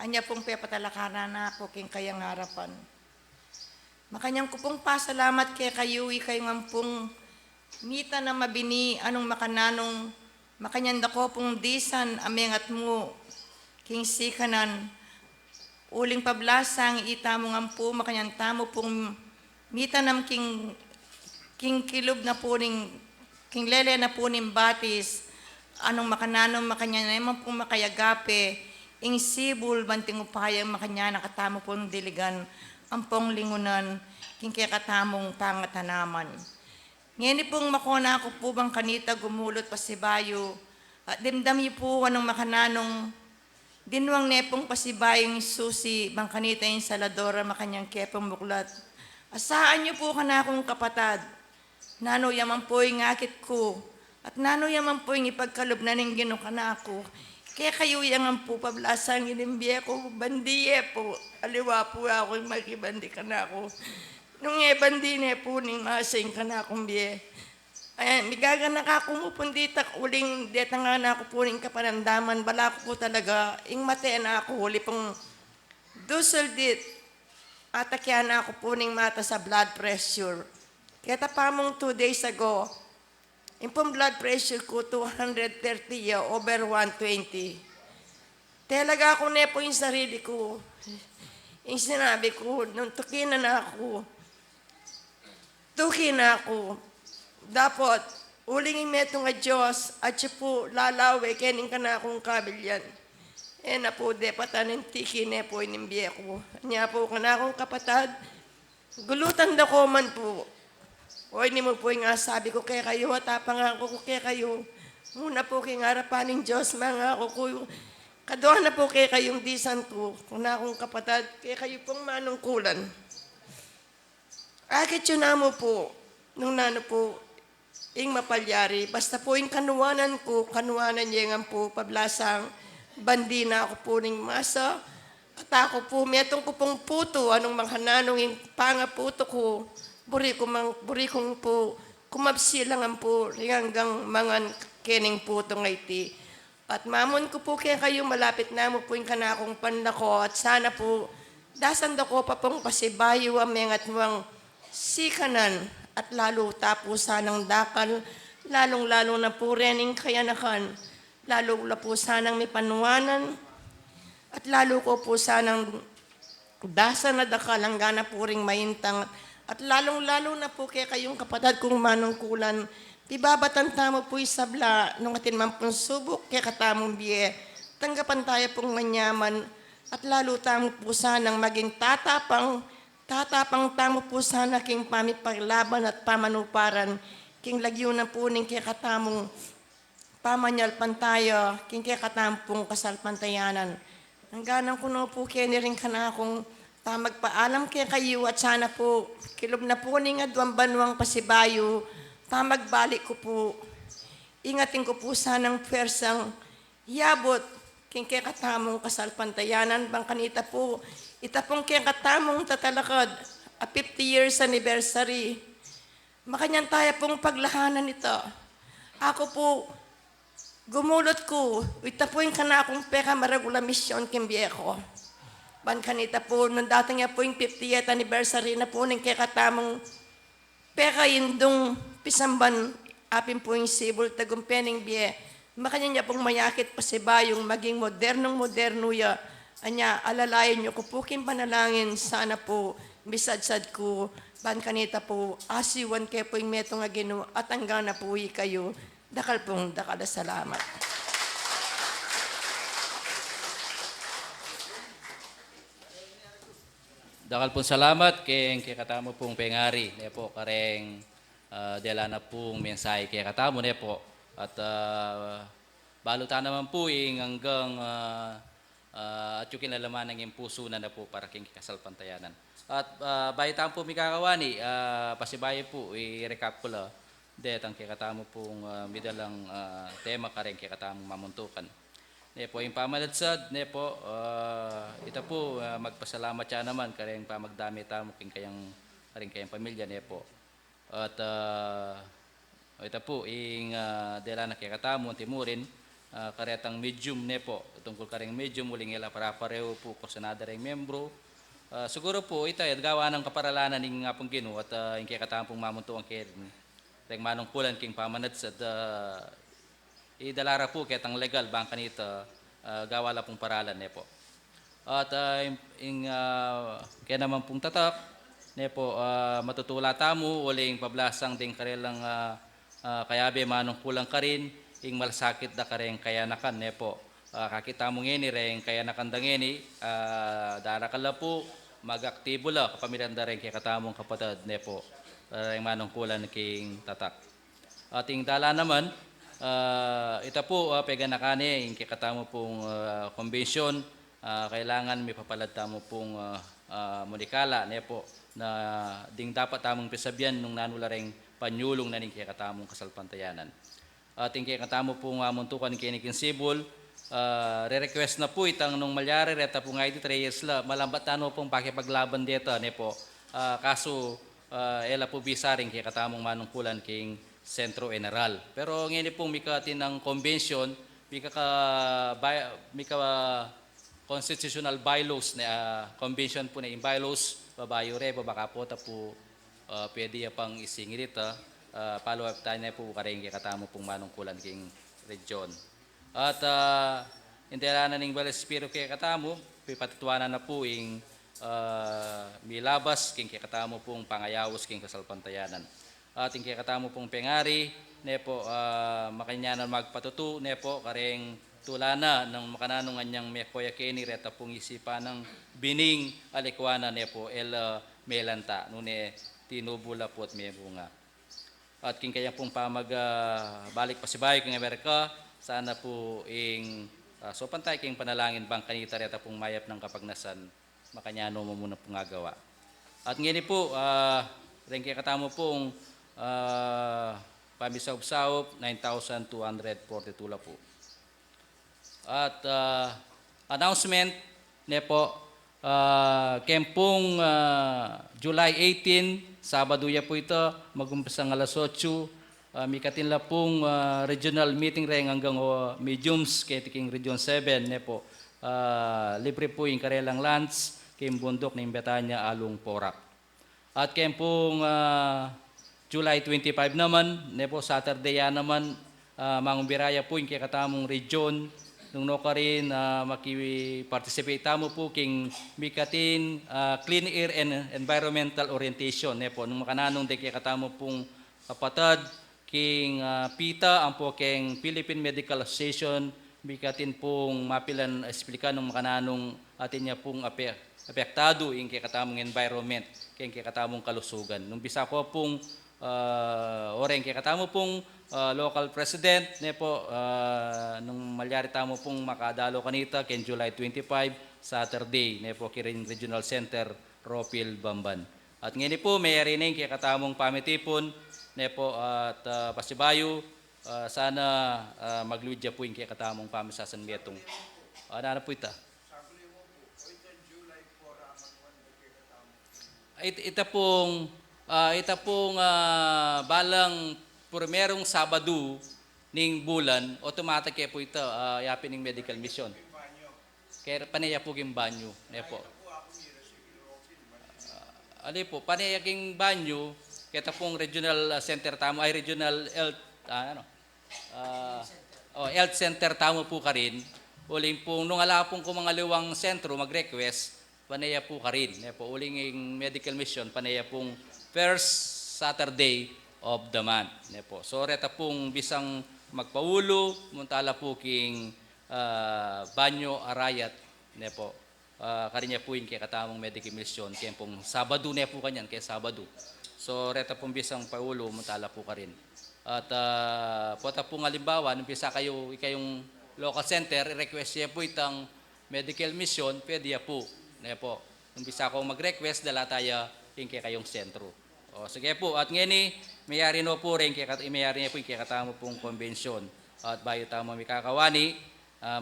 Speaker 7: anya pong pepatalakaran na ako keng kayang harapan. Makanyang ko pong pasalamat kay kayuwi kayo ng pong mita na mabini anong makananong makanyang dako pong disan amengat mo king sikanan uling pablasang itamo nga po makanyang tamo pong mita nam king kilob na po ning king lele na po ning batis anong makananong makanyang naman pong makayagape ing sibul banting upayang makanya nakatamo pong diligan ang pong lingunan king kaya katamong pangatanaman. Ngayon pong makona ako po bang kanita gumulot pasibayo at dimdami po anong makananong dinuang nepong pasibayong susi bang kanita yung saladora makanyang kepong buklat. Asaan niyo po ka na akong kapatad, nano yaman po yung akit ko at nano yaman po yung ipagkalob na ning ginukana ako. Kaya kayo yung po pablasang inimbiye ko, bandiye po, aliwa po ako yung makibandi ka na ako. Nung bandine po ning masing ka na akong biye. Ayan, migaga na ka kumupunditak uling deta nga na ako po ning kapanandaman, bala ko po talaga, ing mate na ako, uli pong duseldit, atakya na ako po ning mata sa blood pressure. Kaya tapamong 2 days ago, yung pong blood pressure ko, 230 over 120. Talaga ako na po yung sarili ko. Yung sinabi ko, nung tukina na ako, dapat, uling imeto nga Diyos, at siya po lalawe, kening ka na akong kabilyan. E na po, depatanin tiki na po inimbiye ko. Niya po ka na akong kapatad, gulutan da ko man po. O ini mo po yung sabi ko kaya kayo, at apangako ko kaya kayo. Muna po kayong harapan ng Diyos, mga ako ko. Kadoan na po kaya kayong disan ko, kung na akong kapatad, kaya kayo pong manungkulan. Akit yun na mo po, nung nano po, ing mapalyari, basta po yung kanuwanan ko, kanuwanan niya nga po, pablasang, bandi na ako po ning masa, at ako po, metong ko pong puto, anong manghananong yung pangaputo ko, buri kong po, kumabsilangan po, hanggang mga kening puto nga iti. At mamon ko po kaya kayo, malapit na mo po yung kanakong pandako, at sana po, dasan ko pa pong pasibayo ang mengat muang sikanan, at lalo tapo sanang dakal, lalong-lalo na po rening kayanakan, lalo po sanang may panuwanan, at lalo ko po sanang dasan na dakal, hanggang na po ring maintang, at lalong-lalo na po kaya kayong kapatid kong manungkulan, tibabatan tamo po isabla, nung atin man pong subok, kaya katamong biye, tanggapan tayo pong manyaman, at lalo tamo po sanang maging tatapang tamo po sana king pamipaglaban at pamanuparan, king lagyo na po ning kaya katamong pamanyalpan tayo, king kaya katamong kasalpantayanan. Hangganan ko na po kaya niring ka na akong magpaalam kaya kayo at sana po, kilob na po ning adwang banwang pasibayo, magbalik ko po, ingatin ko po sanang pwersang yabot, king kaya katamong kasalpantayanan, bang kanita po, itapong kaya katamong tatalakad, a 50 years anniversary, makanyan tayo pong paglahanan ito. Ako po, gumulot ko, itapuin ka na akong peka maragula misyon kimbiye ko. Ban kanita po, nung dating nga po yung 50th anniversary na po ng kaya katamong peka indong pisamban, apin po yung sibol tagumpening biye, makanya niya pong mayakit pa si Bayong maging modernong-moderno ya, anya alalayan niyo ko po kin panalangin, sana po misadsad ko, ban kanita po, asiwan kayo po yung metong agino, at hanggang na po kayo, dakal pong dakal, salamat.
Speaker 2: Dakal pong salamat kay katamo pong pengari. Ne po kareng dela na pong mensahe kay katamo ne po. At balutan naman po hanggang at yung kinalaman ng puso na po para king kasalpantayanan. At bayitan po mi kakawani, pasibayo po i-recap ko la. Det ang kay katamo pong midalang tema kareng kay katamo mamuntukan. Ne po yung pamaladsad, ne po, ito po, magpasalamat siya naman kareng pamagdami tamo kareng kayang pamilya, ne po. At ito po, yung dela na kikatamo, timurin, karetang medium, ne po, tungkol kareng medium, muling ila para pareho po, kursanada rin membro. Siguro po, ito, gawa ng kaparalanan ng nga pong gino, at yung kikatamo pong mamuntuan kay ring manungkulan king pamaladsad, idalara po ketang legal bangka nito gawa la pong paralan ne po. At kaya naman pong tatak ne po matutula tamo uling pablasang ding karelang kayabe manong kulang ka rin ing malasakit da kareng kayanakan ne po. Kakita mo ngeni reng kayanakan da ngeni dara kala po magaktibo la kapamilan da rin kay katamong kapatid ne po. Reng manong kulang king tatak. Ating dala naman ito po, peganakani, yung kikatamo pong convention, kailangan may papalad tamo pong munikala, ne po, na ding dapat tamong pisabyan nung nanularing panyulong na ning kikatamong kasalpantayanan. At yung kikatamo pong muntukan kinikin Sibol, re-request na po itang nung malyari, reta po nga iti 3 years la, malambat tano pong pakipaglaban dito, ne po, kaso ela po bisaring kikatamong manungkulan king Sentro General. Pero ngayon pong mikatin ng convention, mika constitutional bylaws na convention po na yung bylaws, babayo re, babaka po ta po pwede pang isingit follow up tayo na po kareng katamo pong manungkulan king region. At hindi na ning balespiro kay katamo, pipatutuanan na po yung milabas king katamo pong pangayawos king kasalpantayanan. Ating kikatamo pong pengari, ne po, makanyanan magpatutu, ne po, kareng tulana ng makananong anyang mekoya keni, reta pong isipan ng bining alikwana, ne po, melanta, nune tinubula po at may bunga. At king kaya pong balik pasibayo king Amerika, sana po so pantay king panalangin bang kanita reta pong mayap ng kapagnasan, makanyano mo muna pong agawa. At ngayon po, rin kikatamo pong pamisawb-sawb 9,242 la po. At announcement ne po kempong July 18 Sabado ya po ito magumpisa ng alas 8 mikatin la pong regional meeting reng hanggang mediums kay tiking region 7 ne po libre po yung karelang lunch kim bundok ng Betania Along Porac. At kempong July 25 naman, ne po Saturday yan naman, mangumbiraya po yung kikatamong region, nung no ka rin maki-participate tamo po king mikatin clean air and environmental orientation, ne po, nung makananong de kikatamo pong kapatad, king PITA, ang po king Philippine Medical Association, mikatin pong mapilan esplikan nung makananong atin niya pong apektado yung kikatamong environment, yung kikatamong kalusugan. Nung bisa ko pong oreng kikatamo pong local president ne po nung malyari tamo pong makadalo kanita ken July 25 Saturday ne po kiring Regional Center Ropil Bamban. At ngayon po may rin kikatamong pamitipon ne po at pasibayo sana magludya po yung kikatamong pamisasan metong. Ano po ita? Ita pong balang primerong Sabado ning bulan, automatic kaya po ito, yapin ng medical mission. Kaya panaya po yung banyo. Panaya yung banyo, kaya pong regional center tamo, ay regional health center tamo po ka rin. Uling po, nung ala pong kumangaliwang sentro, mag-request, panaya po ka rin. Uling yung medical mission, panaya pong first Saturday of the month. So, reta pong bisang magpaulo, muntala po king banyo arayat. karinya po yung kaya katamong medical mission, kaya pong Sabado na po kanyan, kaya Sabado. So, reta pong bisang paulo, mutala po ka rin. At pota pong halimbawa, nung pisa kayong local center, request niya po itang medical mission, pwede po. Na po. Nung pisa akong mag-request, dala tayo yung kayong sentro. O, sige po. At ngayon, mayari no po rin, mayari niya po yung katamo pong convention. At bayo tamo may kakawani,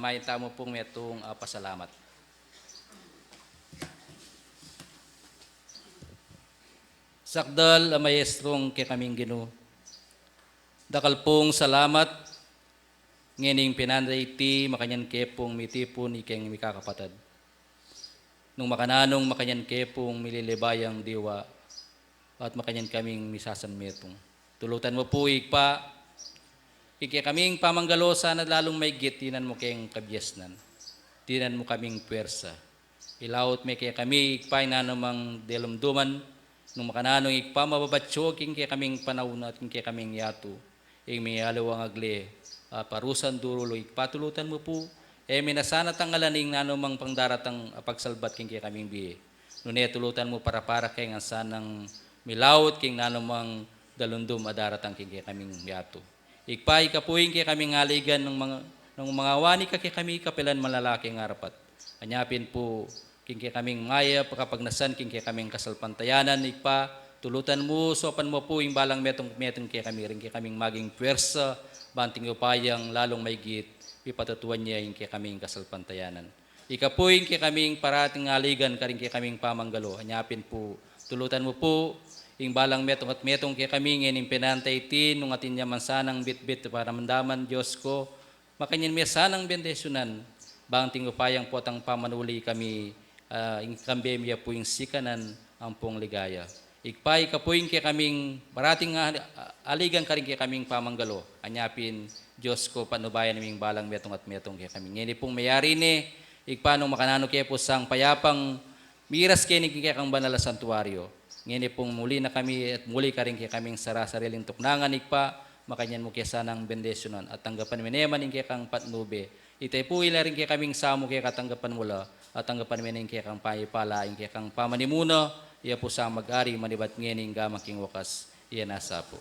Speaker 2: may tamo pong metong pasalamat. Sakdal, maestrong kay kaming Ginoo. Dakal pong salamat, ngening pinanday ti makanyan kepong mitipon ikeng mikakapatad. Nung makananong makanyan kepong mililibayang diwa at makanyan kaming misasan metong. Tulutan mo po ikpa, ikya kaming pamanggalosa na lalong may tinan mo kayong kabyasnan. Tinan mo kaming puwersa. Ilawot may kaya kami ikpa inanamang delumduman, nung makananong ikpa mababatso king kaya kaming panahon at king kaya kaming yato. Ing may alawang agli, parusan durulo ikpatulutan mo po, minasana tangalaning nanumang pangdaratang pagsalbat king kaya kaming biye. Nune tulutan mo para kay nga sanang milawot king nanumang dalundum adaratang king kaya kaming yato. Ikpa ikapuing kaya kaming aligan ng mga wani ka kaya kami kapilan malalaking harapat. Anyapin po king kaya kaming maya pagkapagnasan king kaya kaming kasalpantayanan ikpa. Tulutan mo, sopan mo po yung balang metong kaya kami rin kaya kaming maging puwersa, banting upayang lalong may git, ipatatuan niya yung kaya kaming kasalpantayanan. Ika po yung kaya kaming parating aligan ka rin kaya kaming pamanggalo. Anyapin po, tulutan mo po yung balang metong at metong kaya kaming ining pinantay tin, nung atin niya mansanang bit-bit para mandaman Diyos ko, makanyan may sanang bendesyonan, banting upayang po atang pamanuli kami, yung kambemya po yung sikanan ang pong ligaya. Ikpay kapuing kaya kaming parating aligan ka rin kaya kaming pamanggalo. Anyapin, Diyos ko, panubayan naming balang metong at metong kaya kaming. Ngayon pong mayari ni, ikpa nung makanano kaya po sang payapang miras kaya ni kaya kang banal na santuaryo. Ngayon pong muli na kami at muli ka rin kaya kaming sariling tuknangan, ikpa, makanyan mo kaya sanang bendesyonan at tanggapan mineman kaya kang patnube. Itay po ila rin kaya kaming samo kaya katanggapan mula at tanggapan minin kaya kang paipala, kaya kang pamanimuna, iya po sa mag-ari manibat ngening gamaking wakas, iya nasa po.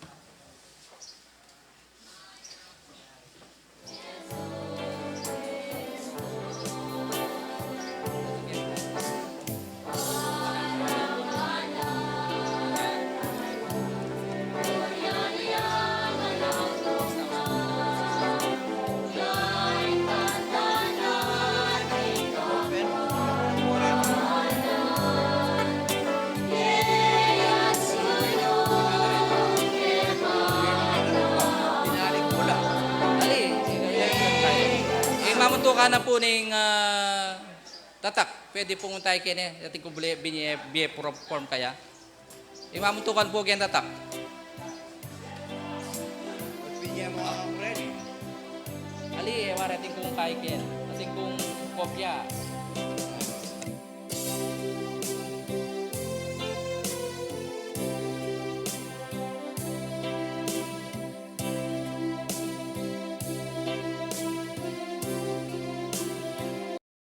Speaker 2: Mamunto ka na po ng tatak. Pwede pong tayo kene. Ating kung biye form kaya. Mamuntukan po kaya tatak.
Speaker 5: Bigyan mo ang ready.
Speaker 2: Ali, warating kung kaya kene. Ating kung kopya.